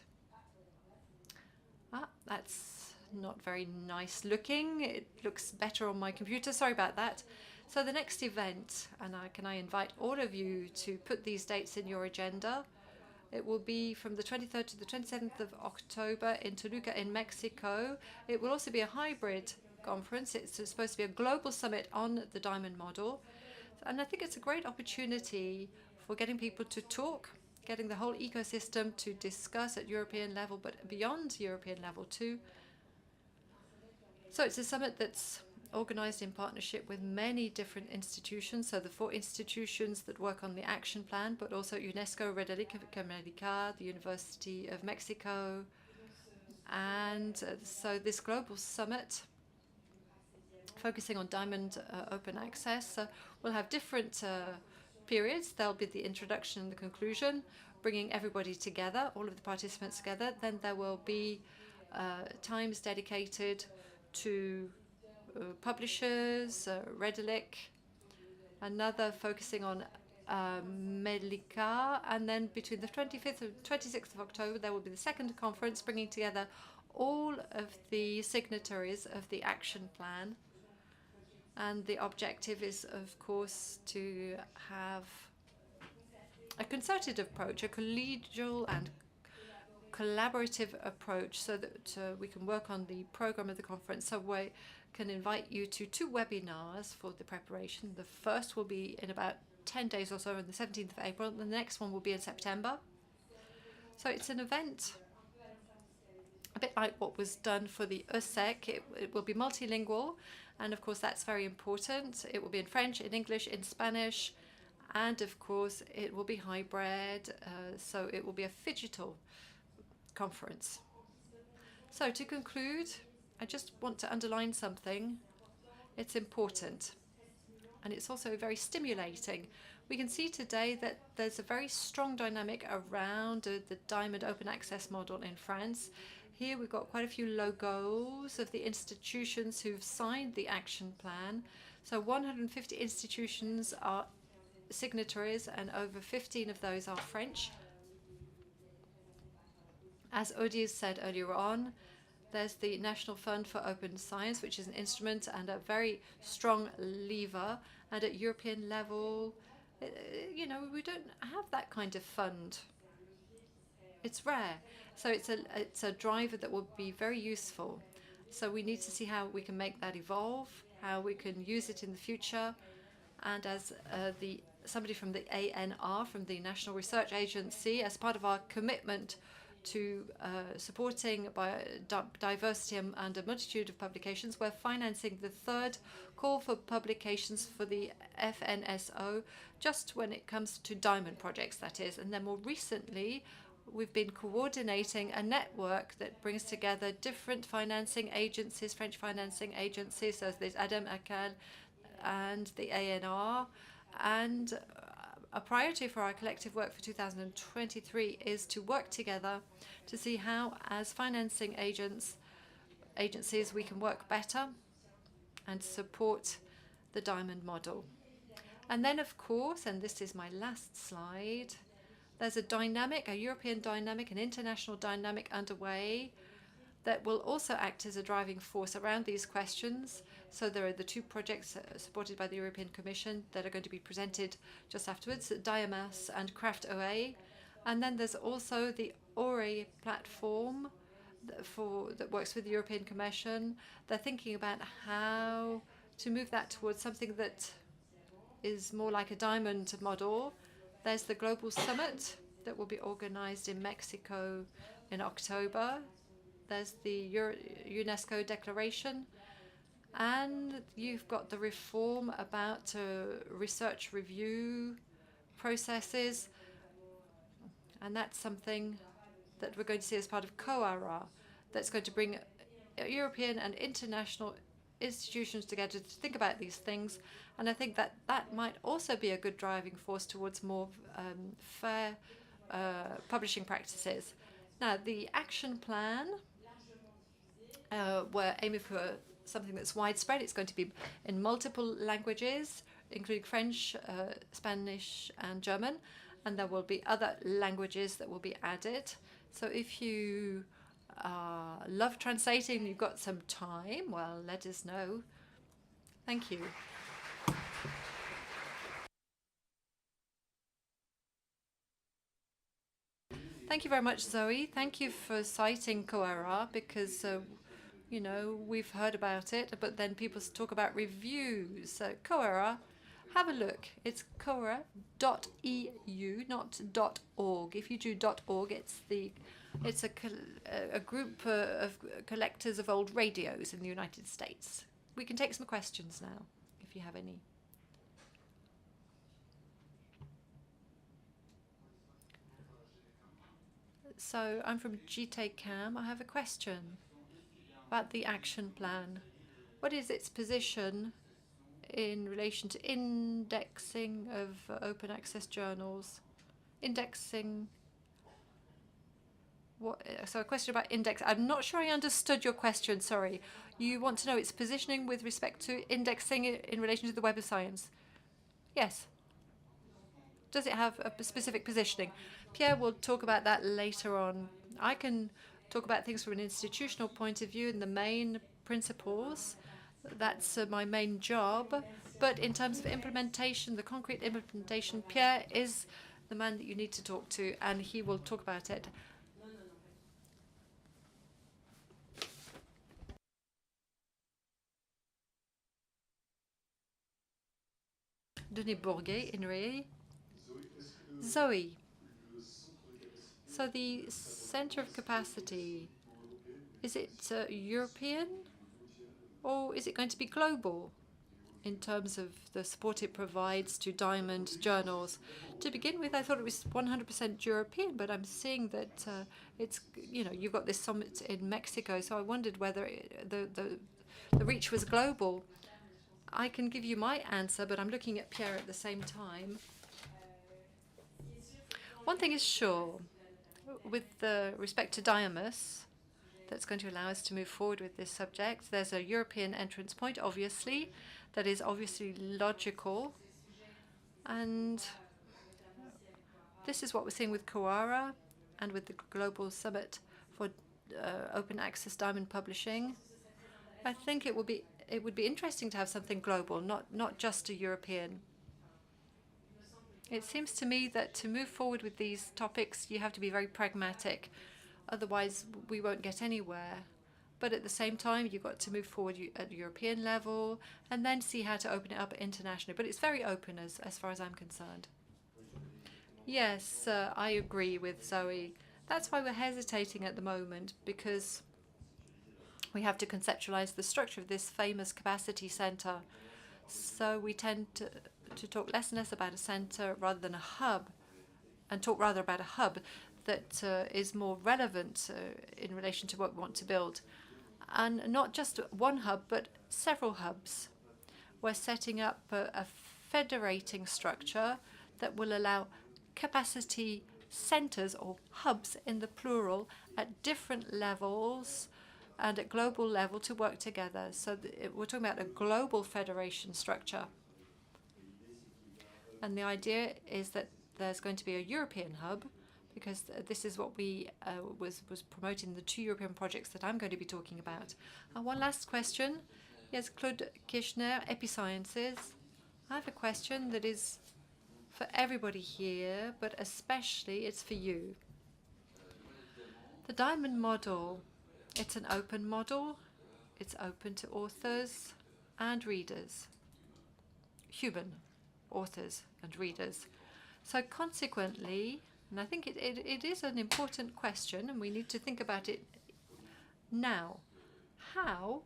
That's not very nice looking. It looks better on my computer. Sorry about that. So the next event, and can I invite all of you to put these dates in your agenda. It will be from the 23rd to the 27th of October in Toluca in Mexico. It will also be a hybrid conference. It's supposed to be a global summit on the diamond model. And I think it's a great opportunity for getting people to talk, getting the whole ecosystem to discuss at European level, but beyond European level too. So it's a summit that's organized in partnership with many different institutions. So the 4 institutions that work on the action plan, but also UNESCO, Red America, the University of Mexico. And so this global summit, focusing on diamond open access, will have different periods. There'll be the introduction and the conclusion, bringing everybody together, all of the participants together. Then there will be times dedicated to publishers, Redelic, another focusing on Medlica, and then between the 25th and 26th of October, there will be the second conference bringing together all of the signatories of the action plan. And the objective is, of course, to have a concerted approach, a collegial and collaborative approach, so that we can work on the program of the conference. So we can invite you to 2 webinars for the preparation. The first will be in about 10 days or so on the 17th of April, and the next one will be in September. So it's an event a bit like what was done for the ESSEC. It will be multilingual, and of course that's very important. It will be in French, in English, in Spanish, and of course it will be hybrid, so it will be a phygital conference. So to conclude, I just want to underline something. It's important, and it's also very stimulating. We can see today that there's a very strong dynamic around the diamond open access model in France. Here we've got quite a few logos of the institutions who've signed the action plan. So 150 institutions are signatories, and over 15 of those are French. As Odile said earlier on, there's the National Fund for Open Science, which is an instrument and a very strong lever. And at European level, we don't have that kind of fund. It's rare. So it's a driver that will be very useful. So we need to see how we can make that evolve, how we can use it in the future. And as somebody from the ANR, from the National Research Agency, as part of our commitment to supporting diversity and a multitude of publications, we're financing the 3rd call for publications for the FNSO, just when it comes to diamond projects, that is. And then more recently, we've been coordinating a network that brings together different financing agencies, French financing agencies, so there's Antti Mikael and the ANR. And a priority for our collective work for 2023 is to work together to see how, as financing agencies, we can work better and support the diamond model. And then, of course, and this is my last slide, there's a European dynamic, an international dynamic underway that will also act as a driving force around these questions. So there are the two projects supported by the European Commission that are going to be presented just afterwards, DIAMAS and Craft OA. And then there's also the ORE platform that works with the European Commission. They're thinking about how to move that towards something that is more like a diamond model. There's the Global Summit that will be organized in Mexico in October. There's the UNESCO Declaration. And you've got the reform about research review processes. And that's something that we're going to see as part of COARA, that's going to bring European and international institutions together to think about these things. And I think that that might also be a good driving force towards more fair publishing practices. Now, the action plan, we're aiming for something that's widespread. It's going to be in multiple languages, including French, Spanish, and German. And there will be other languages that will be added. So if you love translating, you've got some time, well, let us know. Thank you. Thank you very much, Zoe. Thank you for citing COARA, because you know, we've heard about it, but then people talk about reviews. So COARA, have a look. It's coara.eu, not .org. If you do .org, it's a group of collectors of old radios in the United States. We can take some questions now, if you have any. So I'm from GTCAM. I have a question about the action plan. What is its position in relation to indexing of open access journals? Indexing. What? So a question about index. I'm not sure I understood your question. Sorry. You want to know its positioning with respect to indexing in relation to the Web of Science? Yes. Does it have a specific positioning? Pierre will talk about that later on. I can talk about things from an institutional point of view and the main principles. That's my main job. But in terms of implementation, the concrete implementation, Pierre is the man that you need to talk to, and he will talk about it. Denis Bourguet, INRAE. Zoe. So the center of capacity, is it European or is it going to be global in terms of the support it provides to diamond journals? To begin with, I thought it was 100% European, but I'm seeing that it's, you know, you've got this summit in Mexico, so I wondered whether the reach was global. I can give you my answer, but I'm looking at Pierre at the same time. One thing is sure, with respect to DIAMAS, that's going to allow us to move forward with this subject. There's a European entrance point, obviously, that is obviously logical. And this is what we're seeing with COARA and with the Global Summit for Open Access Diamond Publishing. I think it would be interesting to have something global, not just a European. It seems to me that to move forward with these topics, you have to be very pragmatic. Otherwise, we won't get anywhere. But at the same time, you've got to move forward at European level and then see how to open it up internationally. But it's very open as far as I'm concerned. Yes, I agree with Zoe. That's why we're hesitating at the moment, because we have to conceptualize the structure of this famous capacity center. So we tend to talk less and less about a center rather than a hub, and talk rather about a hub that is more relevant in relation to what we want to build. And not just one hub, but several hubs. We're setting up a federating structure that will allow capacity centers or hubs in the plural at different levels and at global level to work together. So we're talking about a global federation structure. And the idea is that there's going to be a European hub, because this is what we was promoting, the 2 European projects that I'm going to be talking about. One last question. Yes, Claude Kirchner, Episciences. I have a question that is for everybody here, but especially it's for you. The diamond model, it's an open model. It's open to authors and readers, human authors and readers. So consequently, and I think it is an important question, and we need to think about it now. How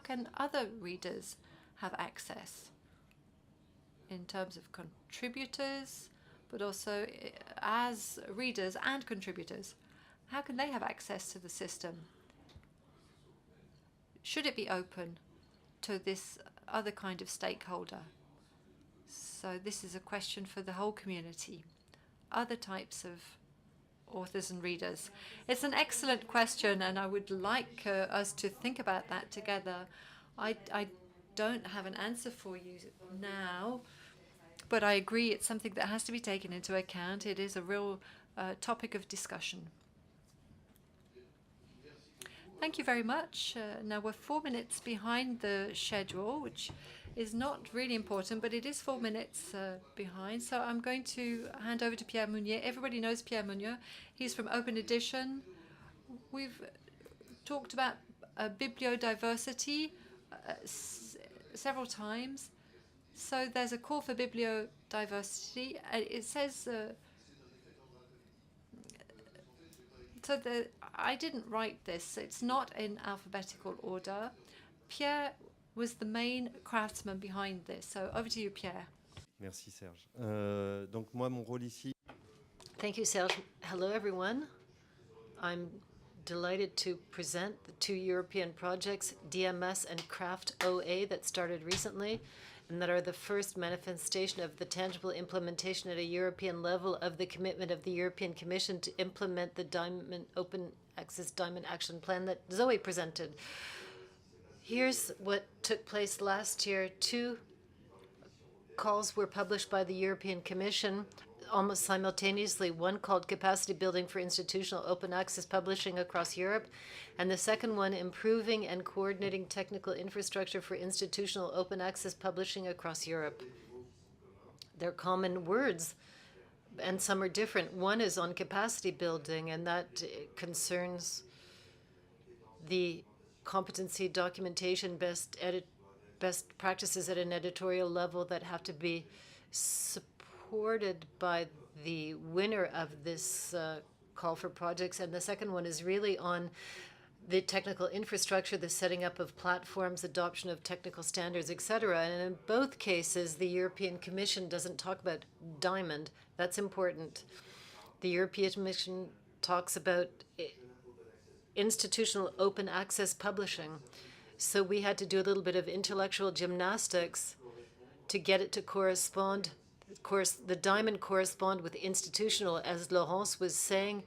can other readers have access in terms of contributors, but also as readers and contributors? How can they have access to the system? Should it be open to this other kind of stakeholder? So this is a question for the whole community, other types of authors and readers. It's an excellent question, and I would like us to think about that together. I don't have an answer for you now, but I agree it's something that has to be taken into account. It is a real topic of discussion. Thank you very much. Now we're 4 minutes behind the schedule, which is not really important, but it is 4 minutes behind. So I'm going to hand over to Pierre Mounier. Everybody knows Pierre Mounier. He's from Open Edition. We've talked about bibliodiversity several times. So there's a call for bibliodiversity. It says I didn't write this. It's not in alphabetical order. Pierre was the main craftsman behind this. So over to you, Pierre. Merci, Serge. Donc moi, mon rôle ici. Thank you, Serge. Hello, everyone. I'm delighted to present the 2 European projects, DMS and Craft OA, that started recently, and that are the first manifestation of the tangible implementation at a European level of the commitment of the European Commission to implement the Diamond Open Access Diamond Action Plan that Zoe presented. Here's what took place last year. 2 calls were published by the European Commission almost simultaneously, one called Capacity Building for Institutional Open Access Publishing Across Europe, and the second one, Improving and Coordinating Technical Infrastructure for Institutional Open Access Publishing Across Europe. They're common words, and some are different. One is on capacity building, and that concerns the competency documentation, best practices at an editorial level that have to be supported by the winner of this call for projects. And the second one is really on the technical infrastructure, the setting up of platforms, adoption of technical standards, etc. And in both cases, the European Commission doesn't talk about diamond. That's important. The European Commission talks about institutional open access publishing. So we had to do a little bit of intellectual gymnastics to get it to correspond. Of course, the diamond correspond with institutional, as Laurence was saying.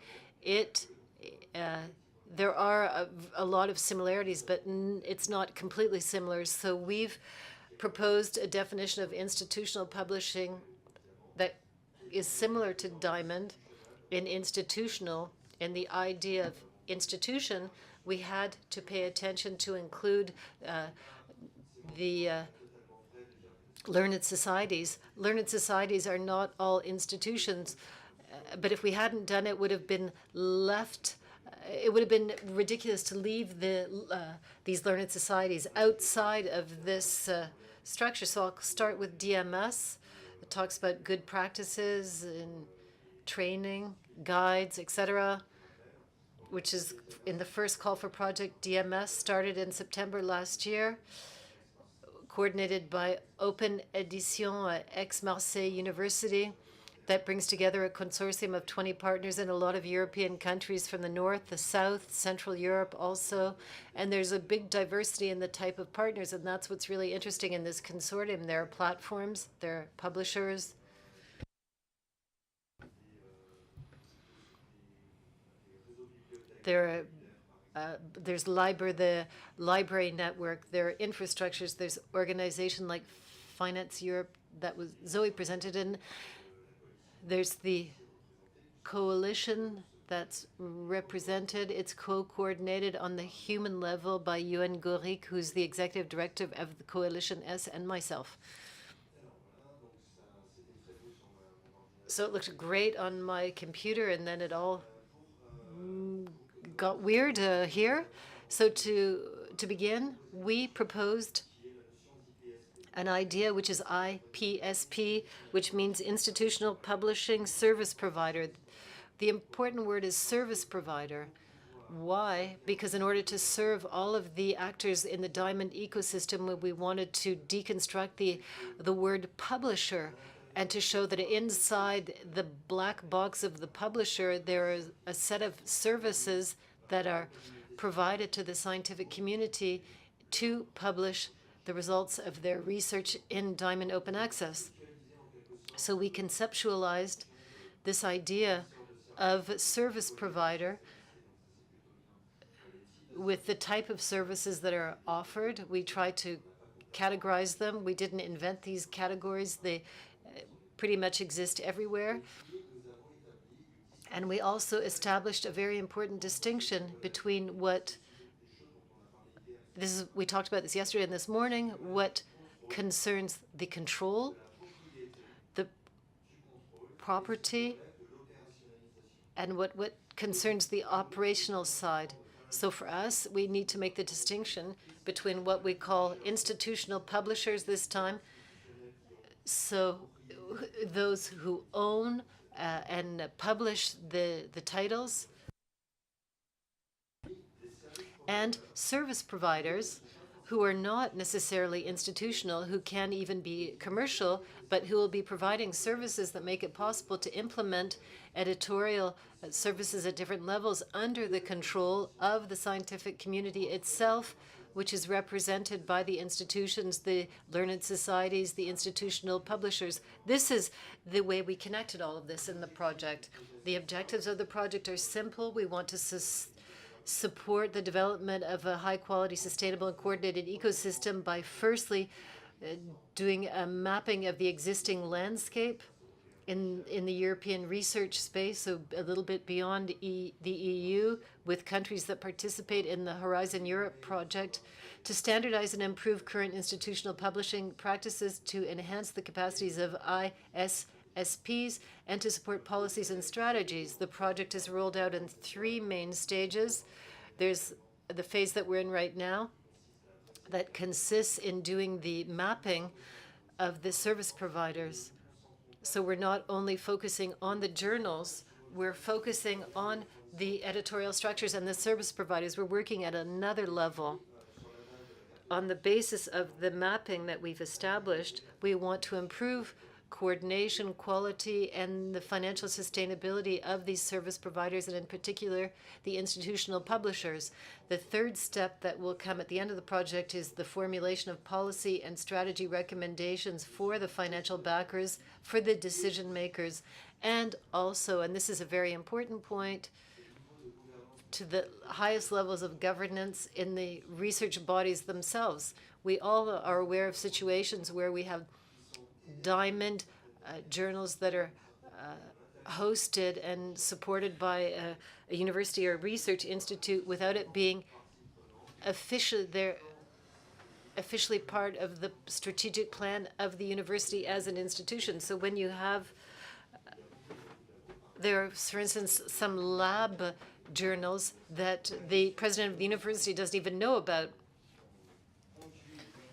There are a lot of similarities, but it's not completely similar. So we've proposed a definition of institutional publishing that is similar to diamond in institutional. In the idea of institution, we had to pay attention to include the learned societies. Learned societies are not all institutions, but if we hadn't done it, would have been left. It would have been ridiculous to leave these learned societies outside of this structure. So I'll start with DMS. It talks about good practices in training, guides, etc., which is in the first call for project. DMS started in September last year, coordinated by Open Edition at Aix-Marseille University. That brings together a consortium of 20 partners in a lot of European countries from the north, the south, Central Europe also. And there's a big diversity in the type of partners, and that's what's really interesting in this consortium. There are platforms, there are publishers. There's the library network, there are infrastructures, there's organization like Finance Europe that was Zoe presented, and there's the coalition that's represented. It's co-coordinated on the human level by Ewan Gorik, who's the executive director of the Coalition S, and myself. So it looked great on my computer, and then it all got weird here. So to begin, we proposed an idea which is IPSP, which means Institutional Publishing Service Provider. The important word is service provider. Why? Because in order to serve all of the actors in the diamond ecosystem, we wanted to deconstruct the word publisher and to show that inside the black box of the publisher, there is a set of services that are provided to the scientific community to publish the results of their research in Diamond Open Access. So we conceptualized this idea of service provider with the type of services that are offered. We tried to categorize them. We didn't invent these categories. They pretty much exist everywhere. And we also established a very important distinction between we talked about this yesterday and this morning, what concerns the control, the property, and what concerns the operational side. So for us, we need to make the distinction between what we call institutional publishers this time, so those who own and publish the titles, and service providers who are not necessarily institutional, who can even be commercial, but who will be providing services that make it possible to implement editorial services at different levels under the control of the scientific community itself, which is represented by the institutions, the learned societies, the institutional publishers. This is the way we connected all of this in the project. The objectives of the project are simple. We want to support the development of a high-quality, sustainable, and coordinated ecosystem by firstly doing a mapping of the existing landscape in the European research space, so a little bit beyond the EU, with countries that participate in the Horizon Europe project, to standardize and improve current institutional publishing practices, to enhance the capacities of ISSPs, and to support policies and strategies. The project is rolled out in 3 main stages. There's the phase that we're in right now that consists in doing the mapping of the service providers. So we're not only focusing on the journals, we're focusing on the editorial structures and the service providers. We're working at another level. On the basis of the mapping that we've established, we want to improve coordination, quality, and the financial sustainability of these service providers, and in particular, the institutional publishers. The third step that will come at the end of the project is the formulation of policy and strategy recommendations for the financial backers, for the decision makers, and also, and this is a very important point, to the highest levels of governance in the research bodies themselves. We all are aware of situations where we have diamond journals that are hosted and supported by a university or a research institute without it being officially part of the strategic plan of the university as an institution. So when you have, there are, for instance, some lab journals that the president of the university doesn't even know about.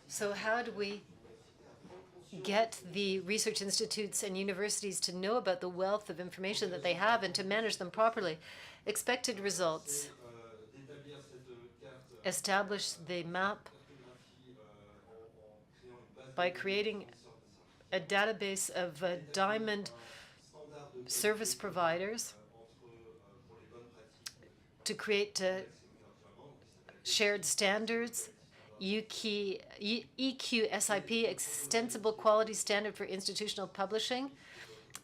So how do we get the research institutes and universities to know about the wealth of information that they have and to manage them properly? Expected results. Establish the map by creating a database of diamond service providers to create shared standards, EQSIP, Extensible Quality Standard for Institutional Publishing,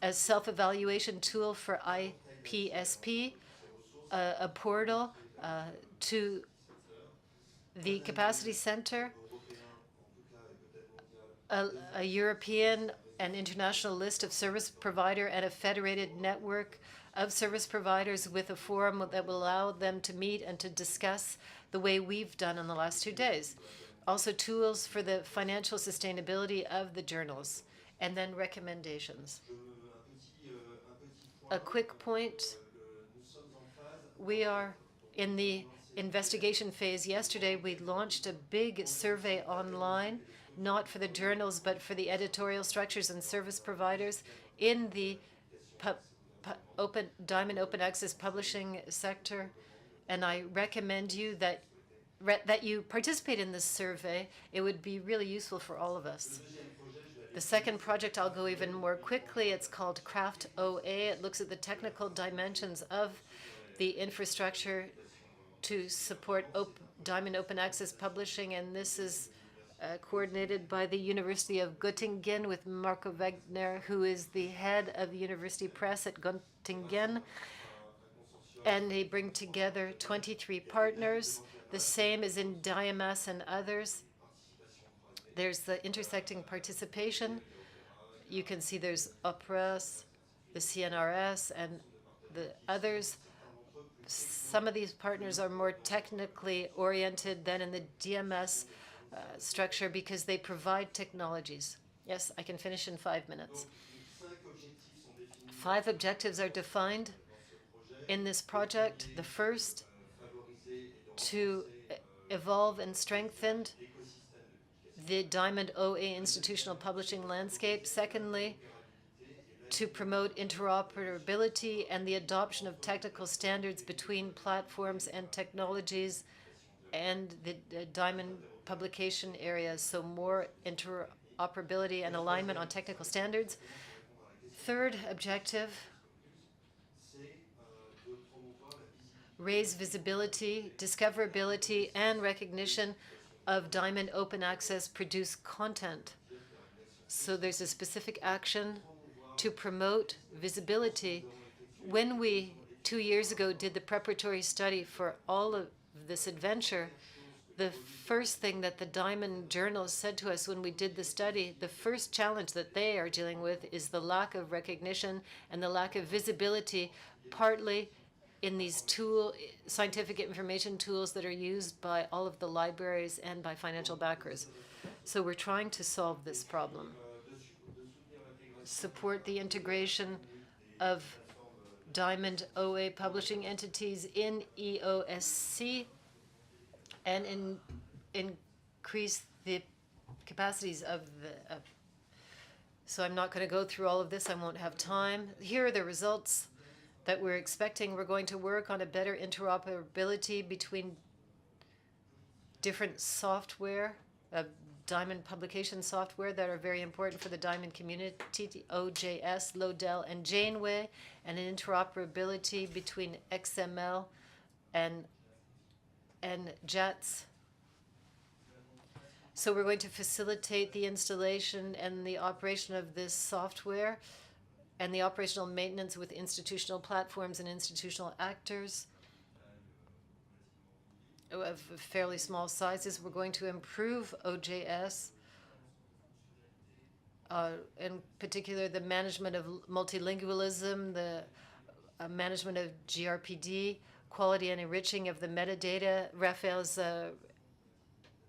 a self-evaluation tool for IPSP, a portal to the Capacity Center, a European an international list of service provider and a federated network of service providers with a forum that will allow them to meet and to discuss the way we've done in the last 2 days. Also tools for the financial sustainability of the journals, and then recommendations. A quick point, we are in the investigation phase. Yesterday, we launched a big survey online, not for the journals, but for the editorial structures and service providers in the Diamond Open Access publishing sector. And I recommend you that you participate in this survey. It would be really useful for all of us. The second project, I'll go even more quickly. It's called Craft OA. It looks at the technical dimensions of the infrastructure to support Diamond Open Access publishing, and this is coordinated by the University of Göttingen with Marco Wegner, who is the head of the University Press at Göttingen. And they bring together 23 partners, the same as in DIAMAS and others. There's the intersecting participation. You can see there's OPRES, the CNRS, and the others. Some of these partners are more technically oriented than in the DMS structure because they provide technologies. Yes, I can finish in 5 minutes. 5 objectives are defined in this project. The first, to evolve and strengthen the Diamond OA institutional publishing landscape. Secondly, to promote interoperability and the adoption of technical standards between platforms and technologies and the Diamond publication areas, so more interoperability and alignment on technical standards. Third objective, raise visibility, discoverability, and recognition of Diamond Open Access produced content. So there's a specific action to promote visibility. When we, 2 years ago, did the preparatory study for all of this adventure, the first thing that the Diamond journals said to us when we did the study, the first challenge that they are dealing with is the lack of recognition and the lack of visibility, partly in these scientific information tools that are used by all of the libraries and by financial backers. So we're trying to solve this problem. Support the integration of Diamond OA publishing entities in EOSC and increase the capacities of the... So I'm not going to go through all of this. I won't have time. Here are the results that we're expecting. We're going to work on a better interoperability between different software, Diamond publication software that are very important for the Diamond community, OJS, Lodel, and Janeway, and an interoperability between XML and JETS. So we're going to facilitate the installation and the operation of this software and the operational maintenance with institutional platforms and institutional actors of fairly small sizes. We're going to improve OJS, in particular the management of multilingualism, the management of GRPD, quality and enriching of the metadata. Raphael's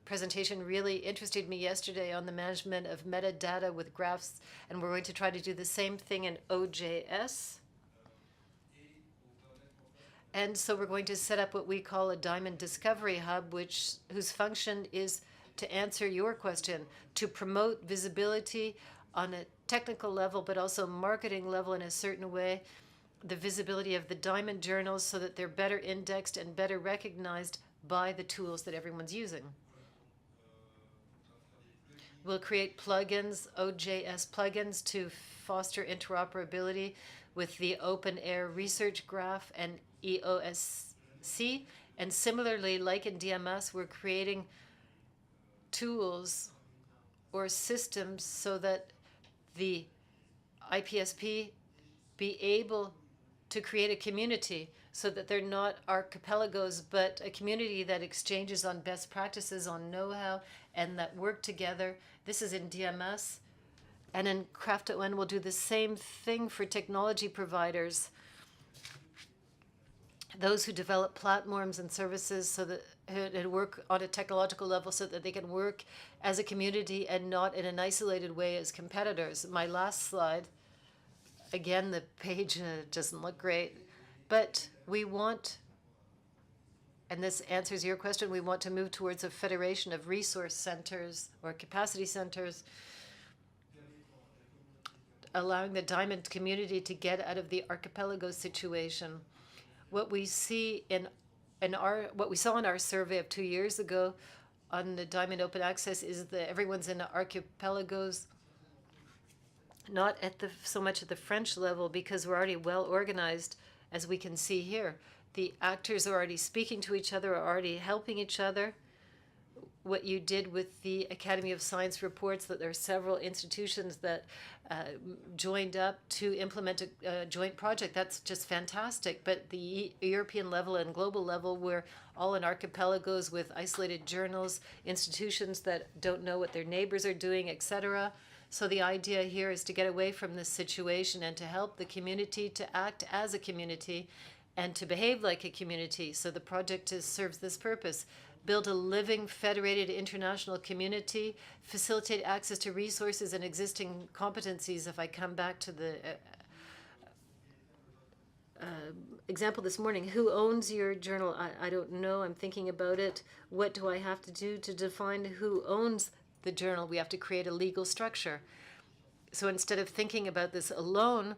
presentation really interested me yesterday on the management of metadata with graphs, and we're going to try to do the same thing in OJS. And so we're going to set up what we call a Diamond Discovery Hub, whose function is to answer your question, to promote visibility on a technical level, but also marketing level in a certain way, the visibility of the Diamond journals so that they're better indexed and better recognized by the tools that everyone's using. We'll create plugins, OJS plugins, to foster interoperability with the Open Air Research Graph and EOSC. And similarly, like in DMS, we're creating tools or systems so that the IPSP be able to create a community so that they're not archipelagos, but a community that exchanges on best practices, on know-how, and that work together. This is in DMS. And in Craft.UN, we'll do the same thing for technology providers, those who develop platforms and services so that and work on a technological level so that they can work as a community and not in an isolated way as competitors. My last slide, again, the page doesn't look great, but we want, and this answers your question, we want to move towards a federation of resource centers or capacity centers, allowing the diamond community to get out of the archipelago situation. What we see what we saw in our survey of 2 years ago on the diamond open access is that everyone's in archipelagos, not at so much at the French level, because we're already well organized, as we can see here. The actors are already speaking to each other, are already helping each other. What you did with the Academy of Science reports that there are several institutions that joined up to implement a joint project. That's just fantastic. But the European level and global level, we're all in archipelagos with isolated journals, institutions that don't know what their neighbors are doing, etc. So the idea here is to get away from this situation and to help the community to act as a community and to behave like a community. So the project serves this purpose. Build a living, federated international community, facilitate access to resources and existing competencies. If I come back to the example this morning, who owns your journal? I don't know. I'm thinking about it. What do I have to do to define who owns the journal? We have to create a legal structure. So instead of thinking about this alone,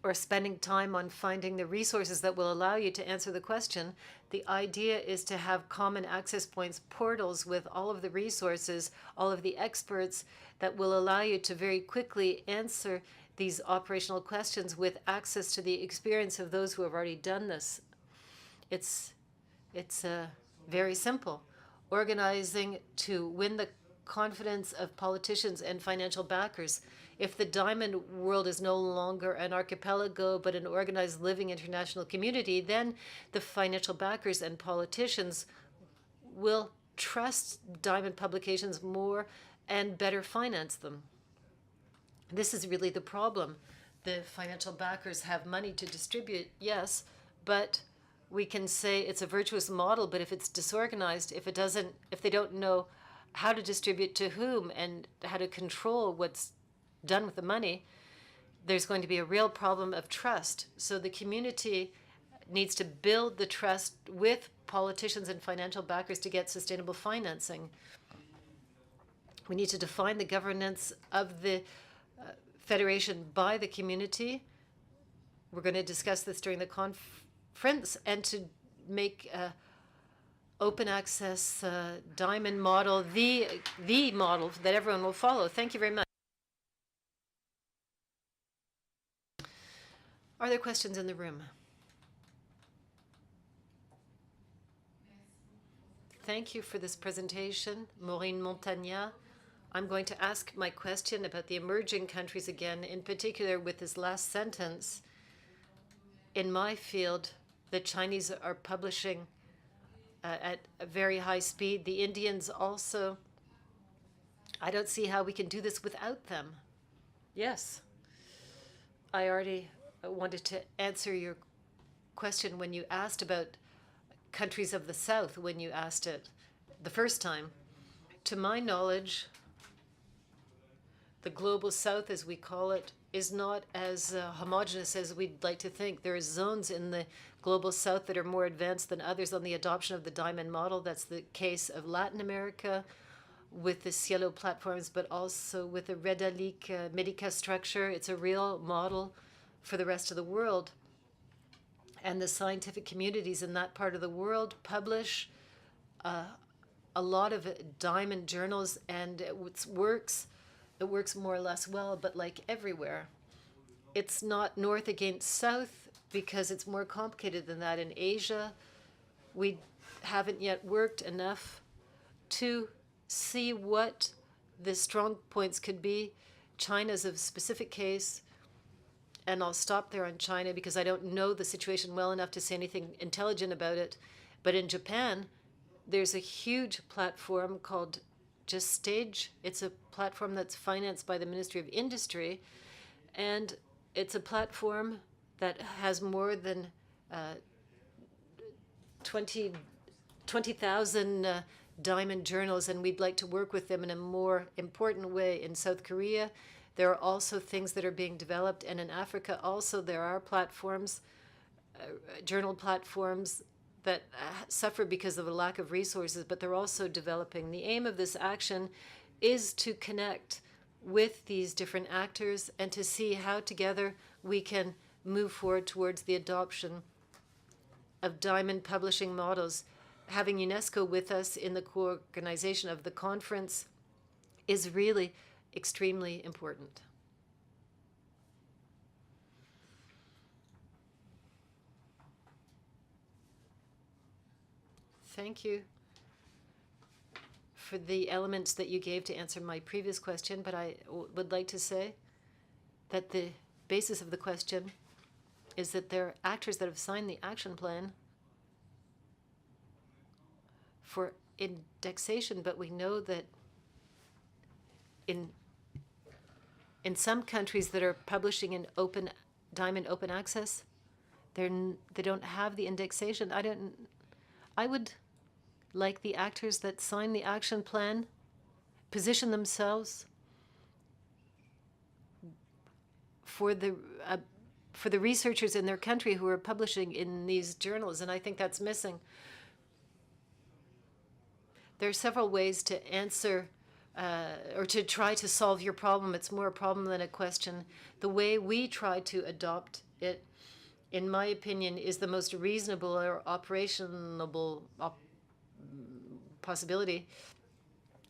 or spending time on finding the resources that will allow you to answer the question, the idea is to have common access points, portals with all of the resources, all of the experts that will allow you to very quickly answer these operational questions with access to the experience of those who have already done this. It's very simple. Organizing to win the confidence of politicians and financial backers. If the diamond world is no longer an archipelago but an organized living international community, then the financial backers and politicians will trust diamond publications more and better finance them. This is really the problem. The financial backers have money to distribute, yes, but we can say it's a virtuous model, but if it's disorganized, if they don't know how to distribute to whom and how to control what's done with the money, there's going to be a real problem of trust. So the community needs to build the trust with politicians and financial backers to get sustainable financing. We need to define the governance of the federation by the community. We're going to discuss this during the conference, and to make open access diamond model the model that everyone will follow. Thank you very much. Are there questions in the room? Thank you for this presentation, Maureen Montagna. I'm going to ask my question about the emerging countries again, in particular with this last sentence. In my field, the Chinese are publishing at a very high speed. The Indians also. I don't see how we can do this without them. Yes. I already wanted to answer your question when you asked about countries of the South, when you asked it the first time. To my knowledge, the global South, as we call it, is not as homogenous as we'd like to think. There are zones in the global South that are more advanced than others on the adoption of the diamond model. That's the case of Latin America with the Cielo platforms, but also with the Redalic Medica structure. It's a real model for the rest of the world. And the scientific communities in that part of the world publish a lot of diamond journals, and it works more or less well, but like everywhere. It's not north against south because it's more complicated than that. In Asia, we haven't yet worked enough to see what the strong points could be. China's a specific case, and I'll stop there on China because I don't know the situation well enough to say anything intelligent about it. But in Japan, there's a huge platform called just stage. It's a platform that's financed by the Ministry of Industry, and it's a platform that has more than 20,000 diamond journals, and we'd like to work with them in a more important way. In South Korea, there are also things that are being developed, and in Africa also there are platforms, journal platforms that suffer because of a lack of resources, but they're also developing. The aim of this action is to connect with these different actors and to see how together we can move forward towards the adoption of diamond publishing models. Having UNESCO with us in the co-organization of the conference is really extremely important. Thank you for the elements that you gave to answer my previous question, but I would like to say that the basis of the question is that there are actors that have signed the action plan for indexation, but we know that in some countries that are publishing in diamond open access, they don't have the indexation. I would like the actors that sign the action plan position themselves for the researchers in their country who are publishing in these journals, and I think that's missing. There are several ways to answer or to try to solve your problem. It's more a problem than a question. The way we try to adopt it, in my opinion, is the most reasonable or operationable possibility.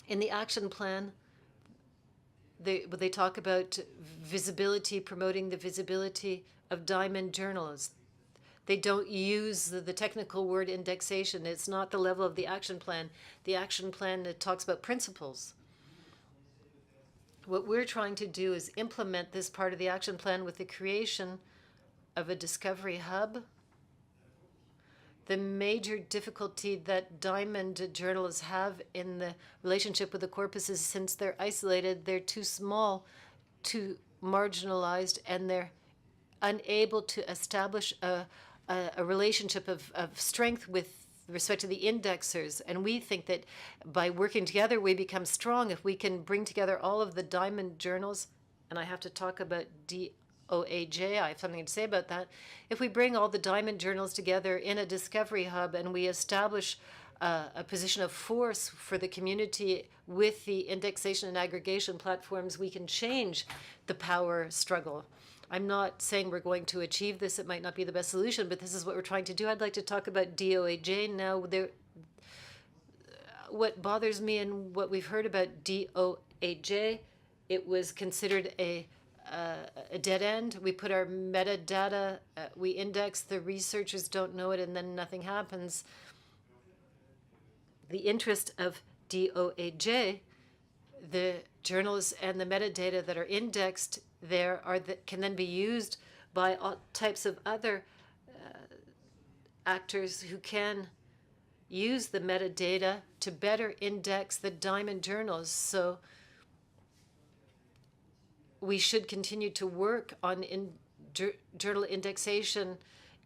In the action plan, they talk about visibility, promoting the visibility of diamond journals. They don't use the technical word indexation. It's not the level of the action plan. The action plan talks about principles. What we're trying to do is implement this part of the action plan with the creation of a discovery hub. The major difficulty that diamond journalists have in the relationship with the corpus is since they're isolated, they're too small, too marginalized, and they're unable to establish a relationship of strength with respect to the indexers. And we think that by working together, we become strong. If we can bring together all of the diamond journals, and I have to talk about DOAJ, I have something to say about that. If we bring all the diamond journals together in a discovery hub and we establish a position of force for the community with the indexation and aggregation platforms, we can change the power struggle. I'm not saying we're going to achieve this. It might not be the best solution, but this is what we're trying to do. I'd like to talk about DOAJ now. What bothers me and what we've heard about DOAJ, it was considered a dead end. We put our metadata, we index, the researchers don't know it, and then nothing happens. The interest of DOAJ, the journals and the metadata that are indexed there can then be used by all types of other actors who can use the metadata to better index the diamond journals. So we should continue to work on journal indexation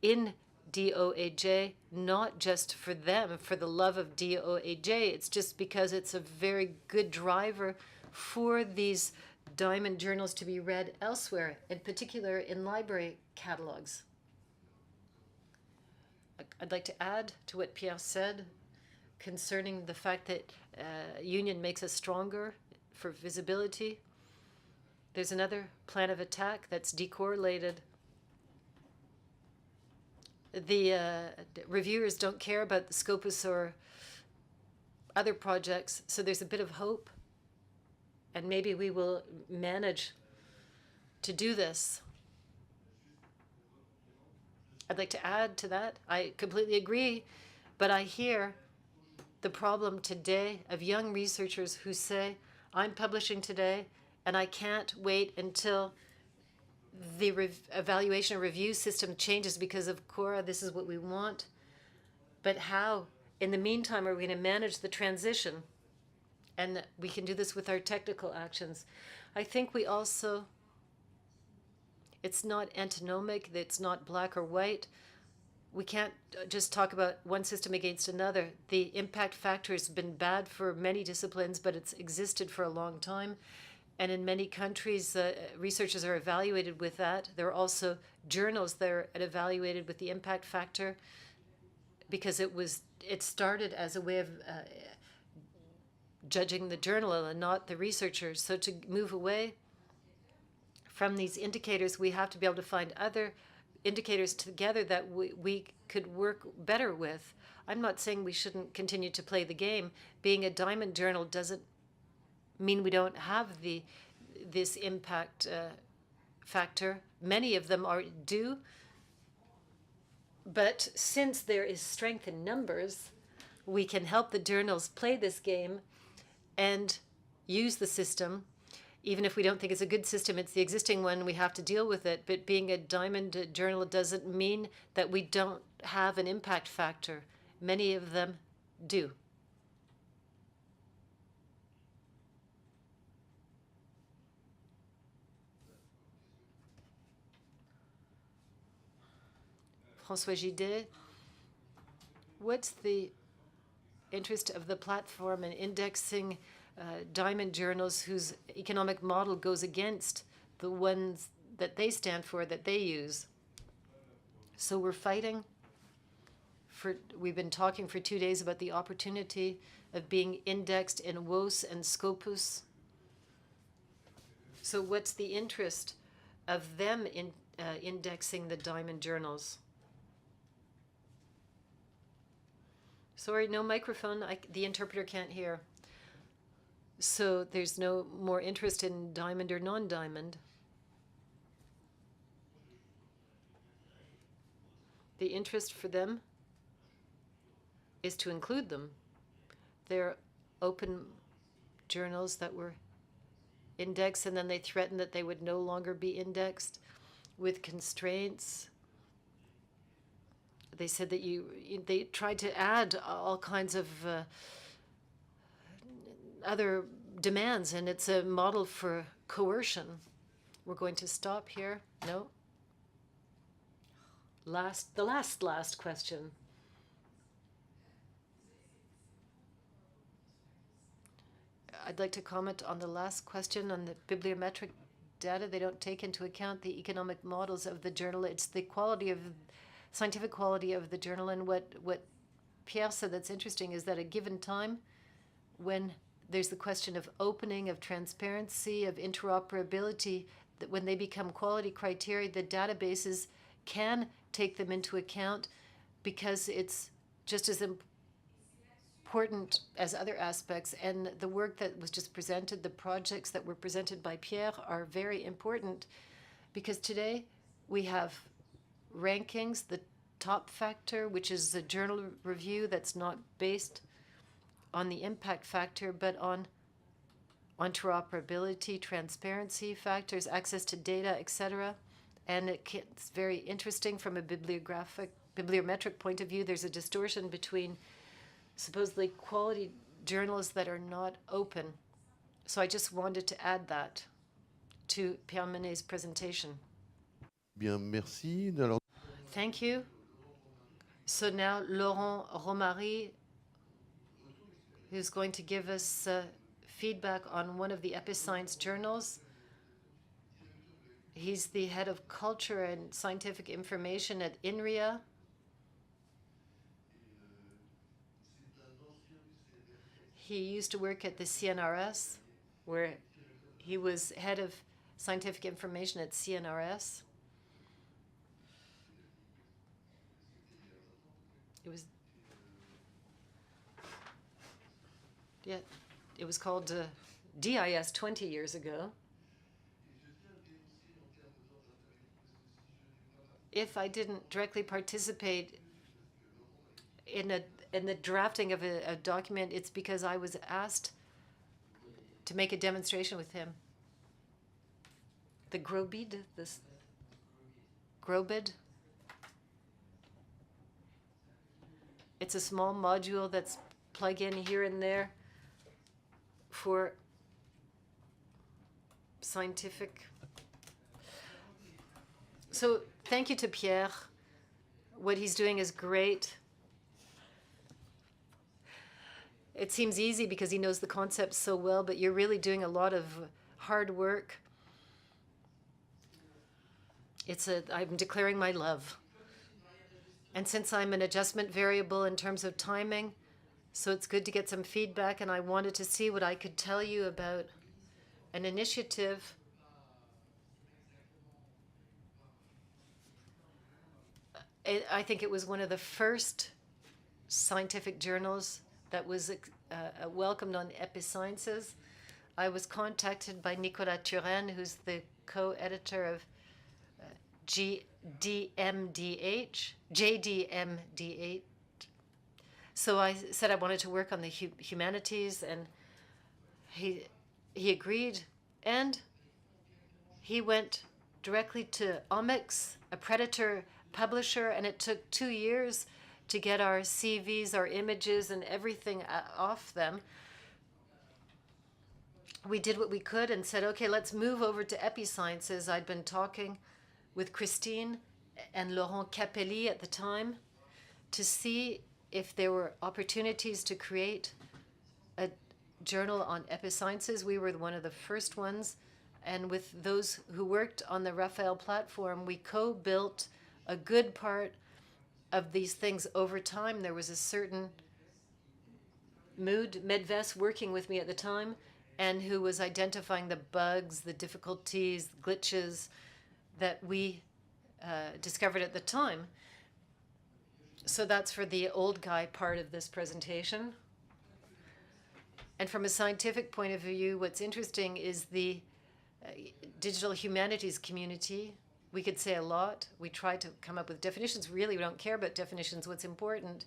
in DOAJ, not just for them, for the love of DOAJ. It's just because it's a very good driver for these diamond journals to be read elsewhere, in particular in library catalogs. I'd like to add to what Pierre said concerning the fact that union makes us stronger for visibility. There's another plan of attack that's decorrelated. The reviewers don't care about the Scopus or other projects, so there's a bit of hope, and maybe we will manage to do this. I'd like to add to that. I completely agree, but I hear the problem today of young researchers who say, I'm publishing today, and I can't wait until the evaluation and review system changes because of Cora. This is what we want. But how, in the meantime, are we going to manage the transition? And we can do this with our technical actions. I think we also, it's not antinomic, it's not black or white. We can't just talk about one system against another. The impact factor has been bad for many disciplines, but it's existed for a long time. And in many countries, researchers are evaluated with that. There are also journals that are evaluated with the impact factor because it started as a way of judging the journal and not the researchers. So to move away from these indicators, we have to be able to find other indicators together that we could work better with. I'm not saying we shouldn't continue to play the game. Being a diamond journal doesn't mean we don't have this impact factor. Many of them do. But since there is strength in numbers, we can help the journals play this game and use the system. Even if we don't think it's a good system, it's the existing one, we have to deal with it. But being a diamond journal doesn't mean that we don't have an impact factor. Many of them do. François Gidet, what's the interest of the platform in indexing diamond journals whose economic model goes against the ones that they stand for, that they use? So we're fighting we've been talking for 2 days about the opportunity of being indexed in WOS and Scopus. So what's the interest of them in indexing the diamond journals? Sorry, no microphone. The interpreter can't hear. So there's no more interest in diamond or non-diamond. The interest for them is to include them. They're open journals that were indexed, and then they threatened that they would no longer be indexed with constraints. They said that they tried to add all kinds of other demands, and it's a model for coercion. We're going to stop here. No? The last question. I'd like to comment on the last question on the bibliometric data. They don't take into account the economic models of the journal. It's the scientific quality of the journal. And what Pierre said that's interesting is that at a given time, when there's the question of opening, of transparency, of interoperability, that when they become quality criteria, the databases can take them into account because it's just as important as other aspects. And the work that was just presented, the projects that were presented by Pierre are very important because today we have rankings, the top factor, which is a journal review that's not based on the impact factor, but on interoperability, transparency factors, access to data, etc. And it's very interesting from a bibliometric point of view. There's a distortion between supposedly quality journals that are not open. So I just wanted to add that to Pierre Menet's presentation. Bien, merci. Thank you. So now Laurent Romary, who's going to give us feedback on one of the Episciences journals. He's the head of culture and scientific information at Inria. He used to work at the CNRS, where he was head of scientific information at CNRS. It was called DIS 20 years ago. If I didn't directly participate in the drafting of a document, it's because I was asked to make a demonstration with him. The Grobid, this Grobid. It's a small module that's plug in here and there. for scientific. So thank you to Pierre. What he's doing is great. It seems easy because he knows the concepts so well, but you're really doing a lot of hard work. I'm declaring my love. And since I'm an adjustment variable in terms of timing, so it's good to get some feedback, and I wanted to see what I could tell you about an initiative I think it was one of the first scientific journals that was welcomed on Episciences. I was contacted by Nicolas, who's the co-editor of JDMDH. So I said I wanted to work on the humanities, and he agreed, and he went directly to Omics, a Predator publisher, and it took 2 years to get our CVs, our images, and everything off them. We did what we could and said, okay, let's move over to Episciences. I'd been talking with Christine and Laurent Capelli at the time to see if there were opportunities to create a journal on Episciences. We were one of the first ones. And with those who worked on the Raphael platform, we co-built a good part of these things over time. There was a certain mood, Medves working with me at the time, and who was identifying the bugs, the difficulties, glitches that we discovered at the time. So that's for the old guy part of this presentation. And from a scientific point of view, what's interesting is the digital humanities community. We could say a lot. We try to come up with definitions. Really, we don't care about definitions. What's important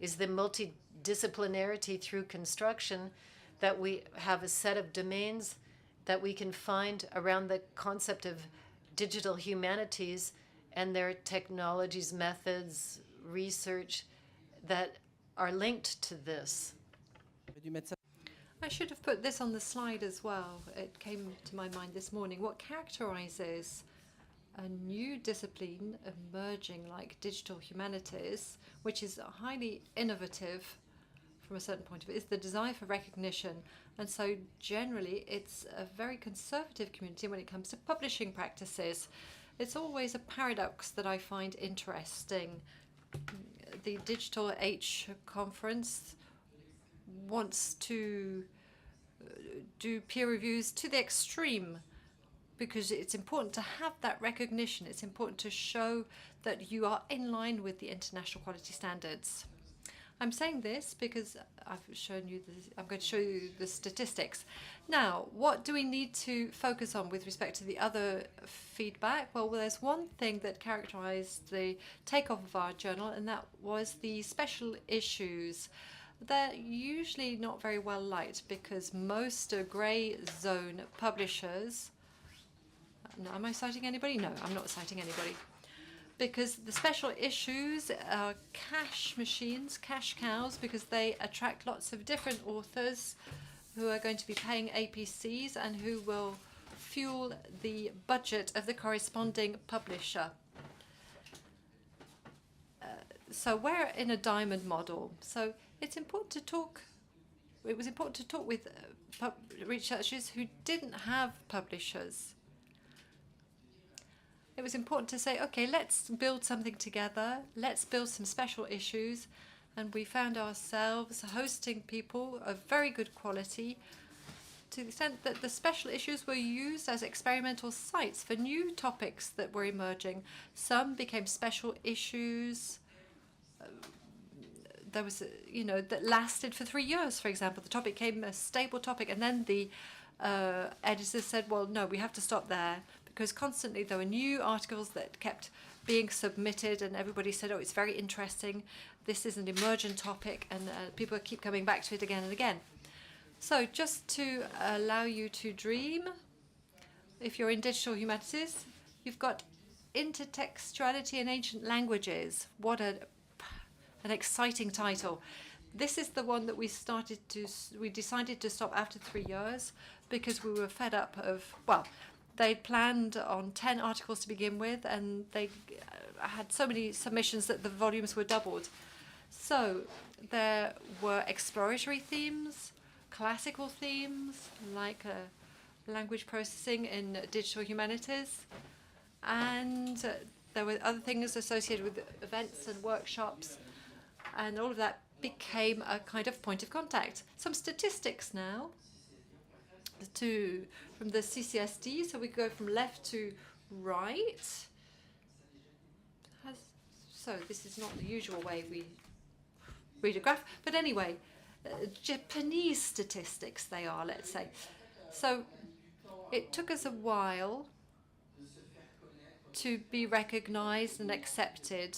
is the multidisciplinarity through construction, that we have a set of domains that we can find around the concept of digital humanities and their technologies, methods, research that are linked to this. I should have put this on the slide as well. It came to my mind this morning. What characterizes a new discipline emerging like digital humanities, which is highly innovative from a certain point of view, is the desire for recognition. And so generally it's a very conservative community when it comes to publishing practices. It's always a paradox that I find interesting. The Digital H conference wants to do peer reviews to the extreme, because it's important to have that recognition. It's important to show that you are in line with the international quality standards. I'm saying this because I'm going to show you the statistics. Now, what do we need to focus on with respect to the other feedback? Well, there's one thing that characterized the takeoff of our journal, and that was the special issues. They're usually not very well liked because most grey zone publishers. No, am I citing anybody? No, I'm not citing anybody. Because the special issues are cash machines, cash cows, because they attract lots of different authors who are going to be paying APCs and who will fuel the budget of the corresponding publisher. So we're in a diamond model. So it's important to talk. It was important to talk with researchers who didn't have publishers. It was important to say, okay, let's build something together. Let's build some special issues. And we found ourselves hosting people of very good quality, to the extent that the special issues were used as experimental sites for new topics that were emerging. Some became special issues. There was, that lasted for 3 years, for example. The topic became a stable topic, and then the editors said, well, no, we have to stop there, because constantly there were new articles that kept being submitted, and everybody said, oh, it's very interesting. This is an emergent topic, and people keep coming back to it again and again. So just to allow you to dream, if you're in digital humanities, you've got intertextuality in ancient languages. What an exciting title. this is the one that we decided to stop after 3 years because we were fed up of, well, they'd planned on 10 articles to begin with, and they had so many submissions that the volumes were doubled. So there were exploratory themes, classical themes, like language processing in digital humanities, and there were other things associated with events and workshops, and all of that became a kind of point of contact. Some statistics now from the CCSD, so we go from left to right. So this is not the usual way we read a graph, but anyway, Japanese statistics they are, let's say. So it took us a while to be recognized and accepted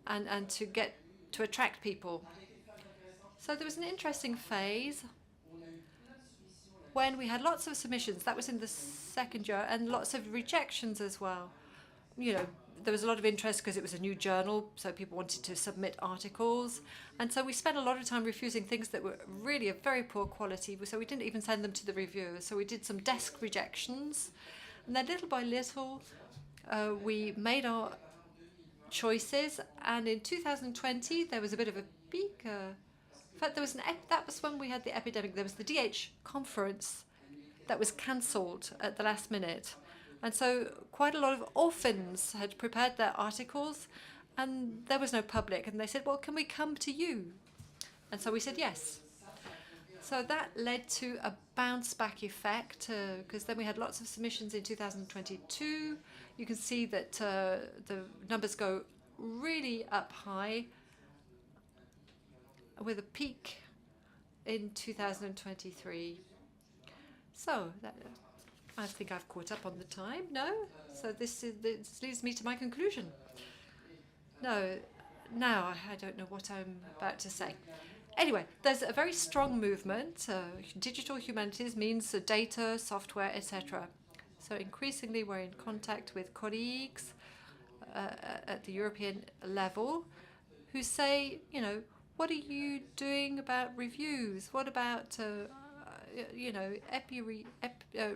and to attract people. So there was an interesting phase when we had lots of submissions. That was in the second year, and lots of rejections as well. You know, there was a lot of interest because it was a new journal, so people wanted to submit articles. And so we spent a lot of time refusing things that were really of very poor quality, so we didn't even send them to the reviewers. So we did some desk rejections, and then little by little, we made our choices. And in 2020, there was a bit of a peak. In fact, that was when we had the epidemic. There was the DH conference that was cancelled at the last minute. And so quite a lot of orphans had prepared their articles, and there was no public. And they said, well, can we come to you? And so we said yes. So that led to a bounce back effect, because then we had lots of submissions in 2022. You can see that the numbers go really up high, with a peak in 2023. So I think I've caught up on the time. No? So this leads me to my conclusion. No, now I don't know what I'm about to say. Anyway, there's a very strong movement. Digital humanities means data, software, etc. So increasingly we're in contact with colleagues at the European level who say, you know, what are you doing about reviews? What about, you know,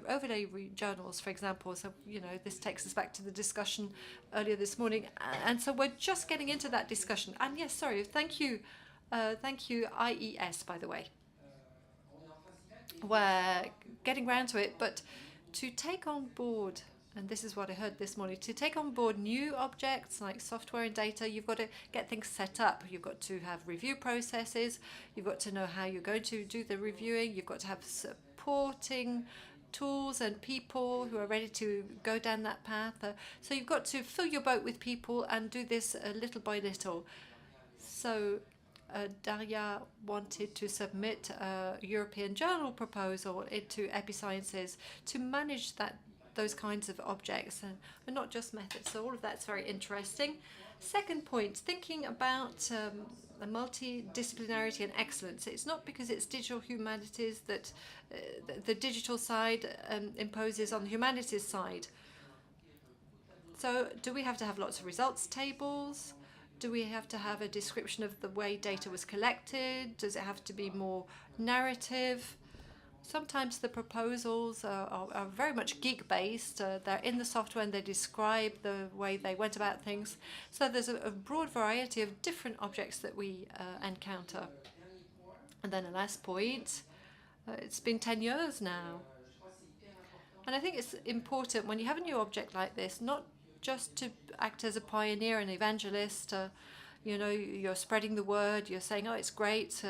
overlay journals, for example? So, you know, this takes us back to the discussion earlier this morning. And so we're just getting into that discussion. And yes, sorry, thank you, IES, by the way. We're getting around to it, but to take on board, and this is what I heard this morning, to take on board new objects like software and data, you've got to get things set up. You've got to have review processes. You've got to know how you're going to do the reviewing. You've got to have supporting tools and people who are ready to go down that path. So you've got to fill your boat with people and do this little by little. So Daria wanted to submit a European journal proposal into Episciences to manage those kinds of objects and not just methods. So all of that's very interesting. Second point, thinking about the multidisciplinarity and excellence. It's not because it's digital humanities that the digital side imposes on the humanities side. So do we have to have lots of results tables? Do we have to have a description of the way data was collected? Does it have to be more narrative? Sometimes the proposals are very much geek-based. They're in the software and they describe the way they went about things. So there's a broad variety of different objects that we encounter. And then a last point, it's been 10 years now. And I think it's important when you have a new object like this, not just to act as a pioneer and evangelist. You know, you're spreading the word, you're saying, oh, it's great,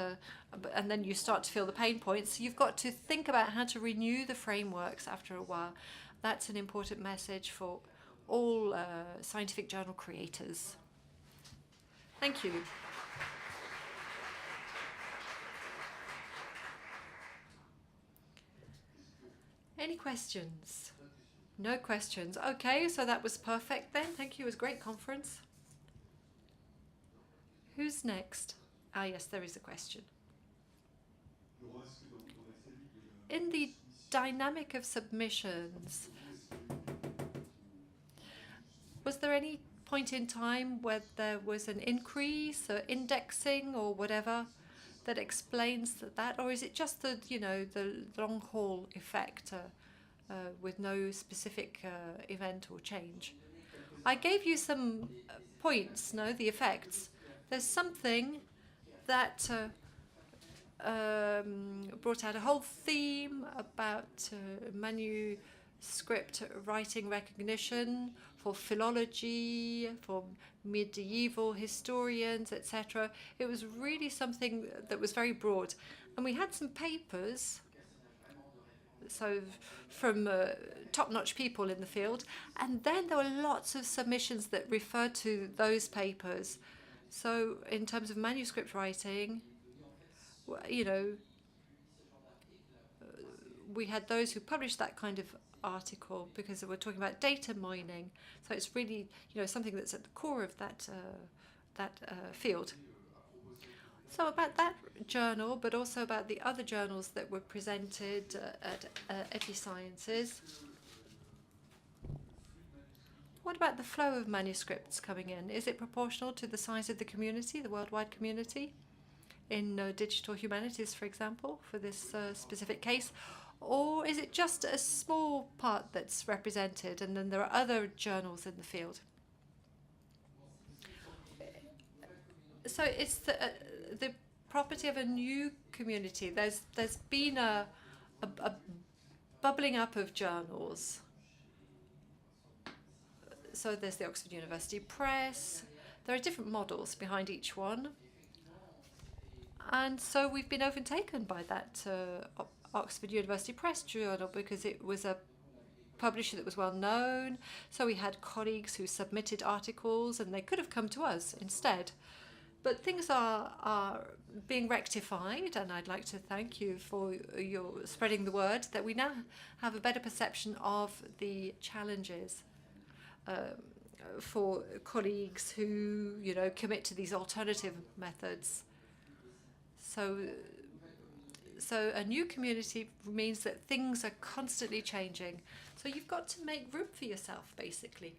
and then you start to feel the pain points. You've got to think about how to renew the frameworks after a while. That's an important message for all scientific journal creators. Thank you. Any questions? No questions. Okay, so that was perfect then. Thank you. It was a great conference. Who's next? Ah, yes, there is a question. In the dynamic of submissions, was there any point in time where there was an increase or indexing or whatever? that explains that, or is it just the the long haul effect with no specific event or change? I gave you some points, the effects. There's something that brought out a whole theme about manuscript writing recognition for philology, for medieval historians, etc. It was really something that was very broad. And we had some papers, so from top-notch people in the field, and then there were lots of submissions that referred to those papers. So in terms of manuscript writing, we had those who published that kind of article because we're talking about data mining. So it's really, something that's at the core of that field. So about that journal, but also about the other journals that were presented at Episciences. What about the flow of manuscripts coming in? Is it proportional to the size of the community, the worldwide community, in digital humanities, for example, for this specific case? Or is it just a small part that's represented and then there are other journals in the field? So it's the property of a new community. There's been a bubbling up of journals. So there's the Oxford University Press. There are different models behind each one. And so we've been overtaken by that Oxford University Press journal because it was a publisher that was well known. So we had colleagues who submitted articles and they could have come to us instead. But things are being rectified, and I'd like to thank you for your spreading the word that we now have a better perception of the challenges for colleagues who, commit to these alternative methods. So a new community means that things are constantly changing. So you've got to make room for yourself, basically.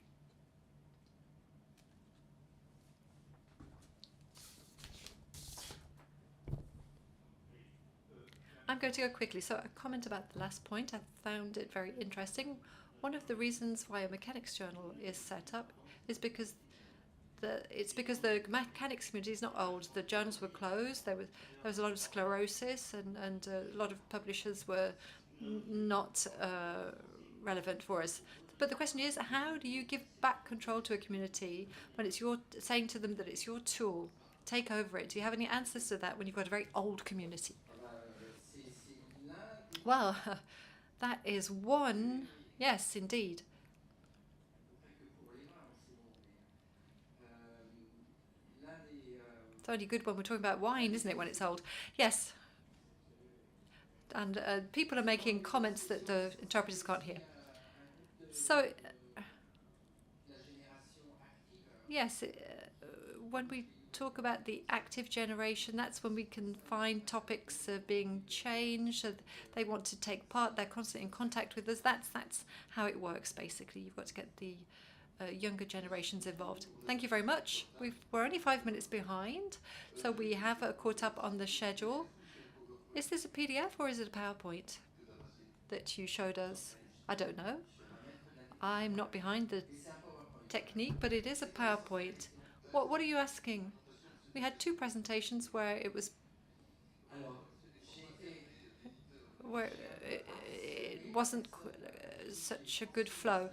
I'm going to go quickly. So a comment about the last point. I found it very interesting. One of the reasons why a mechanics journal is set up is because the mechanics community is not old. The journals were closed. There was a lot of sclerosis, and a lot of publishers were not relevant for us. But the question is, how do you give back control to a community when it's saying to them that it's your tool? Take over it. Do you have any answers to that when you've got a very old community? Well, that is one. Yes, indeed. It's only good when we're talking about wine, isn't it, when it's old? Yes. And people are making comments that the interpreters can't hear. So, yes, when we talk about the active generation, that's when we can find topics being changed. They want to take part. They're constantly in contact with us. That's how it works, basically. You've got to get the younger generations involved. Thank you very much. We're only 5 minutes behind, so we have caught up on the schedule. Is this a PDF or is it a PowerPoint that you showed us? I don't know. I'm not behind the technique, but it is a PowerPoint. What are you asking? We had two presentations where it wasn't such a good flow.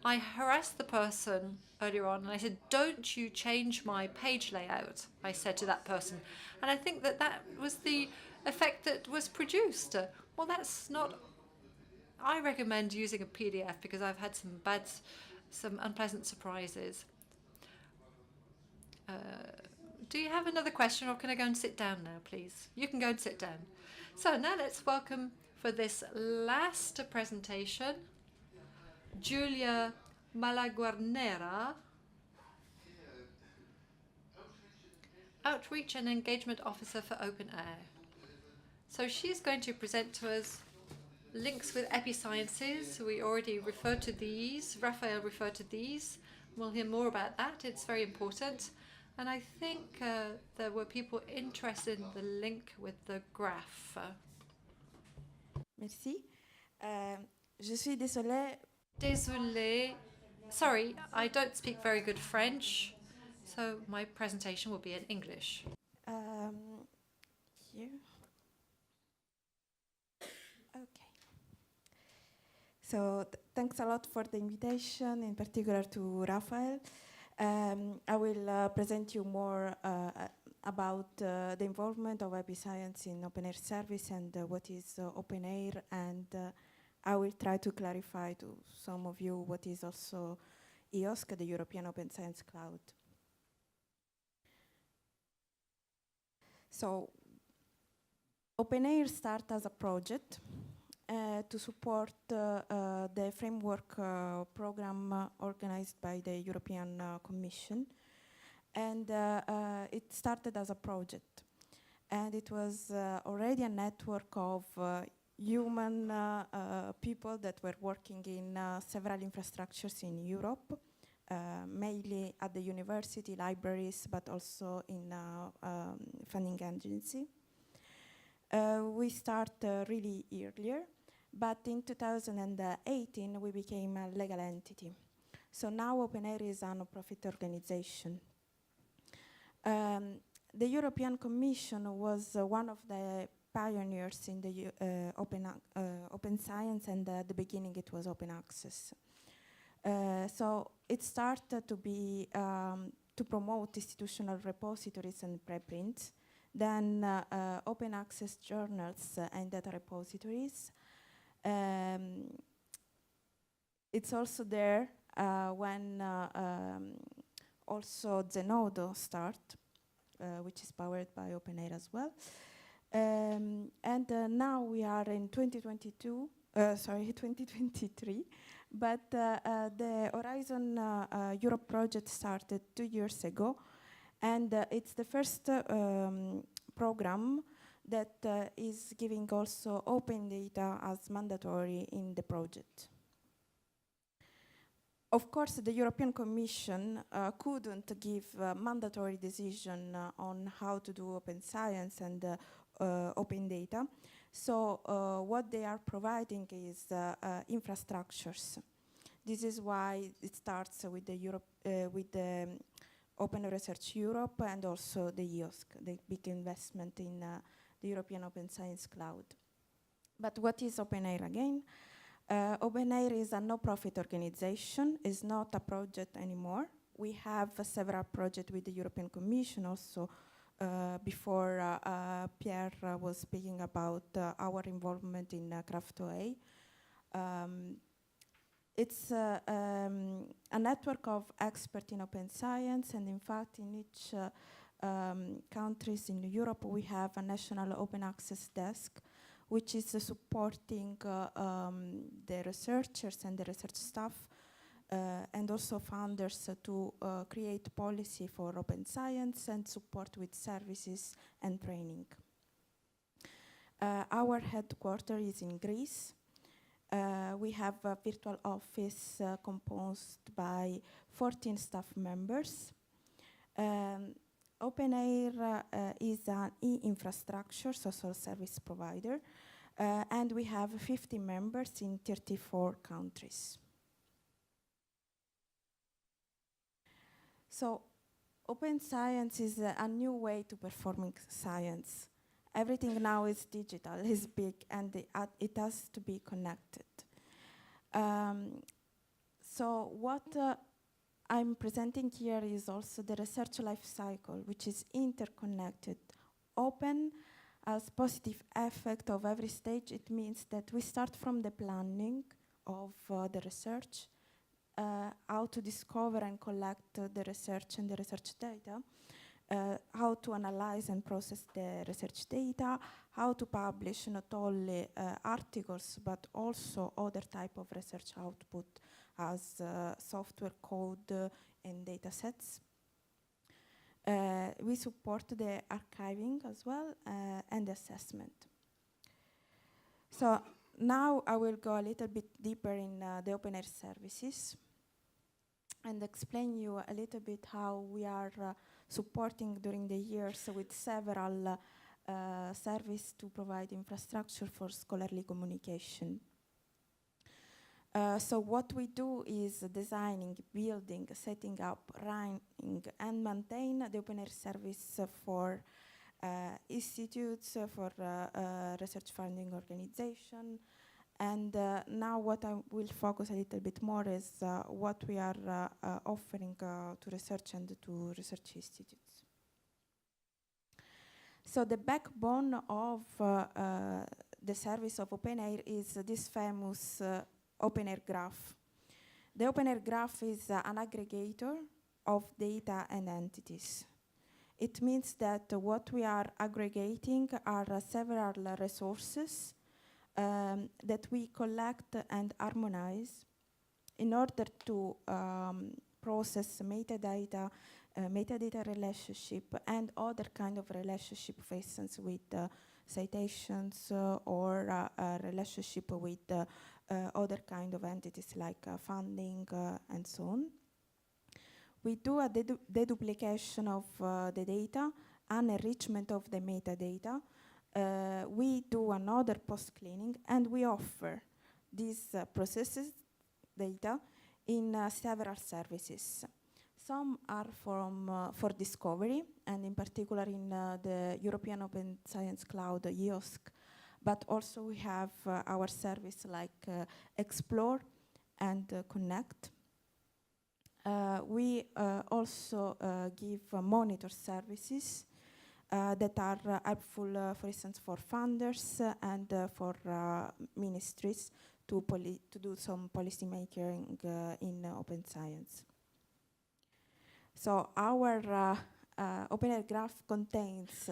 I harassed the person earlier on and I said, "Don't you change my page layout," I said to that person. And I think that was the effect that was produced. Well, that's not... I recommend using a PDF because I've had some unpleasant surprises. Do you have another question, or can I go and sit down now, please? You can go and sit down. So now let's welcome for this last presentation, Giulia Malaguarnera, Outreach and Engagement Officer for Open Air. So she's going to present to us links with Episciences. We already referred to these. Raphael referred to these. We'll hear more about that. It's very important. And I think there were people interested in the link with the graph. Merci. Je suis désolée. Désolé. Sorry, I don't speak very good French, so my presentation will be in English. Here. Okay. So thanks a lot for the invitation, in particular to Raphael. I will present you more about the involvement of Episciences in open air service and what is open air, and I will try to clarify to some of you what is also EOSC, the European Open Science Cloud. So, Open Air started as a project to support the framework program organized by the European Commission. And it started as a project. And it was already a network of human people that were working in several infrastructures in Europe, mainly at the university, libraries, but also in funding agency. We started really earlier, but in 2018 we became a legal entity. So now Open Air is a non-profit organization. The European Commission was one of the pioneers in the open science, and at the beginning it was open access. So it started to be to promote institutional repositories and preprints, then open access journals and data repositories. It's also there when also Zenodo start, which is powered by Open Air as well. And now we are in 2023, but the Horizon Europe project started 2 years ago, and it's the first program that is giving also open data as mandatory in the project. Of course, the European Commission couldn't give a mandatory decision on how to do open science and open data. So what they are providing is infrastructures. This is why it starts with the Open Research Europe and also the EOSC, the big investment in the European Open Science Cloud. But what is Open Air again? Open Air is a no-profit organization, is not a project anymore. We have several projects with the European Commission also. Before Pierre was speaking about our involvement in Craft OA. It's a network of experts in open science, and in fact in each countries in Europe we have a national open access desk, which is supporting the researchers and the research staff and also founders to create policy for open science and support with services and training. Our headquarters is in Greece. We have a virtual office composed by 14 staff members. Open Air is an e-infrastructure social service provider, and we have 50 members in 34 countries. So, open science is a new way to performing science. Everything now is digital, is big, and it has to be connected. So what I'm presenting here is also the research life cycle, which is interconnected. Open as positive effect of every stage. It means that we start from the planning of the research, how to discover and collect the research and the research data, how to analyze and process the research data, how to publish not only articles but also other type of research output as software code and data sets. We support the archiving as well and assessment. So now I will go a little bit deeper in the open air services. and explain you a little bit how we are supporting during the years with several services to provide infrastructure for scholarly communication. So what we do is designing, building, setting up, running, and maintain the open air service for institutes, for research funding organization. And now what I will focus a little bit more is what we are offering to research and to research institutes. So the backbone of the service of open air is this famous open air graph. The open air graph is an aggregator of data and entities. It means that what we are aggregating are several resources that we collect and harmonize in order to process metadata, metadata relationship, and other kind of relationship, for instance, with citations or relationship with other kind of entities like funding and so on. We do a deduplication of the data, an enrichment of the metadata. We do another post-cleaning, and we offer these processes data in several services. Some are for discovery, and in particular in the European Open Science Cloud, EOSC, but also we have our service like Explore and Connect. We also give monitor services that are helpful, for instance, for funders and for ministries to do some policy making in open science. So our open air graph contains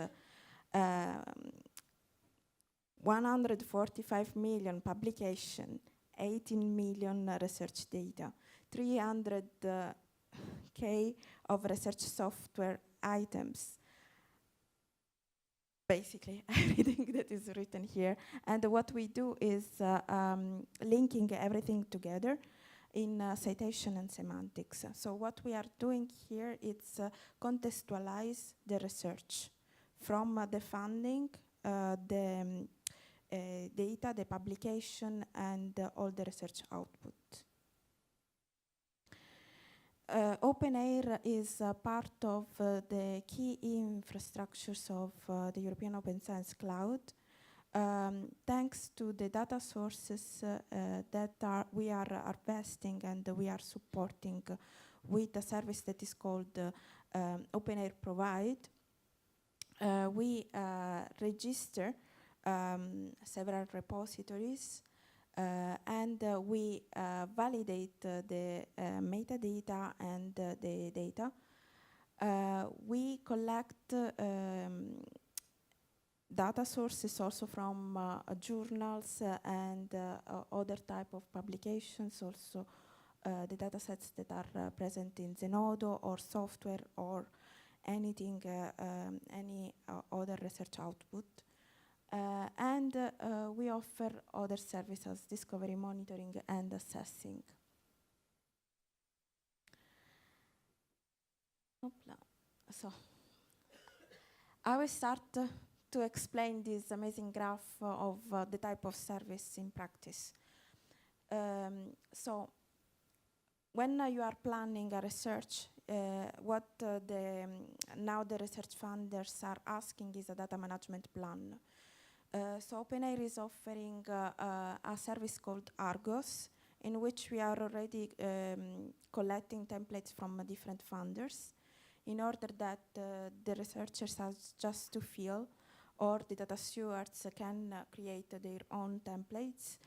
145 million publication, 18 million research data, 300K of research software items. Basically, everything that is written here. And what we do is linking everything together in citation and semantics. So what we are doing here is contextualize the research from the funding, the data, the publication, and all the research output. Open air is part of the key infrastructures of the European Open Science Cloud. Thanks to the data sources that we are harvesting and we are supporting with a service that is called Open Air Provide, we register several repositories and we validate the metadata and the data. We collect data sources also from journals and other type of publications, also the data sets that are present in Zenodo or software or anything, any other research output. And we offer other services, discovery monitoring and assessing. So I will start to explain this amazing graph of the type of service in practice. So when you are planning a research, what now the research funders are asking is a data management plan. So OpenAir is offering a service called Argos, in which we are already collecting templates from different funders in order that the researchers have just to fill, or the data stewards can create their own templates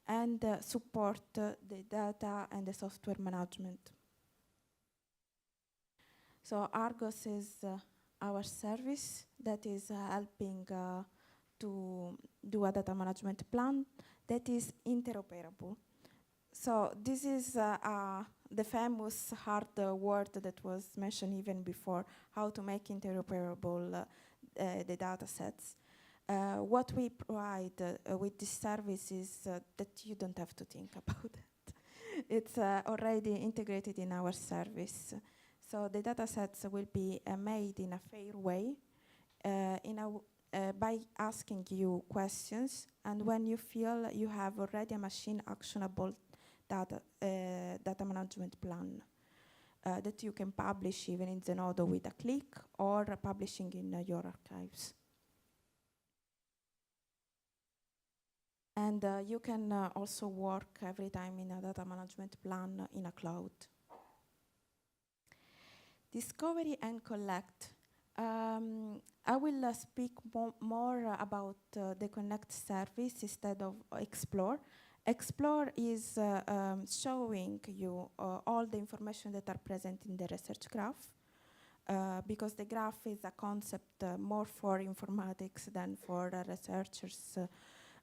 and support the data and the software management. So Argos is our service that is helping to do a data management plan that is interoperable. So this is the famous hard word that was mentioned even before, how to make interoperable the data sets. What we provide with this service is that you don't have to think about it. It's already integrated in our service. So the data sets will be made in a fair way by asking you questions, and when you feel you have already a machine actionable data management plan that you can publish even in Zenodo with a click or publishing in your archives. And you can also work every time in a data management plan in a cloud. Discovery and collect. I will speak more about the connect service instead of explore. Explore is showing you all the information that are present in the research graph, because the graph is a concept more for informatics than for researchers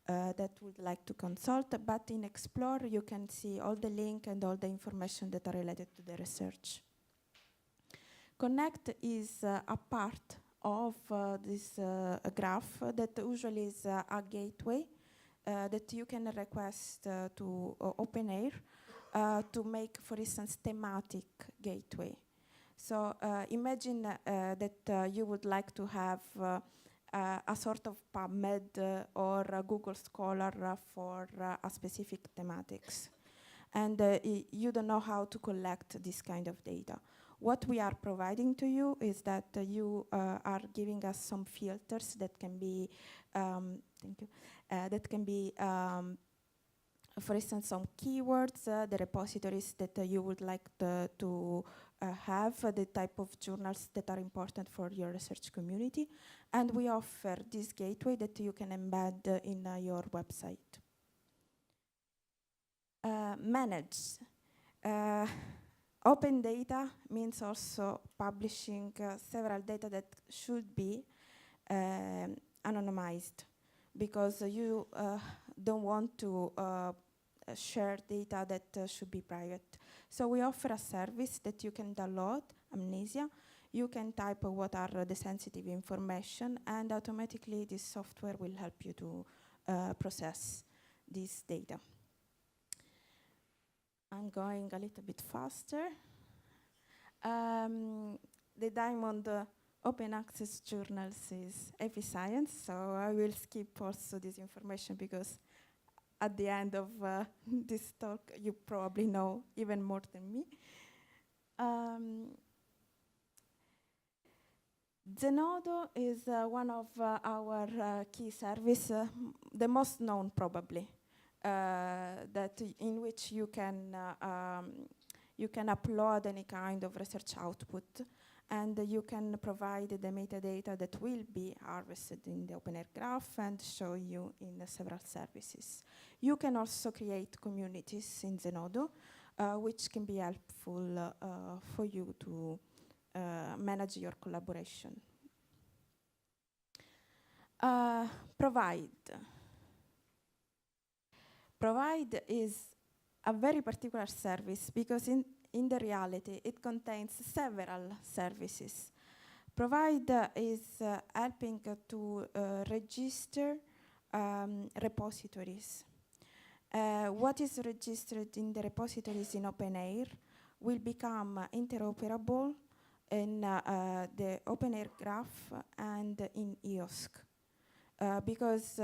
that would like to consult. But in Explore, you can see all the link and all the information that are related to the research. Connect is a part of this graph that usually is a gateway that you can request to OpenAIRE to make, for instance, thematic gateway. So imagine that you would like to have a sort of PubMed or a Google Scholar for a specific thematics. And you don't know how to collect this kind of data. What we are providing to you is that you are giving us some filters that can be, for instance, some keywords, the repositories that you would like to have, the type of journals that are important for your research community. And we offer this gateway that you can embed in your website. Manage. Open data means also publishing several data that should be anonymized, because you don't want to share data that should be private. So we offer a service that you can download, Amnesia. You can type what are the sensitive information, and automatically this software will help you to process this data. I'm going a little bit faster. The diamond open access journals is Episciences, so I will skip also this information because at the end of this talk you probably know even more than me. Zenodo is one of our key services, the most known probably. That in which you can upload any kind of research output, and you can provide the metadata that will be harvested in the OpenAIRE graph and show you in several services. You can also create communities in Zenodo, which can be helpful for you to manage your collaboration. Provide is a very particular service because in the reality it contains several services. Provide is helping to register repositories. What is registered in the repositories in OpenAIRE will become interoperable in the OpenAIRE graph and in EOSC. Because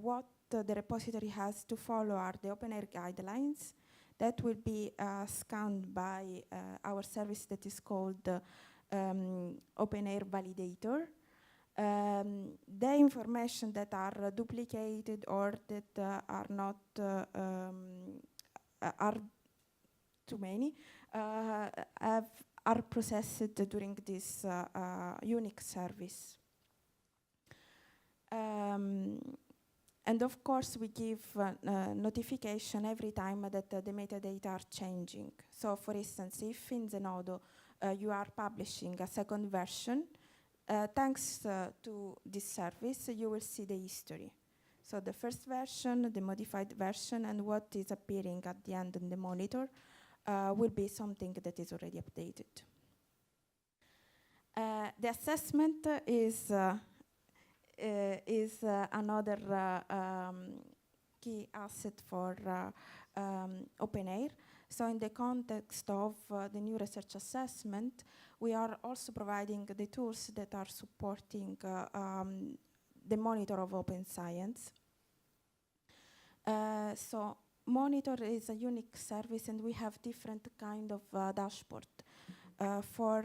what the repository has to follow are the OpenAIRE guidelines that will be scanned by our service that is called OpenAIRE Validator. The information that are duplicated or that are not are too many are processed during this unique service. And of course, we give notification every time that the metadata are changing. So for instance, if in Zenodo you are publishing a second version, thanks to this service, you will see the history. So the first version, the modified version, and what is appearing at the end in the monitor will be something that is already updated. The assessment is another key asset for OpenAIRE. So in the context of the new research assessment, we are also providing the tools that are supporting the monitor of open science. So Monitor is a unique service, and we have different kind of dashboard for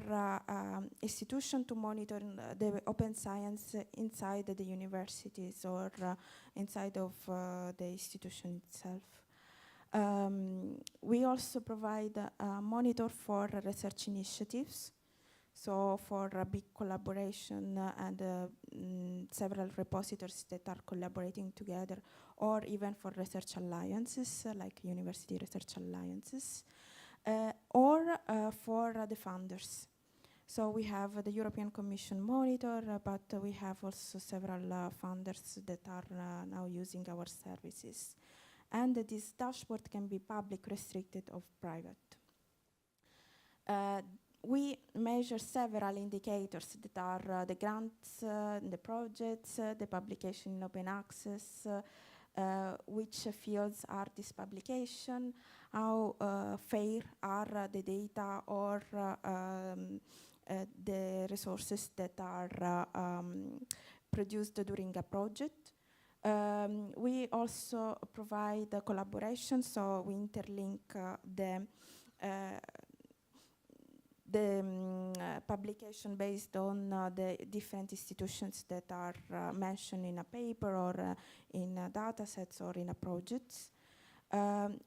institution to monitor the open science inside the universities or inside of the institution itself. We also provide a monitor for research initiatives, so for a big collaboration and several repositories that are collaborating together, or even for research alliances, like university research alliances, or for the funders. So we have the European Commission monitor, but we have also several funders that are now using our services. And this dashboard can be public, restricted, or private. We measure several indicators that are the grants, the projects, the publication in open access, which fields are this publication, how fair are the data or the resources that are produced during a project. We also provide collaboration, so we interlink the publication based on the different institutions that are mentioned in a paper or in data sets or in a project.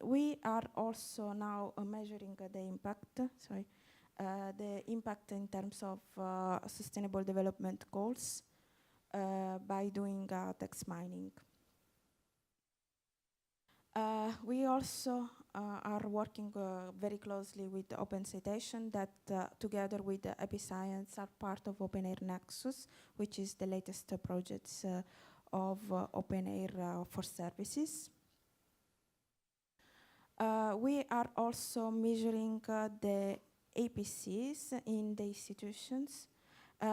We are also now measuring the impact, the impact in terms of sustainable development goals by doing text mining. We also are working very closely with Open Citation that together with Episciences are part of Open Air Nexus, which is the latest projects of Open Air for services. We are also measuring the APCs in the institutions.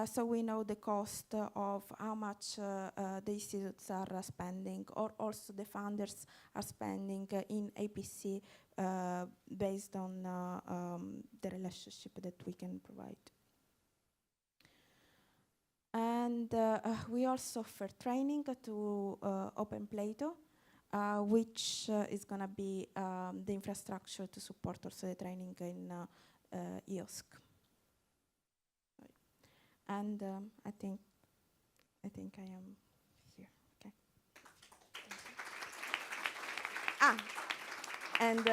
So we know the cost of how much the institutes are spending, or also the funders are spending in APC based on the relationship that we can provide. And we also offer training to Open Plato, which is going to be the infrastructure to support also the training in EOSC. And I think I am here. Okay. And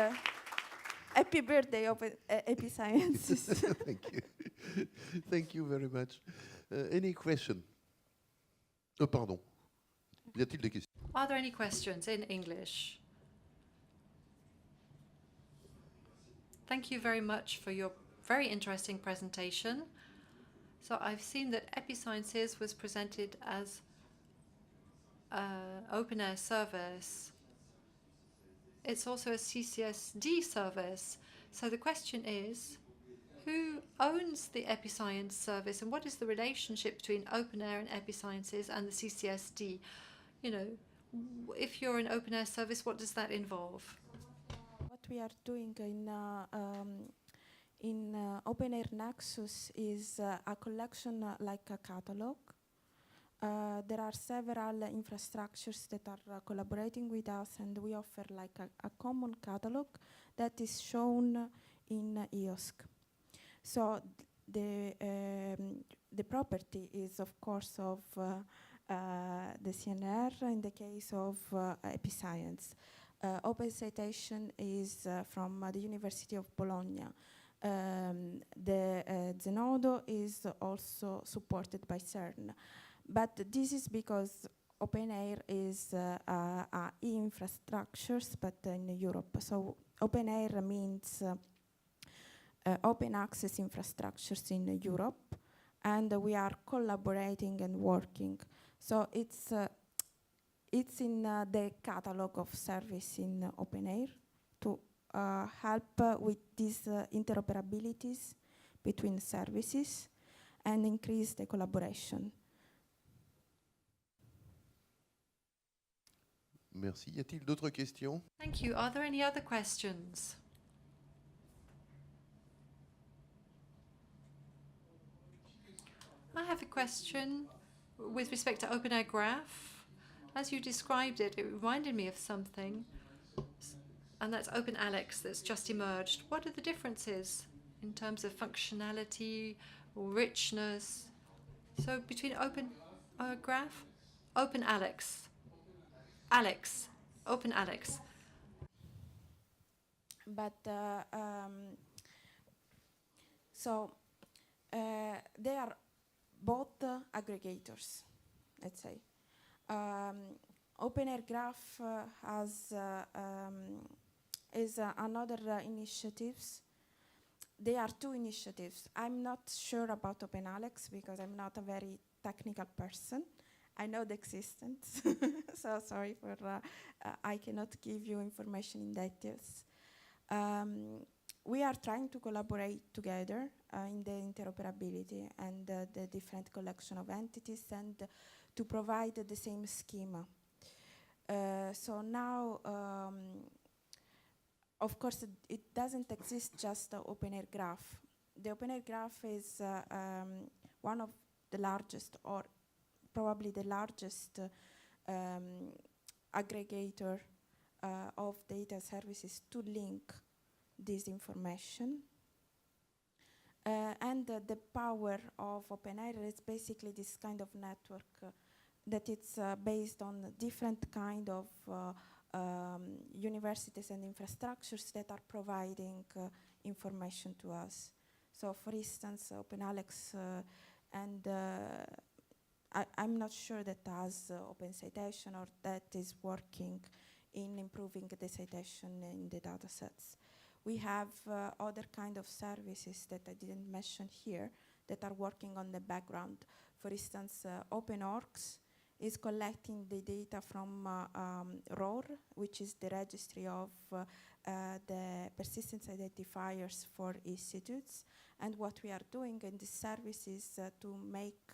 happy birthday, Episciences. Thank you. Thank you very much. Any question? Pardon. Y a-t-il des questions? Are there any questions in English? Thank you very much for your very interesting presentation. So I've seen that Episciences was presented as an open-air service. It's also a CCSD service. So the question is, who owns the Episcience service, and what is the relationship between open-air and Episciences and the CCSD? You know, if you're an open-air service, what does that involve? What we are doing in Open Air Nexus is a collection like a catalog. There are several infrastructures that are collaborating with us, and we offer like a common catalog that is shown in EOSC. So the property is, of course, of the CNR in the case of Episcience. Open Citation is from the University of Bologna. The Zenodo is also supported by CERN. But this is because Open Air is infrastructures, but in Europe. So Open Air means open access infrastructures in Europe, and we are collaborating and working. So it's in the catalog of service in Open Air to help with these interoperabilities between services and increase the collaboration. Merci. Y a-t-il d'autres questions? Thank you. Are there any other questions? I have a question with respect to open air graph. As you described it, it reminded me of something, and that's Open Alex that's just emerged. What are the differences in terms of functionality, richness? So between open graph, Open Alex, Open Alex. But they are both aggregators, let's say. Open Air Graph is another initiatives. There are two initiatives. I'm not sure about Open Alex because I'm not a very technical person. I know the existence, so sorry for I cannot give you information in details. We are trying to collaborate together in the interoperability and the different collection of entities and to provide the same schema. So now, of course, it doesn't exist just the Open Air Graph. The Open Air Graph is one of the largest, or probably the largest aggregator of data services to link this information. And the power of OpenAir is basically this kind of network that it's based on different kind of universities and infrastructures that are providing information to us. So for instance, OpenAlex and I'm not sure that has open citation or that is working in improving the citation in the data sets. We have other kind of services that I didn't mention here that are working on the background. For instance, OpenOrgs is collecting the data from ROR, which is the registry of the persistence identifiers for institutes. And what we are doing in this service is to make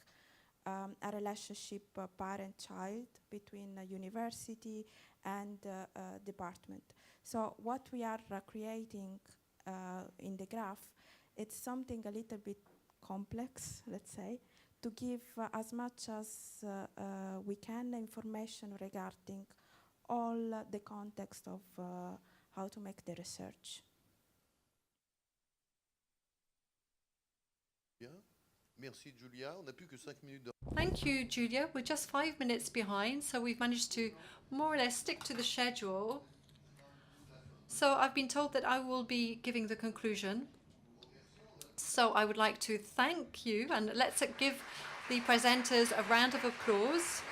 a relationship parent-child between a university and department. So what we are creating in the graph, it's something a little bit complex, let's say, to give as much as we can information regarding all the context of how to make the research. Bien. Merci, Julia. On n'a plus que 5 minutes. Thank you, Julia. We're just 5 minutes behind, so we've managed to more or less stick to the schedule. So I've been told that I will be giving the conclusion. So I would like to thank you, and let's give the presenters a round of applause.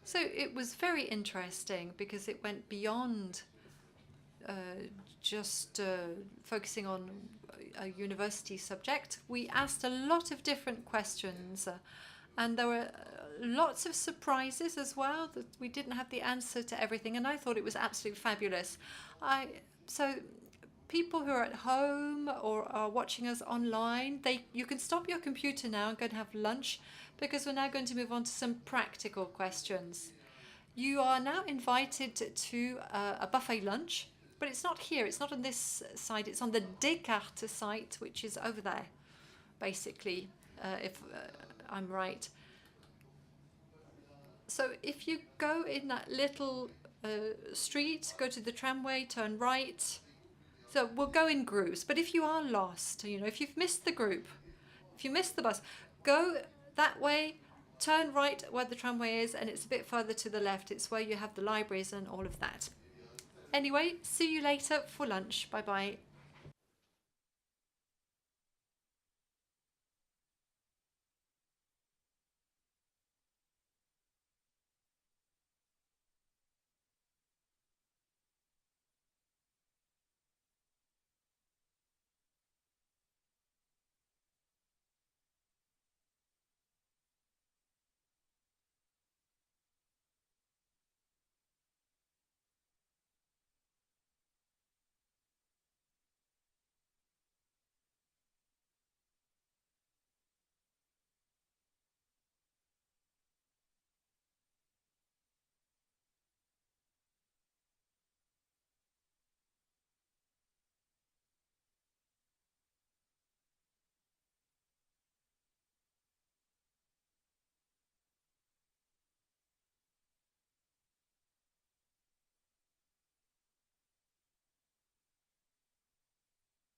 So it was very interesting because it went beyond just focusing on a university subject. We asked a lot of different questions and there were lots of surprises as well, that we didn't have the answer to everything, and I thought it was absolutely fabulous. So people who are at home or are watching us online, you can stop your computer now and go and have lunch, because we're now going to move on to some practical questions. You are now invited to a buffet lunch, but it's not here, it's not on this side, it's on the Descartes site, which is over there, basically, if I'm right. So if you go in that little street, go to the tramway, turn right. So we'll go in groups, but if you are lost, you know, if you've missed the group, if you missed the bus, go that way, turn right where the tramway is, and it's a bit further to the left. It's where you have the libraries and all of that. Anyway, see you later for lunch. Bye-bye.